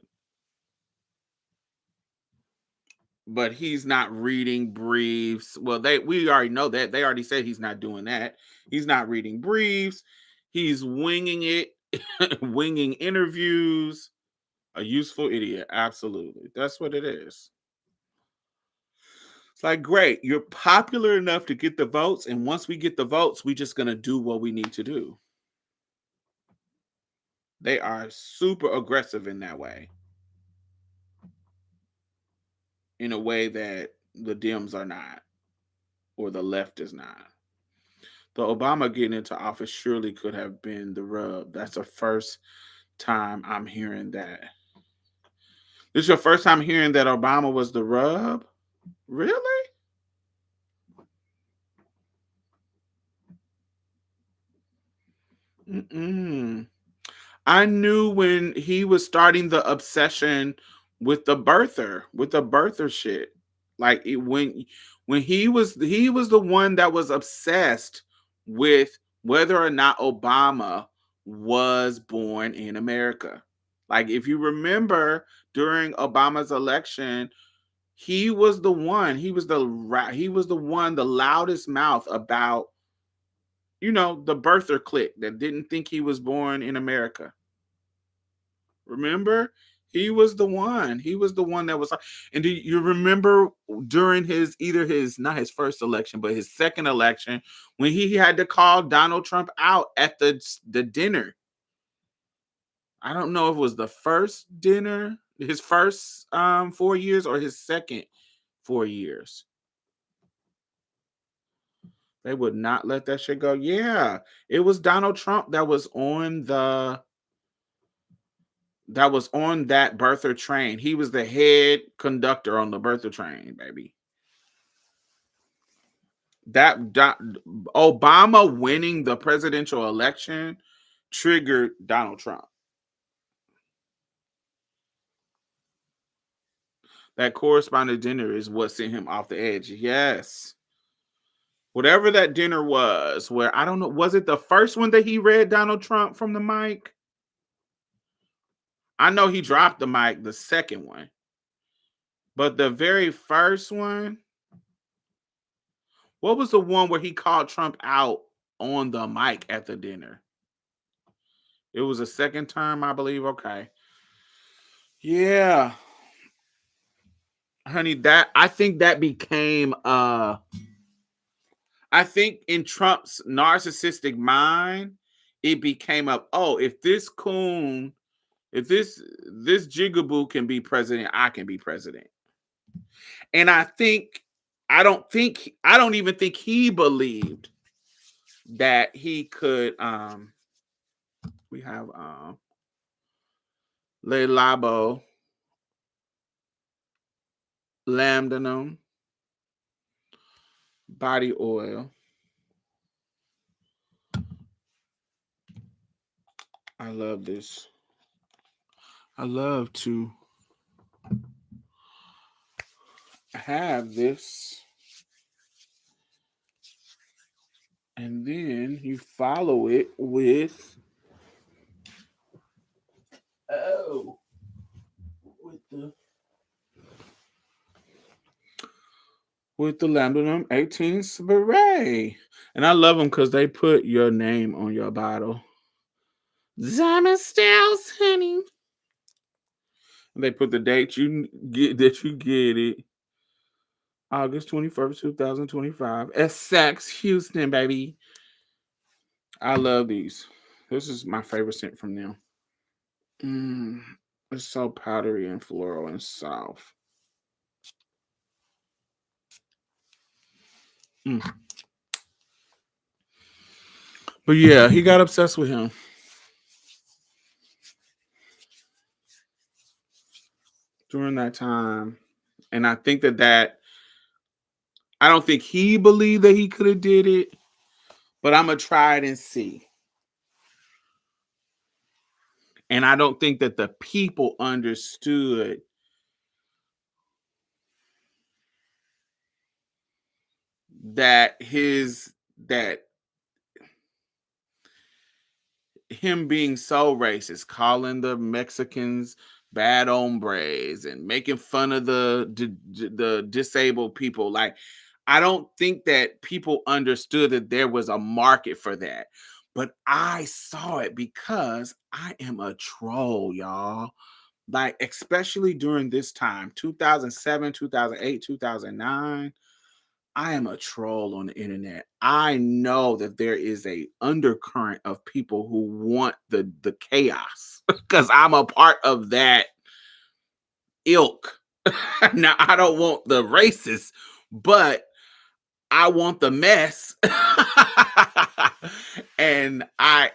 But he's not reading briefs. Well, we already know that. They already said he's not doing that. He's not reading briefs. He's winging it, winging interviews. A useful idiot. Absolutely. That's what it is. It's like, great, you're popular enough to get the votes, and once we get the votes, we just gonna do what we need to do. They are super aggressive in that way, in a way that the Dems are not, or the left is not. The Obama getting into office surely could have been the rub. That's the first time I'm hearing that. This is your first time hearing that Obama was the rub? Really? Mm-mm. I knew when he was starting the obsession with the birther shit. Like when he was the one that was obsessed with whether or not Obama was born in America. Like if you remember during Obama's election, he was the one, he was the one, the loudest mouth about, the birther clique that didn't think he was born in America. Remember? He was the one. He was the one that was. And do you remember during his either his not his first election, but his second election, when he had to call Donald Trump out at the dinner? I don't know if it was the first dinner, his first 4 years, or his second 4 years. They would not let that shit go. Yeah, it was Donald Trump that birther train. He was the head conductor on the birther train, baby. Obama winning the presidential election triggered Donald Trump. That corresponding dinner is what sent him off the edge. Yes. Whatever that dinner was, where I don't know, was it the first one that he read Donald Trump from the mic? I know he dropped the mic the second one. But the very first one, what was the one where he called Trump out on the mic at the dinner? It was a second term, I believe. Okay. Yeah. Honey, that I think that became I think in Trump's narcissistic mind, it became if this coon, if this jigaboo can be president, I can be president. And I don't even think he believed that he could we have Le Labo Lambdanum body oil. I love this. I love to have this. And then you follow it with with the Lambdanum 18 beret. And I love them because they put your name on your bottle. Diamond Stylz, honey. And they put the date you get it. August 21st, 2025. Essex, Houston, baby. I love these. This is my favorite scent from them. It's so powdery and floral and soft. But yeah, he got obsessed with him. During that time. And I think that I don't think he believed that he could have did it, but I'm gonna try it and see. And I don't think that the people understood that him being so racist, calling the Mexicans bad hombres and making fun of the disabled people. Like, I don't think that people understood that there was a market for that. But I saw it because I am a troll, y'all. Like, especially during this time, 2007, 2008, 2009. I am a troll on the internet. I know that there is a undercurrent of people who want the chaos because I'm a part of that ilk. Now I don't want the racists, but I want the mess. And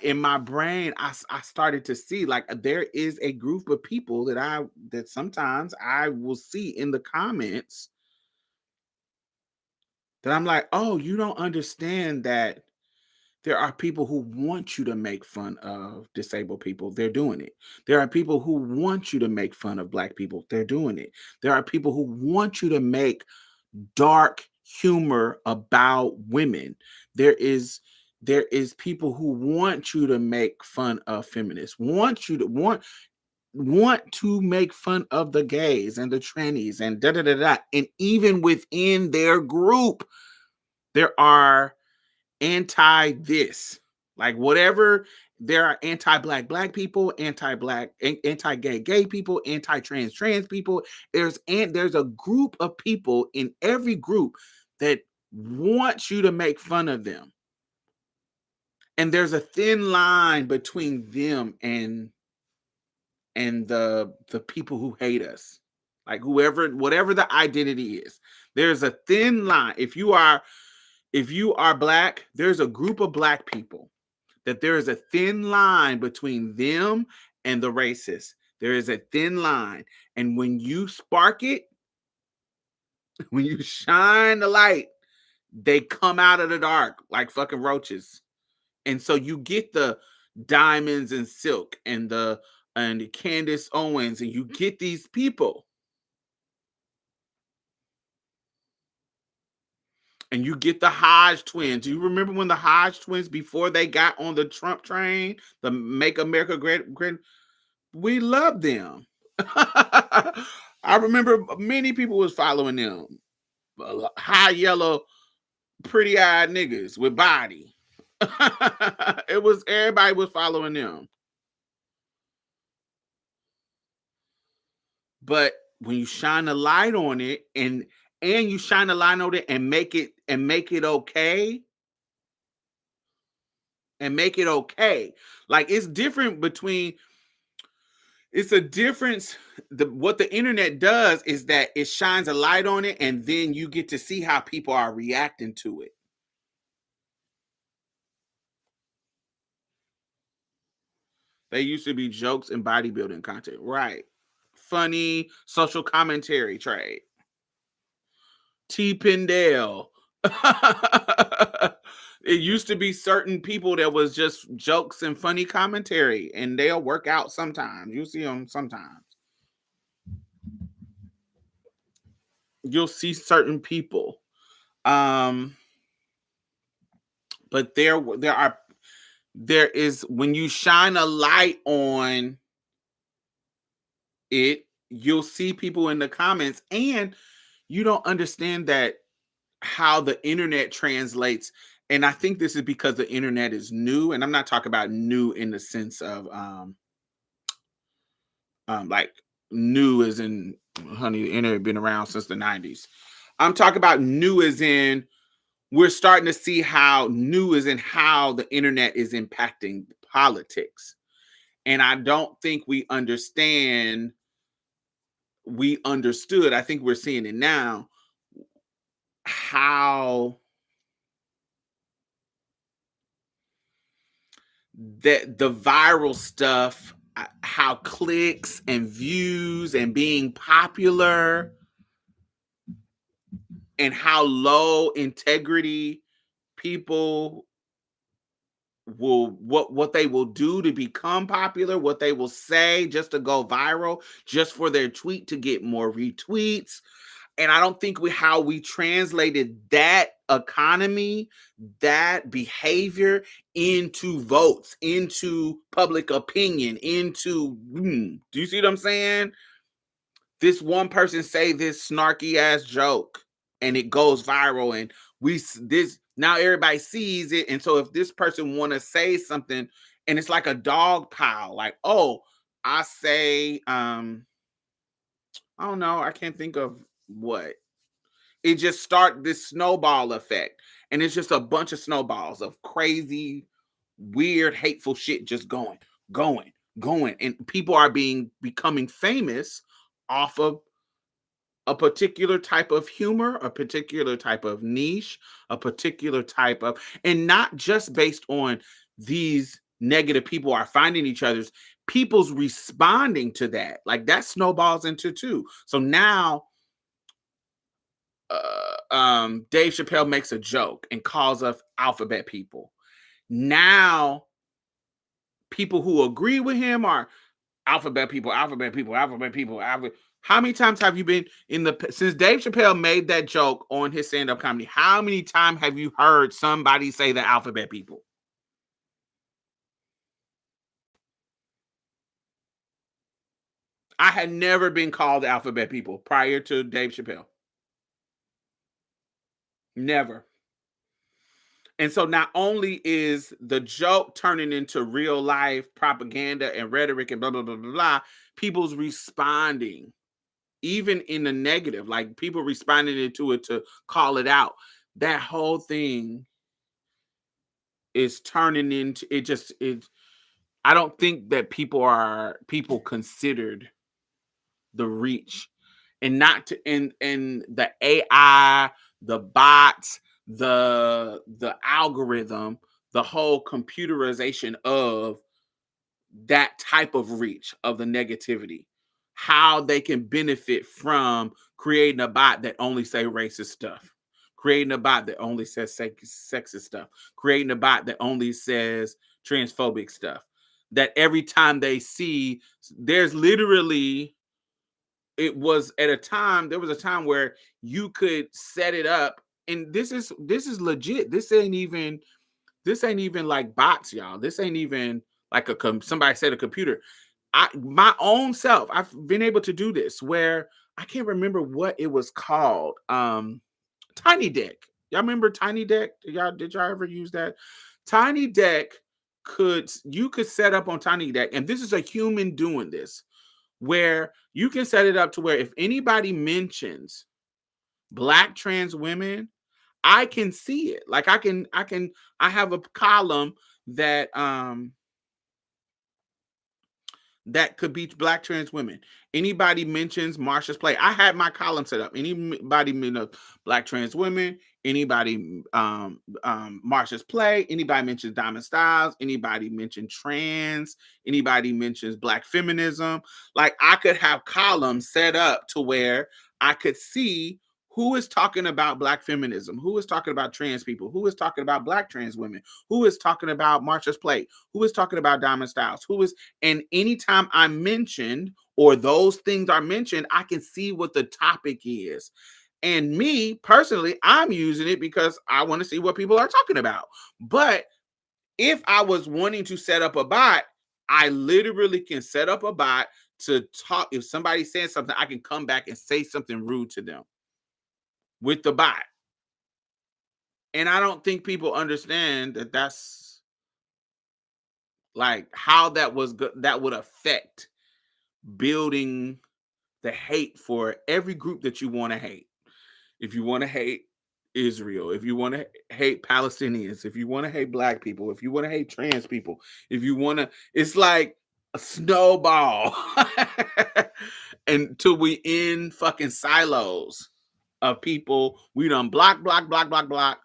in my brain, I started to see like there is a group of people that sometimes I will see in the comments that I'm like, oh, you don't understand that there are people who want you to make fun of disabled people. They're doing it. There are people who want you to make fun of Black people. They're doing it. There are people who want you to make dark humor about women. There is people who want you to make fun of feminists, want to make fun of the gays and the trannies and da da da da. And even within their group, there are anti this, like whatever. There are anti-black people, anti-black, anti-gay people, anti-trans people. There's a group of people in every group that wants you to make fun of them. And there's a thin line between them and the people who hate us. Like whatever the identity is. There's a thin line. If you are Black, there's a group of Black people that there is a thin line between them and the racists. There is a thin line. And when you spark it, when you shine the light, they come out of the dark like fucking roaches. And so you get the Diamonds and Silk and the Candace Owens, and you get these people. And you get the Hodge twins. Do you remember when the Hodge twins, before they got on the Trump train, the Make America Great, we love them. I remember many people was following them. High yellow, pretty eyed niggas with body. Everybody was following them. But when you shine a light on it and you shine a light on it and make it okay. Like it's different between it's a difference. What the internet does is that it shines a light on it, and then you get to see how people are reacting to it. They used to be jokes and bodybuilding content, right? Funny social commentary trade. T. Pendale. It used to be certain people that was just jokes and funny commentary, and they'll work out sometimes. You'll see them sometimes. You'll see certain people. But there is, when you shine a light on it, you'll see people in the comments, and you don't understand that how the internet translates. And I think this is because the internet is new, and I'm not talking about new in the sense of like new as in, honey, the internet been around since the 90s. I'm talking about new as in we're starting to see how new is in how the internet is impacting politics. And I don't think we understood. I think we're seeing it now, how that the viral stuff, how clicks and views and being popular, and how low integrity people will, what they will do to become popular, what they will say just to go viral, just for their tweet to get more retweets. And I don't think how we translated that economy, that behavior into votes, into public opinion, into, do you see what I'm saying? This one person say this snarky ass joke and it goes viral, and now everybody sees it. And so if this person want to say something, and it's like a dog pile, like, oh, I say, I don't know, I can't think of what. it just start this snowball effect. And it's just a bunch of snowballs of crazy, weird, hateful shit just going, going. And people are becoming famous off of a particular type of humor, a particular type of niche, a particular type of, and not just based on these negative people are finding each other's, people's responding to that. Like that snowballs into two. So now Dave Chappelle makes a joke and calls us alphabet people. Now people who agree with him are alphabet people, alphabet people, alphabet people, alphabet. How many times have you been in since Dave Chappelle made that joke on his stand-up comedy? How many times have you heard somebody say the alphabet people? I had never been called the alphabet people prior to Dave Chappelle. Never. And so not only is the joke turning into real life propaganda and rhetoric and blah, blah, blah, blah, blah, people's responding, even in the negative, like people responding to it to call it out. That whole thing is turning into it. I don't think that people considered the reach and not to and the AI, the bots, the algorithm, the whole computerization of that type of reach of the negativity, how they can benefit from creating a bot that only say racist stuff, creating a bot that only says sexist stuff, creating a bot that only says transphobic stuff. That every time they see, there's literally, it was at a time, there was a time where you could set it up, and this is legit. This ain't even like bots, y'all. This ain't even like somebody said a computer. My own self, I've been able to do this where I can't remember what it was called. Tiny Deck. Y'all remember Tiny Deck? Did y'all ever use that? Tiny Deck you could set up on Tiny Deck, and this is a human doing this, where you can set it up to where if anybody mentions black trans women, I can see it. Like I have a column that could be black trans women. Anybody mentions Marsha's play, I had my column set up. Anybody mentions black trans women, anybody Marsha's play, anybody mentions Diamond Stylz, anybody mentions trans, anybody mentions black feminism. Like I could have columns set up to where I could see who is talking about black feminism, who is talking about trans people, who is talking about black trans women, who is talking about Marsha's play, who is talking about Diamond Stylz, who is, and anytime I'm mentioned or those things are mentioned, I can see what the topic is. And me personally, I'm using it because I want to see what people are talking about. But if I was wanting to set up a bot, I literally can set up a bot to talk. If somebody says something, I can come back and say something rude to them with the bot. And I don't think people understand that that's like how that would affect building the hate for every group that you want to hate. If you want to hate Israel, if you want to hate Palestinians, if you want to hate black people, if you want to hate trans people, if you want to, it's like a snowball until we in fucking silos of people. We done block, block, block, block, block.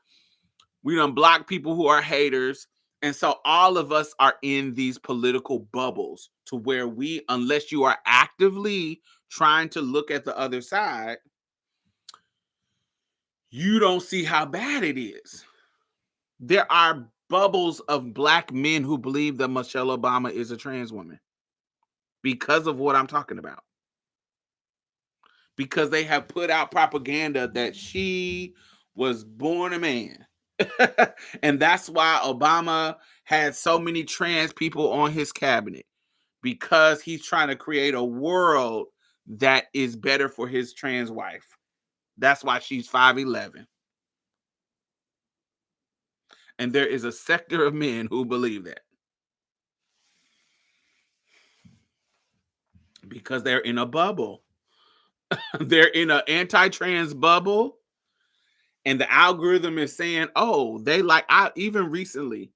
We done block people who are haters. And so all of us are in these political bubbles to where unless you are actively trying to look at the other side, you don't see how bad it is. There are bubbles of black men who believe that Michelle Obama is a trans woman because of what I'm talking about. Because they have put out propaganda that she was born a man. And that's why Obama had so many trans people on his cabinet, because he's trying to create a world that is better for his trans wife. That's why she's 5'11". And there is a sector of men who believe that because they're in a bubble. They're in an anti-trans bubble, And the algorithm is saying, oh, they like, I even recently,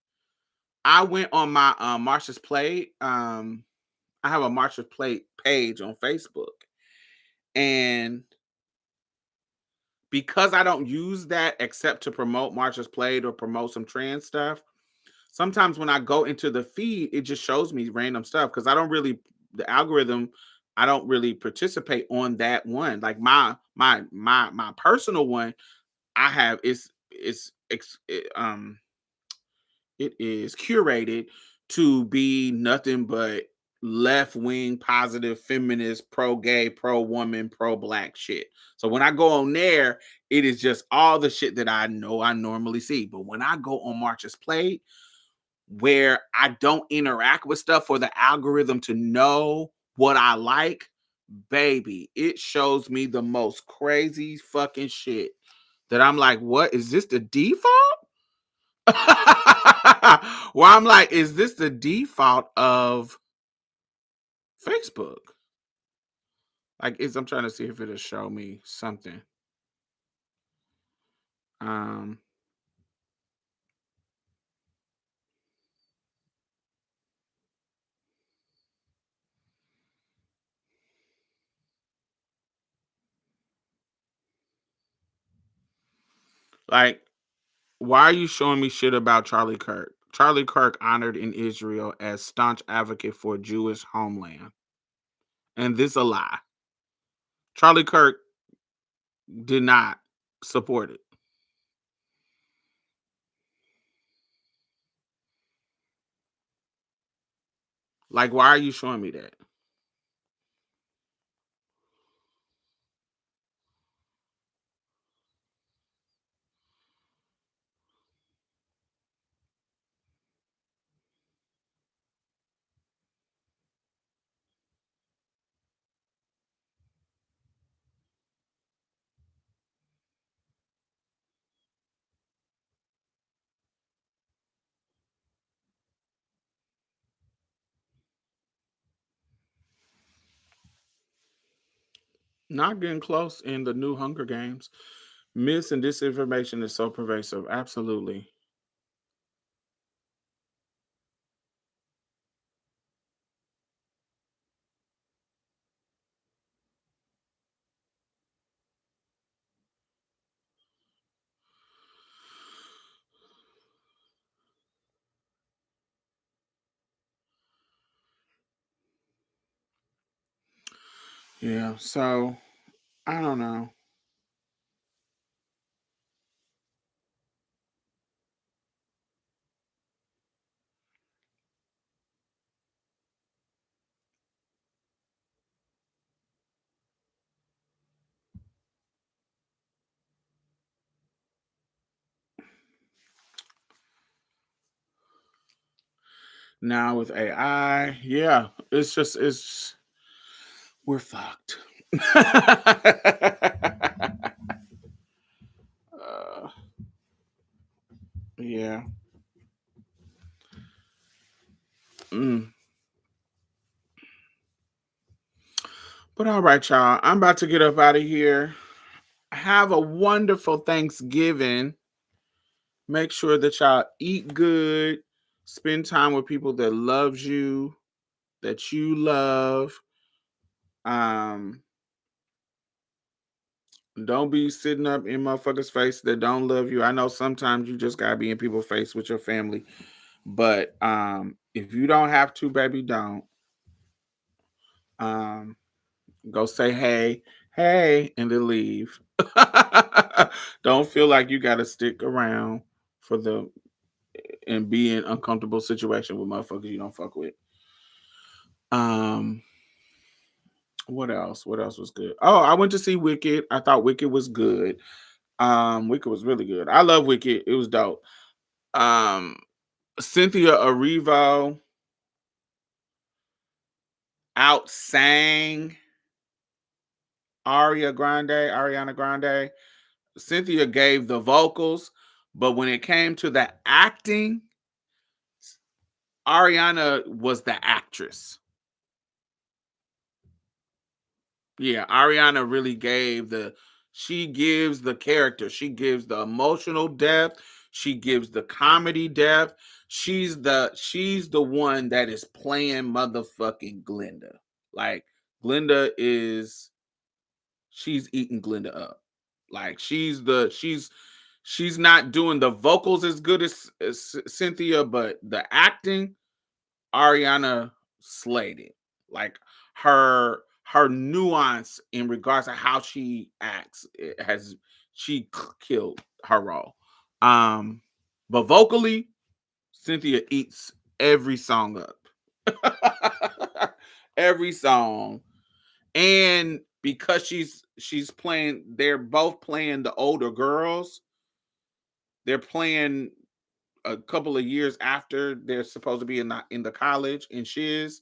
I went on my Marsha's Play. I have a Marsha's Play page on Facebook. And because I don't use that except to promote Marsha's Play or promote some trans stuff, sometimes when I go into the feed, it just shows me random stuff because I don't really, the algorithm, I don't really participate on that one. Like my personal one, I have it is curated to be nothing but left wing, positive, feminist, pro gay, pro woman, pro black shit. So when I go on there, it is just all the shit that I know I normally see. But when I go on March's Plate, where I don't interact with stuff for the algorithm to know what I like, baby, it shows me the most crazy fucking shit that I'm like, what is this the default? Well, I'm like, is this the default of Facebook? Like, I'm trying to see if it'll show me something. Um, like, why are you showing me shit about Charlie Kirk? Charlie Kirk honored in Israel as staunch advocate for Jewish homeland, and this a lie. Charlie Kirk did not support it. Like, why are you showing me that? Not getting close in the new Hunger Games. Mis and disinformation is so pervasive. Absolutely. Yeah. So I don't know. Now with AI, yeah, it's we're fucked. uh, yeah. Mm. But all right, y'all. I'm about to get up out of here. Have a wonderful Thanksgiving. Make sure that y'all eat good. Spend time with people that loves you, that you love. Um, don't be sitting up in motherfuckers' face that don't love you. I know sometimes you just gotta be in people's face with your family. But if you don't have to, baby, don't. Um, go say hey, and then leave. Don't feel like you got to stick around for the and be in uncomfortable situation with motherfuckers you don't fuck with. Um, what else? What else was good? Oh, I went to see Wicked. I thought Wicked was good. Wicked was really good. I love Wicked. It was dope. Um, Cynthia Erivo outsang Ariana Grande. Cynthia gave the vocals, but when it came to the acting, Ariana was the actress. Yeah, Ariana really gave the She gives the character, she gives the emotional depth, she gives the comedy depth. She's the one that is playing motherfucking Glinda. Like Glinda is she's eating Glinda up. Like she's not doing the vocals as good as Cynthia, but the acting, Ariana slayed it. Like her nuance in regards to how she acts, it has she killed her role. Um, but vocally, Cynthia eats every song up. Every song. And because she's playing, they're both playing the older girls. They're playing a couple of years after they're supposed to be in the college and shiz.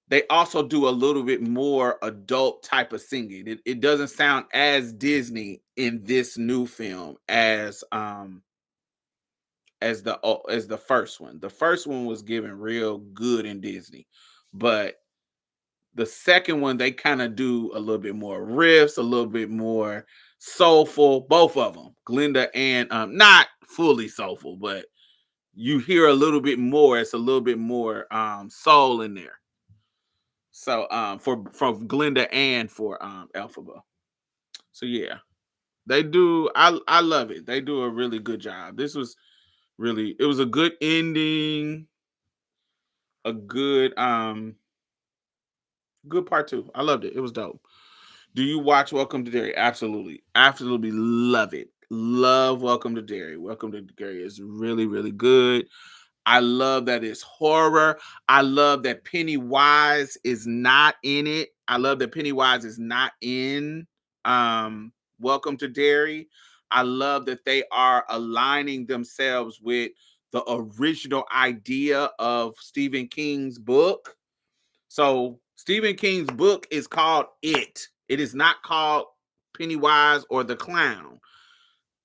They also do a little bit more adult type of singing. It doesn't sound as Disney in this new film as the first one. The first one was given real good in Disney, but the second one they kind of do a little bit more riffs, a little bit more soulful. Both of them, Glinda and not fully soulful, but you hear a little bit more. It's a little bit more soul in there. So for from Glinda and for Elphaba. So yeah, they do. I love it. They do a really good job. This was really, it was a good ending, a good part two. I loved it. It was dope. Do you watch Welcome to Derry? Absolutely. Absolutely love it. Love Welcome to Derry. Welcome to Derry is really, really good. I love that it's horror. I love that Pennywise is not in it. I love that Pennywise is not in Welcome to Derry. I love that they are aligning themselves with the original idea of Stephen King's book. So Stephen King's book is called It. It is not called Pennywise or the Clown.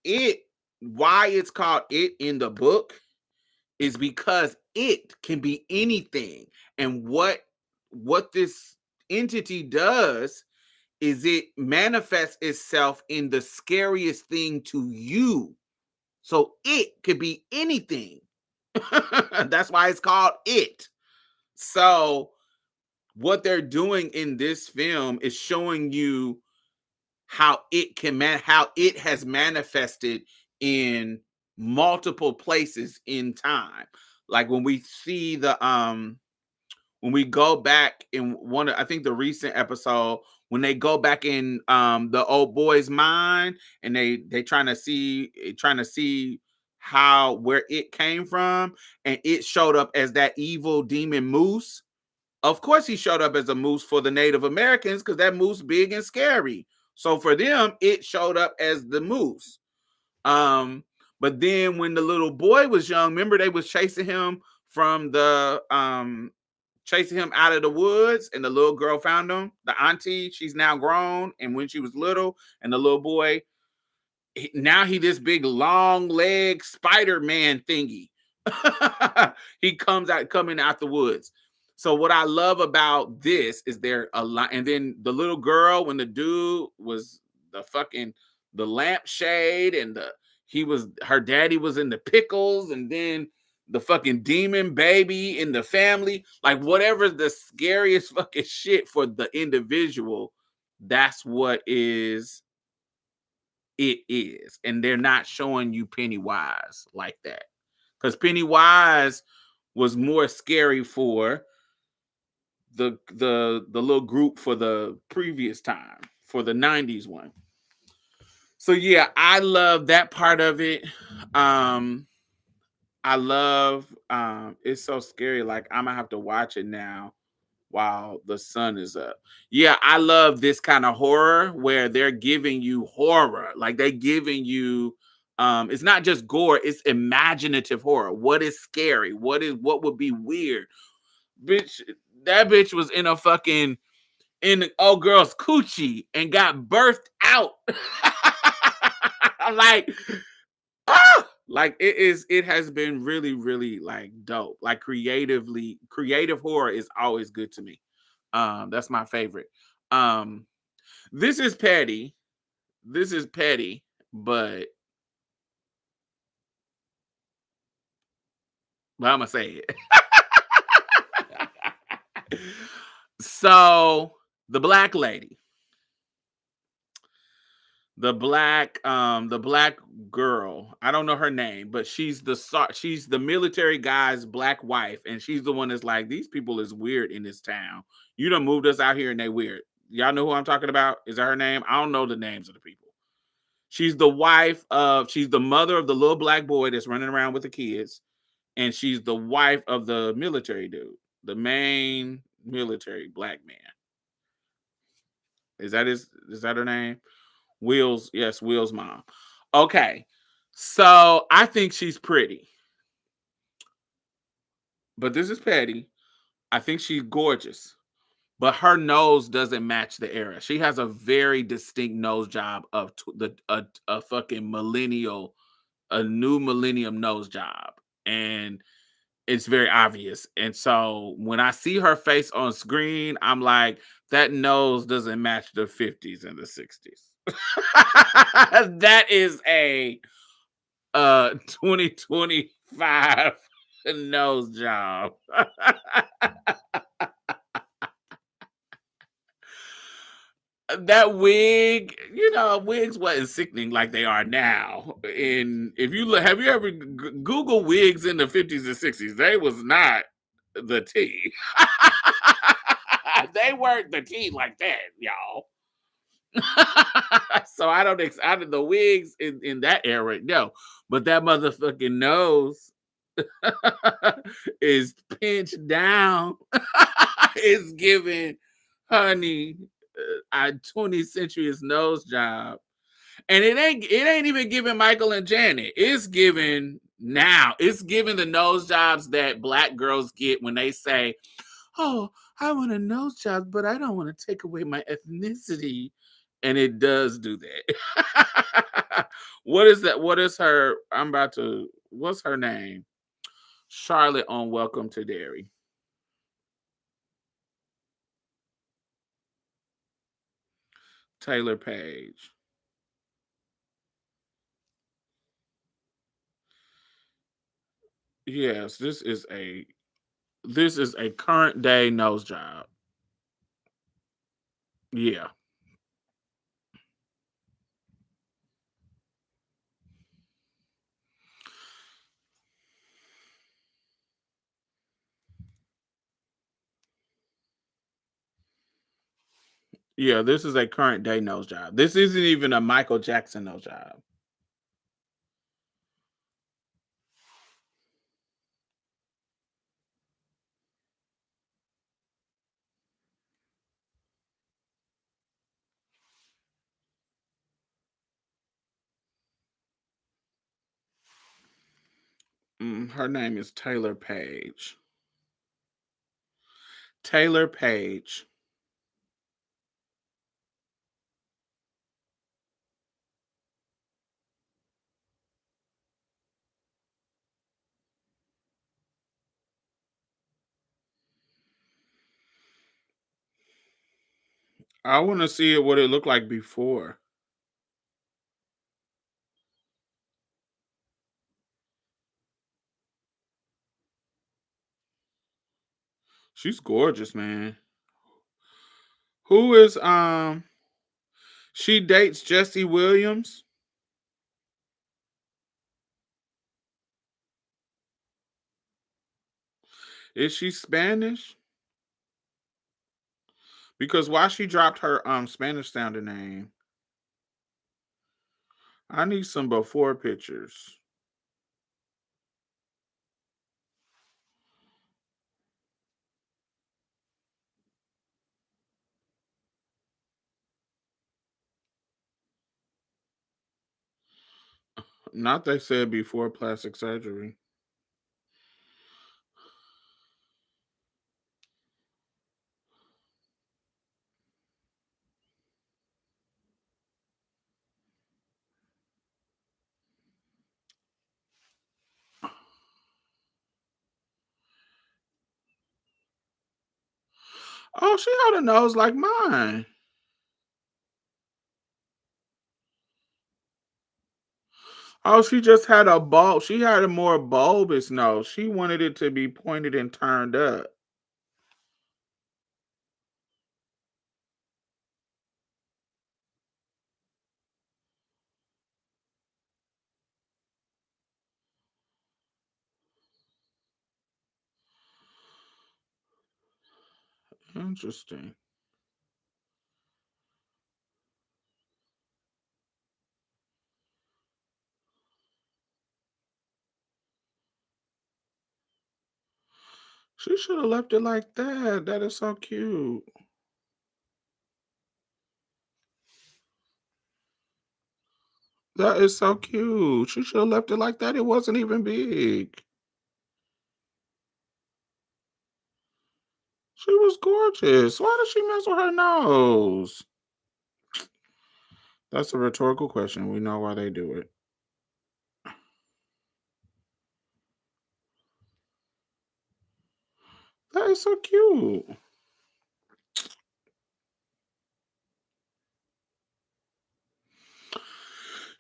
It, why it's called It in the book is because it can be anything. And what this entity does is it manifests itself in the scariest thing to you. So it could be anything. That's why it's called It. So what they're doing in this film is showing you how how it has manifested in multiple places in time. Like when we see when we go back in I think the recent episode, when they go back in the old boy's mind and they trying to see how where it came from, and it showed up as that evil demon moose. Of course, he showed up as a moose for the Native Americans because that moose big and scary. So for them, it showed up as the moose. But then when the little boy was young, remember they was chasing him from the chasing him out of the woods, and the little girl found him. The auntie, she's now grown, and when she was little, and the little boy, now he this big long leg Spider-Man thingy. He coming out the woods. So what I love about this is there a lot, and then the little girl, when the dude was the lampshade, and her daddy was in the pickles, and then the fucking demon baby in the family, like whatever the scariest fucking shit for the individual, that's what it is. And they're not showing you Pennywise like that, because Pennywise was more scary for the little group for the previous time, for the 90s one. So yeah, I love that part of it. I love it's so scary, like I'm gonna have to watch it now while the sun is up. Yeah, I love this kind of horror where they're giving you horror. Like they giving you it's not just gore, it's imaginative horror. What is scary? What would be weird? Bitch, that bitch was in a fucking in the old girl's coochie and got birthed out. I'm like, ah! Like it has been really, really like dope. Like creative horror is always good to me. That's my favorite. This is petty. This is petty, but I'm gonna say it. So the black lady, the black girl. I don't know her name, but she's the military guy's black wife, and she's the one that's like, these people is weird in this town. You done moved us out here, and they weird. Y'all know who I'm talking about? Is that her name? I don't know the names of the people. She's the mother of the little black boy that's running around with the kids, and she's the wife of the military dude, the main military black man. Is that her name? Will's, yes, Will's mom. Okay. So I think she's pretty, but this is petty. I think she's gorgeous, but her nose doesn't match the era. She has a very distinct nose job of a fucking millennial, a new millennium nose job. And it's very obvious. And so when I see her face on screen, I'm like, that nose doesn't match the 50s and the 60s. That is a 2025 nose job. That wig, wigs wasn't sickening like they are now. And if you look, have you ever Google wigs in the 50s and 60s? They was not the tea. They weren't the tea like that, y'all. So I don't the wigs in that era, no. But that motherfucking nose is pinched down. It's giving honey a 20th century's nose job. And it ain't even giving Michael and Janet. It's giving now. It's giving the nose jobs that black girls get when they say, "Oh, I want a nose job, but I don't want to take away my ethnicity." And it does do that. What is that? What is her? What's her name? Charlotte on Welcome to Derry. Taylor Page. Yes, this is a current day nose job. Yeah. Yeah, this is a current day nose job. This isn't even a Michael Jackson nose job. Her name is Taylor Page. Taylor Page. I want to see what it looked like before. She's gorgeous, man. Who is she dates Jesse Williams? Is she Spanish? Because why she dropped her Spanish sounding name? I need some before pictures. Not they said before plastic surgery. Oh, she had a nose like mine. Oh, she just had a bulb. She had a more bulbous nose. She wanted it to be pointed and turned up. Interesting. She should have left it like that. That is so cute. That is so cute. She should have left it like that. It wasn't even big. She was gorgeous. Why did she mess with her nose? That's a rhetorical question. We know why they do it. That is so cute.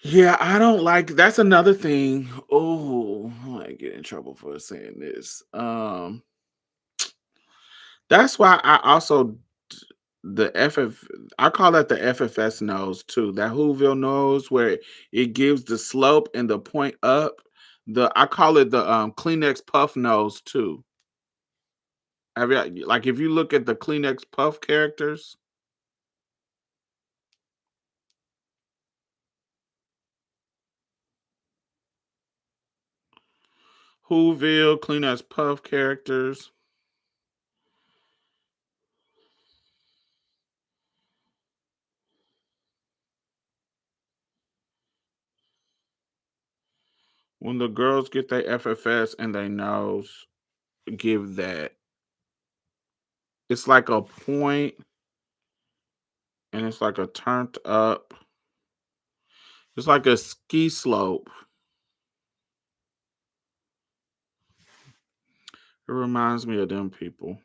Yeah, I don't like that's another thing. Oh, I might get in trouble for saying this. That's why I also the FF I call that the FFS nose too. That Whoville nose where it gives the slope and the point up. The I call it the Kleenex puff nose too. Have you like if you look at the Kleenex puff characters, Whoville, Kleenex puff characters, when the girls get their FFS and they nose, give that. It's like a point and it's like a turned up. It's like a ski slope. It reminds me of them people.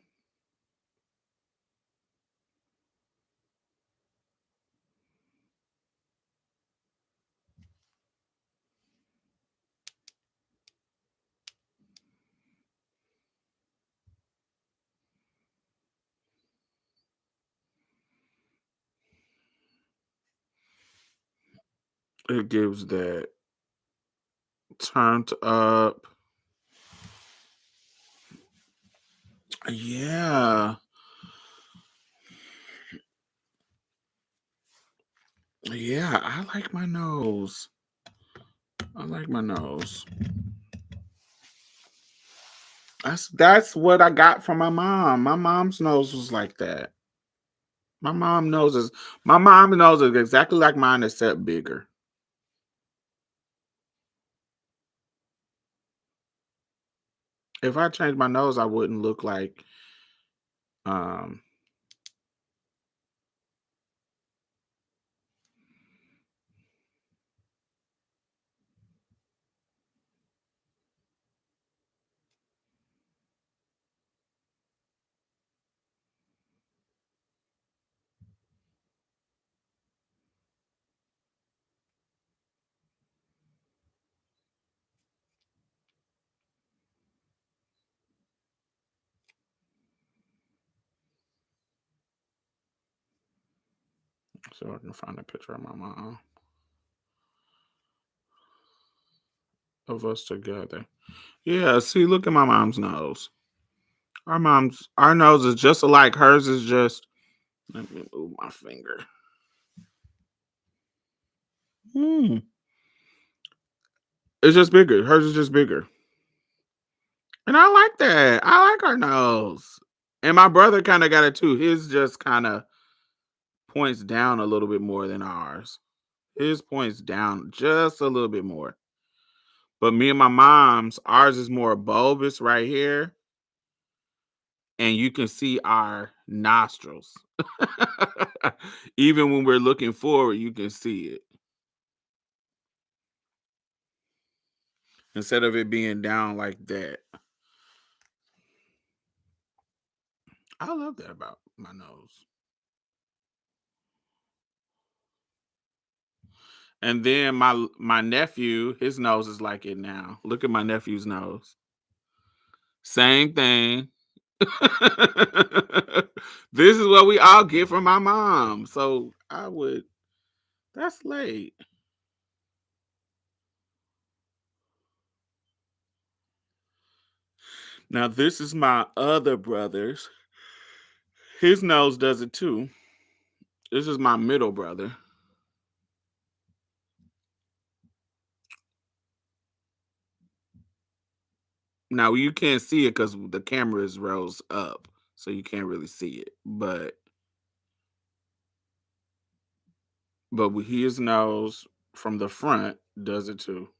It gives that turned up. Yeah. Yeah, I like my nose. I like my nose. That's what I got from my mom. My mom's nose was like that. My mom nose is exactly like mine except bigger. If I changed my nose, I wouldn't look like um so I can find a picture of my mom of us together. Yeah, see, look at my mom's nose. Our nose is just alike. Hers is just let me move my finger. Hmm. It's just bigger. Hers is just bigger. And I like that. I like our nose. And my brother kind of got it too. His just kind of points down a little bit more than ours. His points down just a little bit more. But me and my mom's, ours is more bulbous right here. And you can see our nostrils. Even when we're looking forward, you can see it. Instead of it being down like that. I love that about my nose. And then my nephew, his nose is like it now. Look at my nephew's nose. Same thing. This is what we all get from my mom. So I would. That's late. Now this is my other brother's. His nose does it too. This is my middle brother. Now you can't see it because the camera is rose up, so you can't really see it. But with his nose from the front does it too.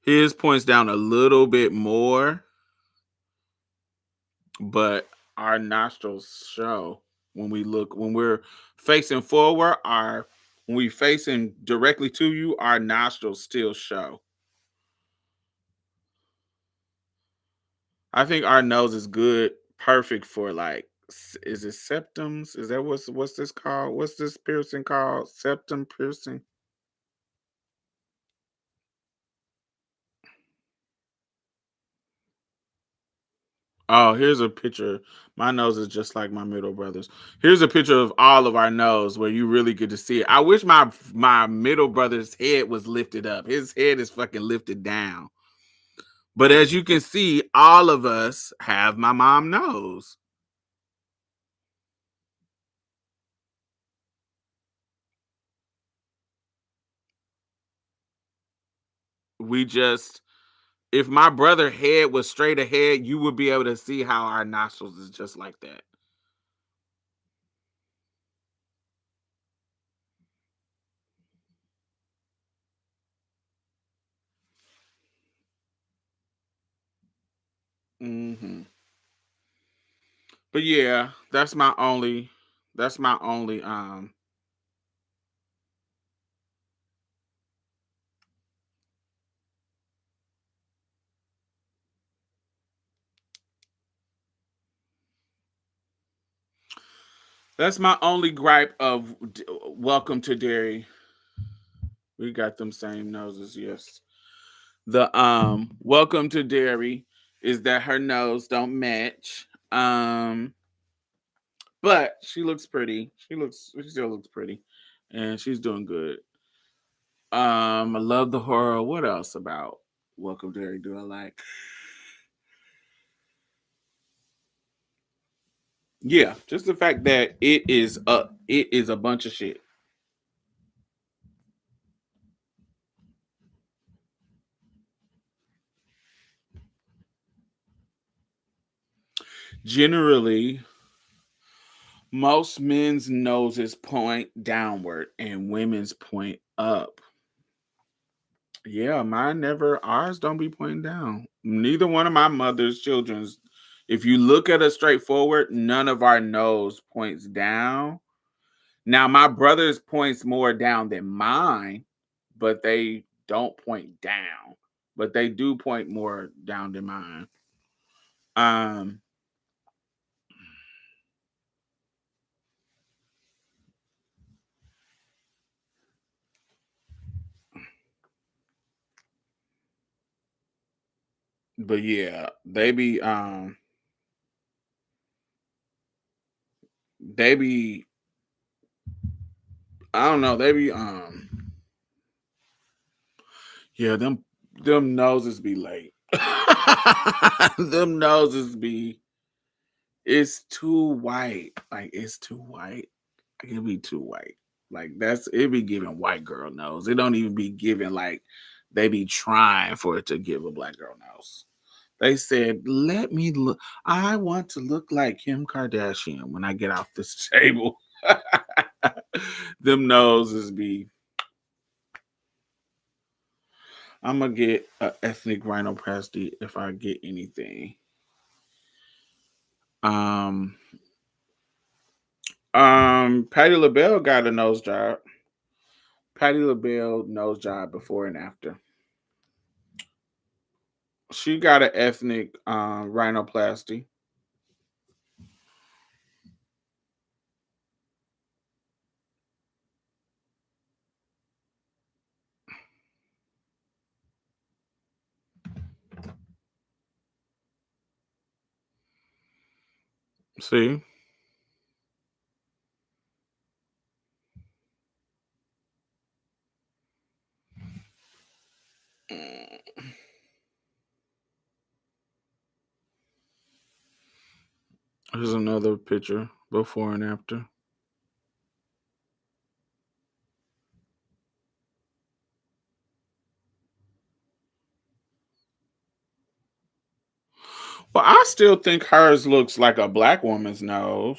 His points down a little bit more, but our nostrils show when we're facing forward. Our When we facing directly to you, our nostrils still show. I think our nose is good, perfect for like, is it septums? Is that what's this called? What's this piercing called? Septum piercing? Oh, here's a picture. My nose is just like my middle brother's. Here's a picture of all of our nose where you really get to see it. I wish my middle brother's head was lifted up. His head is fucking lifted down. But as you can see, all of us have my mom nose. We just If my brother head was straight ahead, you would be able to see how our nostrils is just like that. Hmm. But yeah, that's my only gripe of Welcome to Derry. We got them same noses, yes. The Welcome to Derry is that her nose don't match. But she looks pretty. She still looks pretty. And she's doing good. I love the horror. What else about Welcome Derry do I like? Yeah, just the fact that it is a bunch of shit. Generally, most men's noses point downward and women's point up. Yeah, mine never, ours don't be pointing down. Neither one of my mother's children's. If you look at us straight forward, none of our nose points down. Now, my brother's points more down than mine, but they don't point down. But they do point more down than mine. Um, but yeah, they be I don't know, they be yeah, them noses be late. Them noses be it's too white. Like it's too white. It be too white. Like it be giving white girl nose. It don't even be giving like they be trying for it to give a black girl nose. They said, "Let me look. I want to look like Kim Kardashian when I get off this table." Them noses be. I'm gonna get a ethnic rhinoplasty if I get anything. Um, Patty LaBelle got a nose job. Patty LaBelle nose job before and after. She got an ethnic rhinoplasty. See? Here's another picture, before and after. Well, I still think hers looks like a black woman's nose.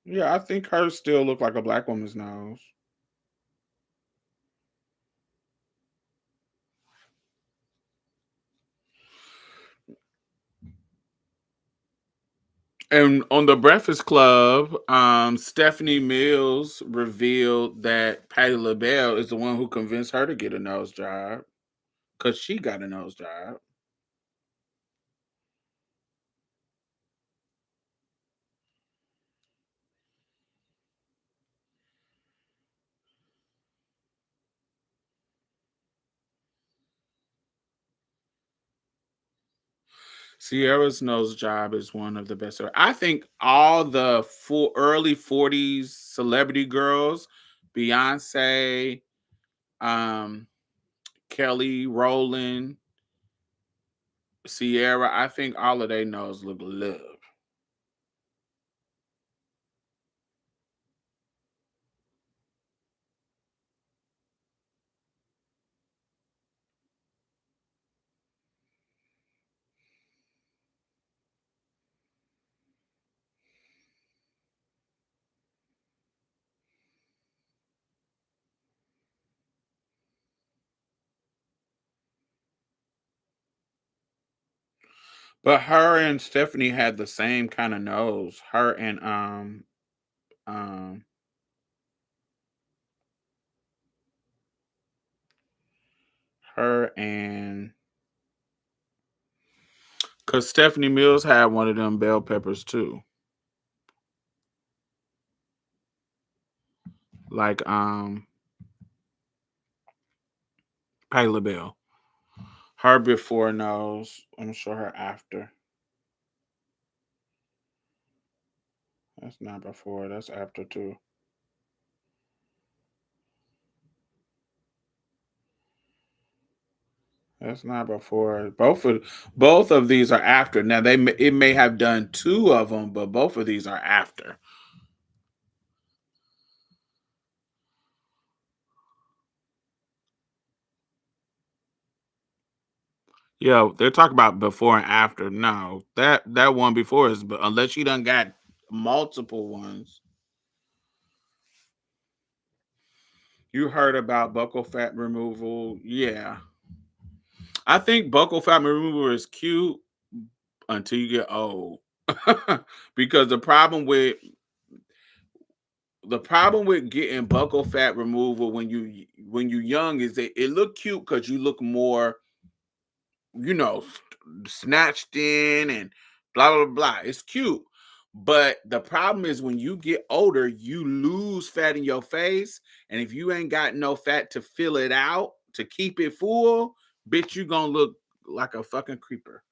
Yeah, I think hers still look like a black woman's nose. And on the Breakfast Club, Stephanie Mills revealed that Patti LaBelle is the one who convinced her to get a nose job because she got a nose job. Sierra's nose job is one of the best. I think all the early 40s celebrity girls, Beyonce, um, Kelly Rowland, Sierra, I think all of their nose look love. But her and Stephanie had the same kind of nose. Um her and because Stephanie Mills had one of them bell peppers too. Like Patti LaBelle. Her before nose. I'm sure her after. That's not before, that's after too. That's not before. Both of these are after. Now it may have done two of them, but both of these are after. Yeah, they're talking about before and after. No, that one before is, but unless you done got multiple ones. You heard about buccal fat removal. Yeah. I think buccal fat removal is cute until you get old. Because the problem with getting buccal fat removal when you young is that it look cute because you look more, you know, snatched in and blah blah blah. It's cute. But the problem is when you get older, you lose fat in your face. And if you ain't got no fat to fill it out, to keep it full, bitch, you gonna look like a fucking creeper.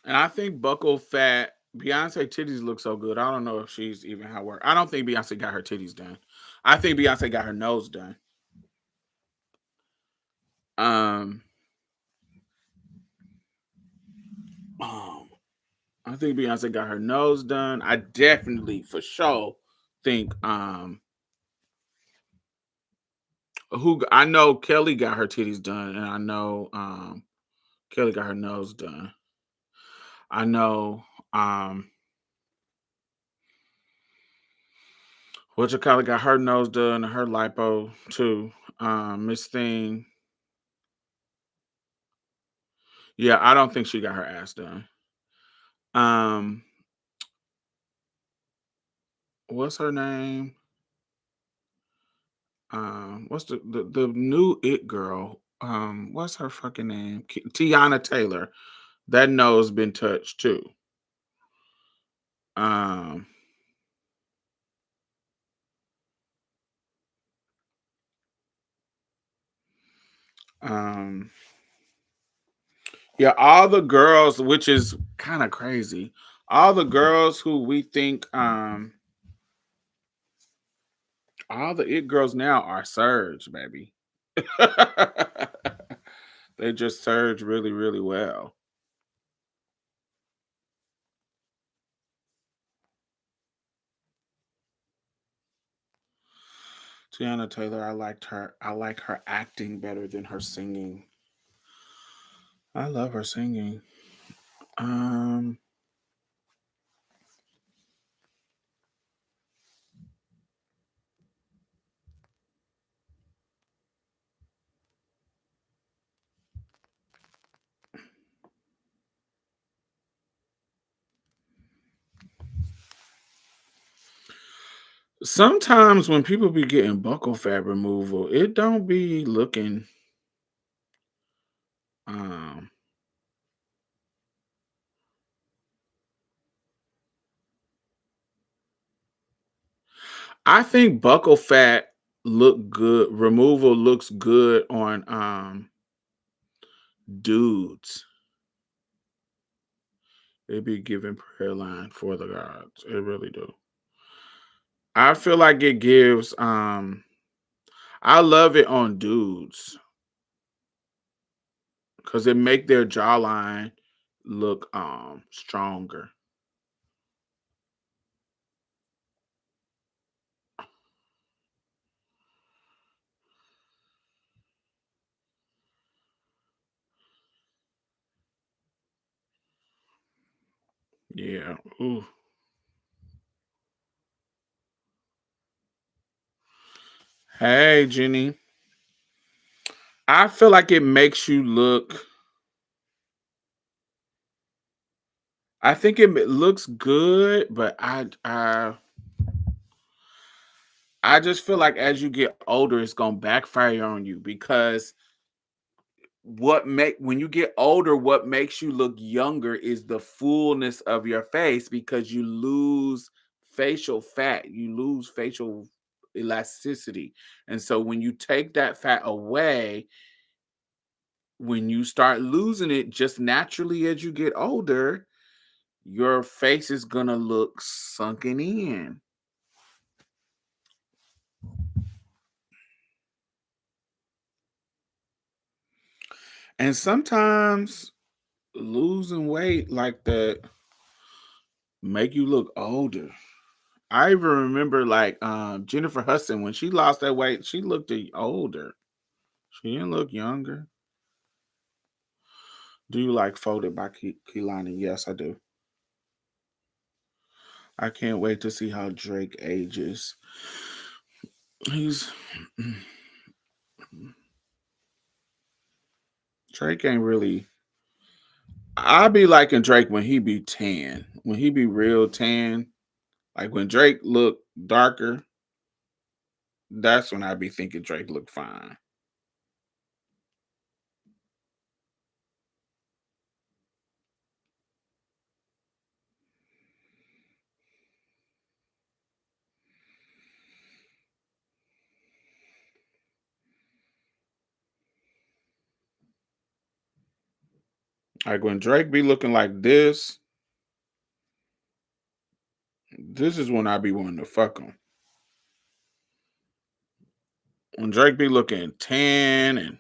And I think buccal fat, Beyonce titties look so good. I don't know if she's even had work. I don't think Beyonce got her titties done. I think Beyonce got her nose done. Um, um I think Beyonce got her nose done. I definitely, for sure, think who I know Kelly got her titties done, and I know Kelly got her nose done. I know what you call it got her nose done and her lipo too. Miss Thing. Yeah, I don't think she got her ass done. Um, what's her name? What's the new it girl? What's her fucking name? Tiana Taylor. That nose been touched too. Um, um, yeah, all the girls, which is kind of crazy. All the girls who we think, all the it girls now are Surge, baby. They just surge really, really well. Tiana Taylor, I liked her. I like her acting better than her singing. I love her singing. Um, Sometimes when people be getting buccal fat removal, it don't be looking. Um, I think buccal fat look good. Removal looks good on dudes. They be giving prayer line for the gods. It really do. I feel like it gives. I love it on dudes because it make their jawline look stronger. Yeah. Ooh. Hey, Jenny. I feel like it makes you look. I think looks good, but I just feel like as you get older, it's gonna backfire on you because what make when you get older, what makes you look younger is the fullness of your face because you lose facial fat, you lose facial elasticity. And so when you take that fat away, when you start losing it just naturally as you get older, your face is gonna look sunken in. And sometimes losing weight like that make you look older. I even remember like Jennifer Hudson when she lost that weight, she looked older. She didn't look younger. Do you like Folded by Kehlani? Yes, I do. I can't wait to see how Drake ages. He's Drake ain't really. I be liking Drake when he be tan. When he be real tan, like when Drake look darker, that's when I be thinking Drake look fine. Like when Drake be looking like this is when I be wanting to fuck him. When Drake be looking tan and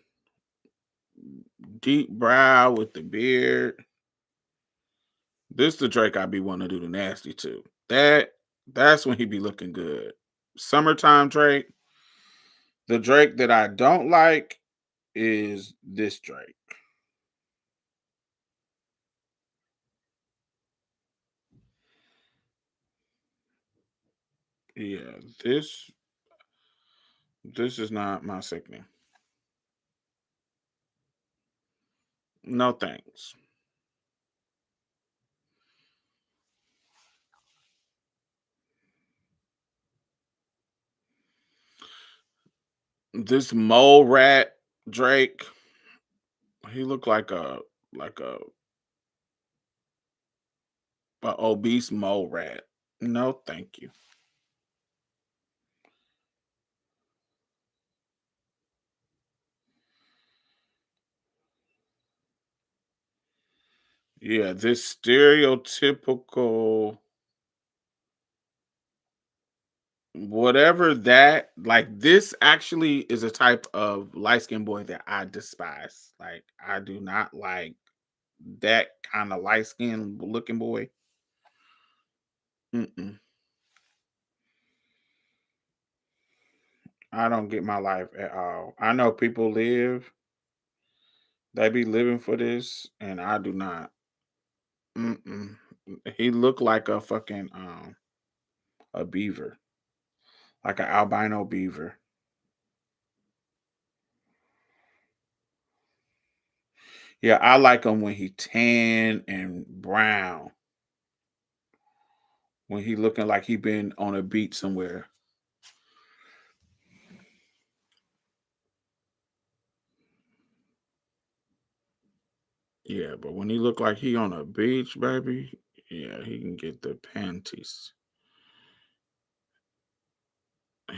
deep brow with the beard, This the Drake I be wanting to do the nasty to. That's when he be looking good. Summertime Drake. The Drake that I don't like is this Drake. Yeah, this is not my sickening. No thanks. This mole rat Drake, he looked like a obese mole rat. No, thank you. Yeah, this stereotypical whatever that like this actually is a type of light skinned boy that I despise. Like I do not like that kind of light skinned looking boy. Mm-mm. I don't get my life at all. I know people live, they be living for this, and I do not. Mm-mm. He looked like a fucking a beaver, like an albino beaver. Yeah, I like him when he tan and brown. When he looking like he been on a beach somewhere. Yeah, but when he look like he on a beach, baby, yeah, he can get the panties.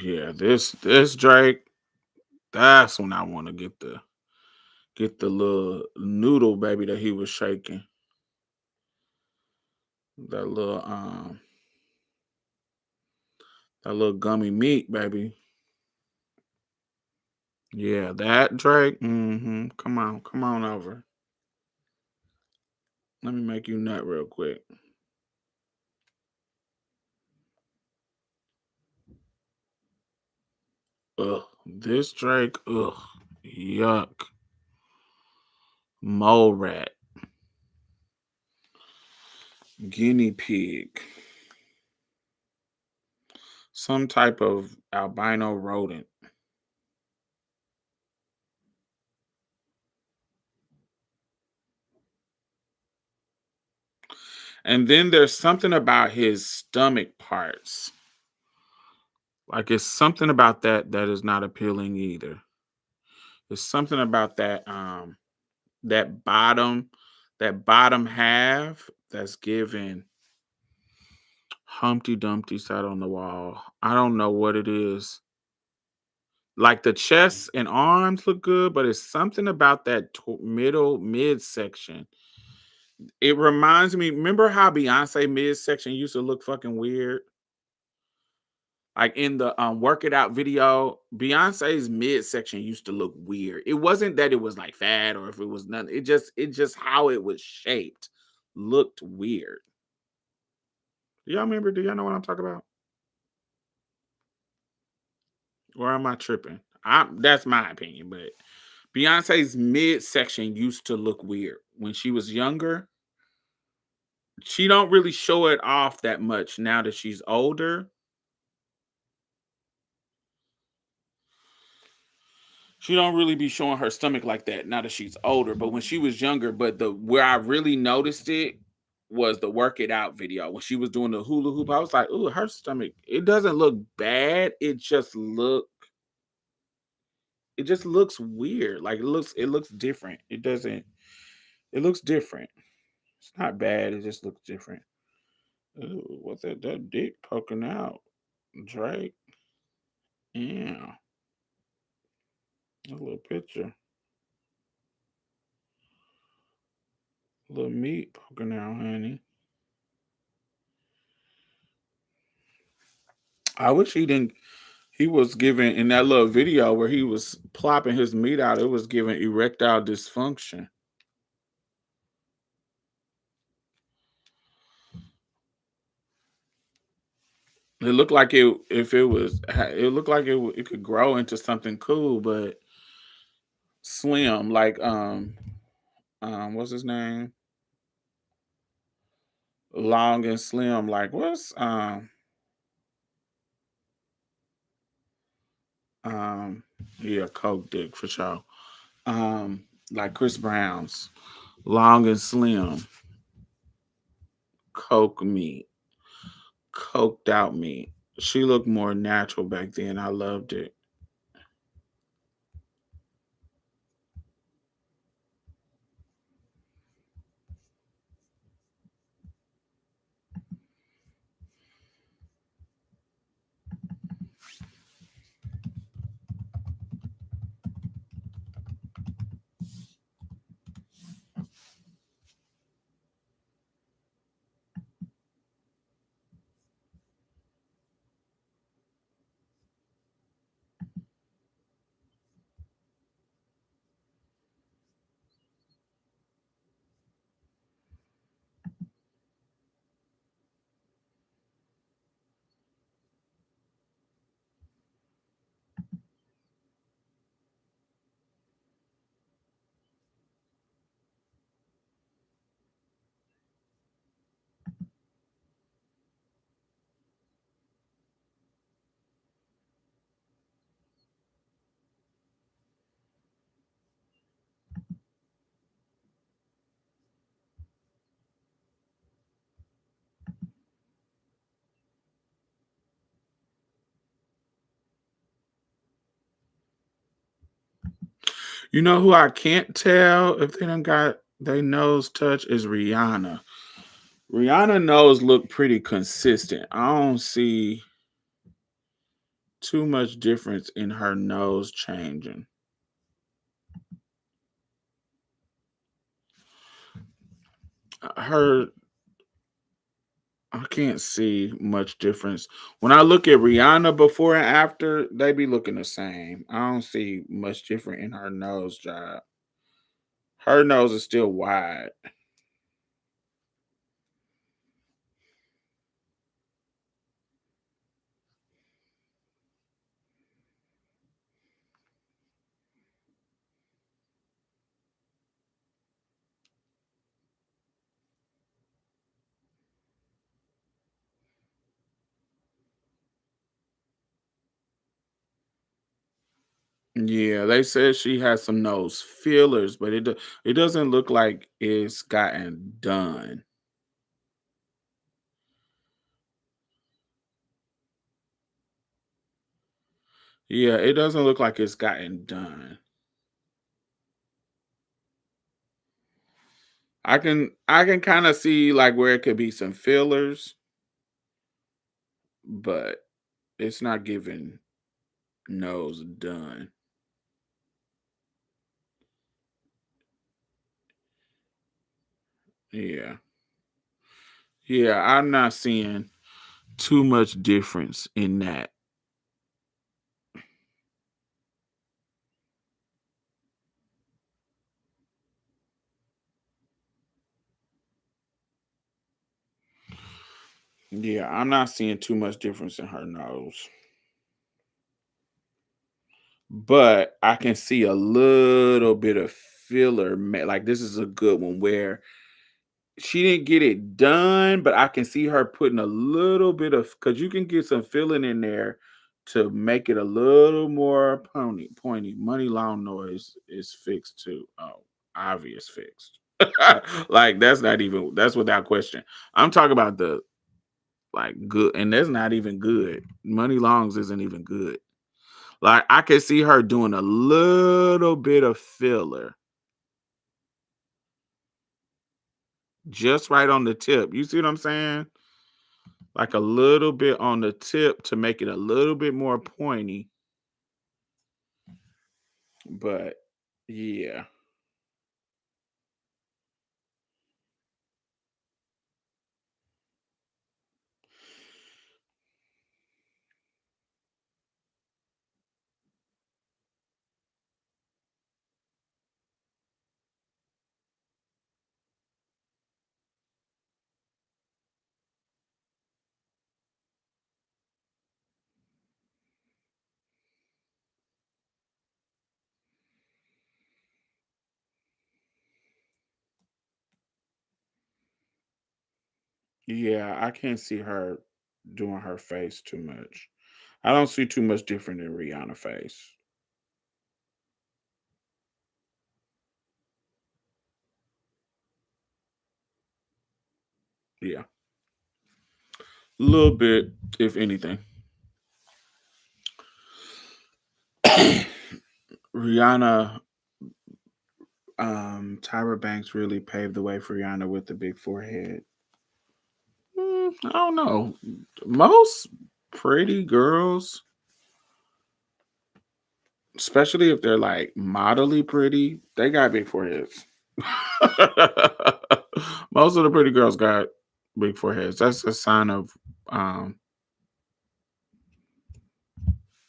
Yeah, this Drake, that's when I want to get the little noodle baby that he was shaking. That little that little gummy meat, baby. Yeah, that Drake. Come on over. Let me make you nut real quick. Ugh, this Drake. Ugh, yuck. Mole rat, guinea pig, some type of albino rodent. And then there's something about his stomach parts. Like it's something about that is not appealing either. There's something about that bottom half that's giving Humpty Dumpty sat on the wall. I don't know what it is. Like the chest and arms look good, but it's something about that middle mid section. It reminds me. Remember how Beyonce mid section used to look fucking weird? Like in the work it out video, Beyonce's midsection used to look weird. It wasn't that it was like fat or if it was nothing. It just how it was shaped looked weird. Do y'all remember? Do y'all know what I'm talking about? Or am I tripping? That's my opinion, but Beyonce's midsection used to look weird when she was younger. She don't really show it off that much now that she's older. She don't really be showing her stomach like that now that she's older. But when she was younger, but the where I really noticed it was the work it out video when she was doing the hula hoop. I was like, "Ooh, her stomach. It doesn't look bad. It just looks weird. Like it looks different. It doesn't. It looks different. It's not bad. It just looks different. Ooh, what's that dick poking out, Drake? Yeah, a little picture, a little meat poking out, honey. I wish he didn't. He was giving in that little video where he was plopping his meat out. It was giving erectile dysfunction. It looked like it if it was it looked like it could grow into something cool, but slim, like, what's his name? Long and slim, like, um yeah, Coke dick for sure. Like Chris Brown's long and slim, Coke meat, coked out meat. She looked more natural back then. I loved it. You know who I can't tell if they done got they nose touch is Rihanna. Rihanna nose look pretty consistent. I don't see too much difference in her nose changing. Her I can't see much difference. When I look at Rihanna before and after, they be looking the same. I don't see much different in her nose job. Her nose is still wide. Yeah, they said she has some nose fillers, but it doesn't look like it's gotten done. Yeah, it doesn't look like it's gotten done. I can kind of see like where it could be some fillers, but it's not giving nose done. Yeah. Yeah, I'm not seeing too much difference in that. Yeah, I'm not seeing too much difference in her nose. But I can see a little bit of filler. Like this is a good one where she didn't get it done, but I can see her putting a little bit of because you can get some filling in there to make it a little more pointy. Money long noise is fixed too. Oh, obvious fixed. Like that's without question. I'm talking about the like good, and that's not even good. Money longs isn't even good. Like I could see her doing a little bit of filler just right on the tip. You see what I'm saying? Like a little bit on the tip to make it a little bit more pointy. But yeah. Yeah, I can't see her doing her face too much. I don't see too much different in Rihanna face. Yeah, a little bit, if anything. Rihanna, Tyra Banks really paved the way for Rihanna with the big forehead. I don't know. Most pretty girls, especially if they're like modelly pretty, they got big foreheads. Most of the pretty girls got big foreheads. That's a sign of, um,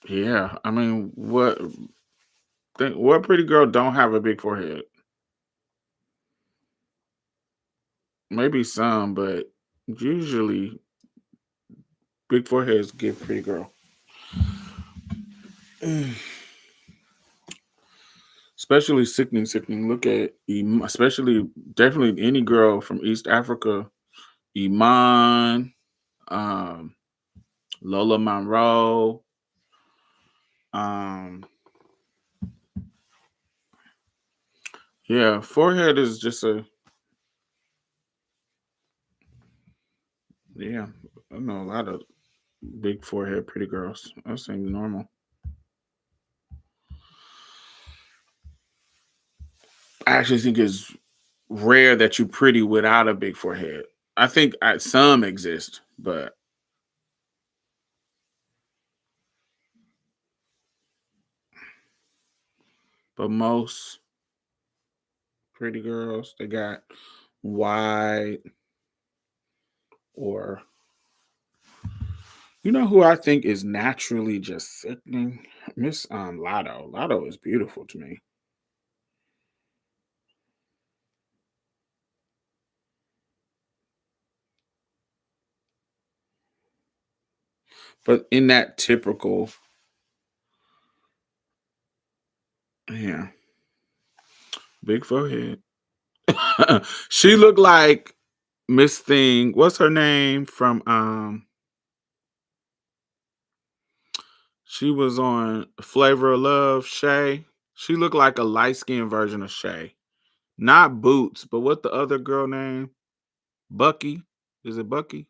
yeah. I mean, what pretty girl don't have a big forehead? Maybe some, but usually big foreheads give pretty girl. Especially sickening, sickening. Look at, especially definitely any girl from East Africa, Iman, um, Lola Monroe. Um, yeah, forehead is just a, yeah. I know a lot of big forehead pretty girls. That seems normal. I actually think it's rare that you pretty without a big forehead. I think some exist, but most pretty girls they got wide or, you know who I think is naturally just sickening? Miss Lotto. Lotto is beautiful to me. But in that typical, yeah, big forehead. She looked like Miss Thing. What's her name from she was on Flavor of Love, Shay. She looked like a light-skinned version of Shay. Not Boots, but what the other girl name? Bucky. Is it Bucky?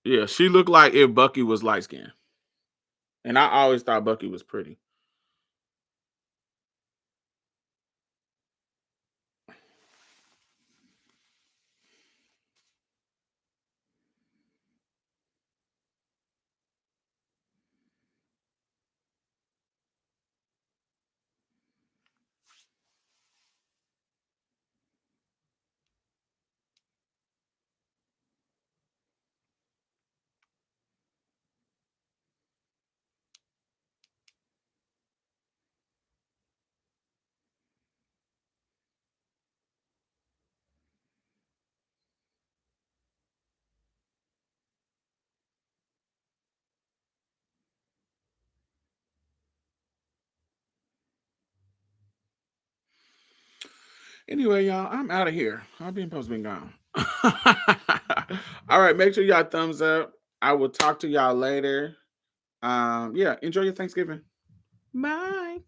Yeah, she looked like if Bucky was light skinned. And I always thought Bucky was pretty. Anyway, y'all, I'm out of here. I've been supposed to be gone. All right, make sure y'all thumbs up. I will talk to y'all later. Yeah, enjoy your Thanksgiving. Bye.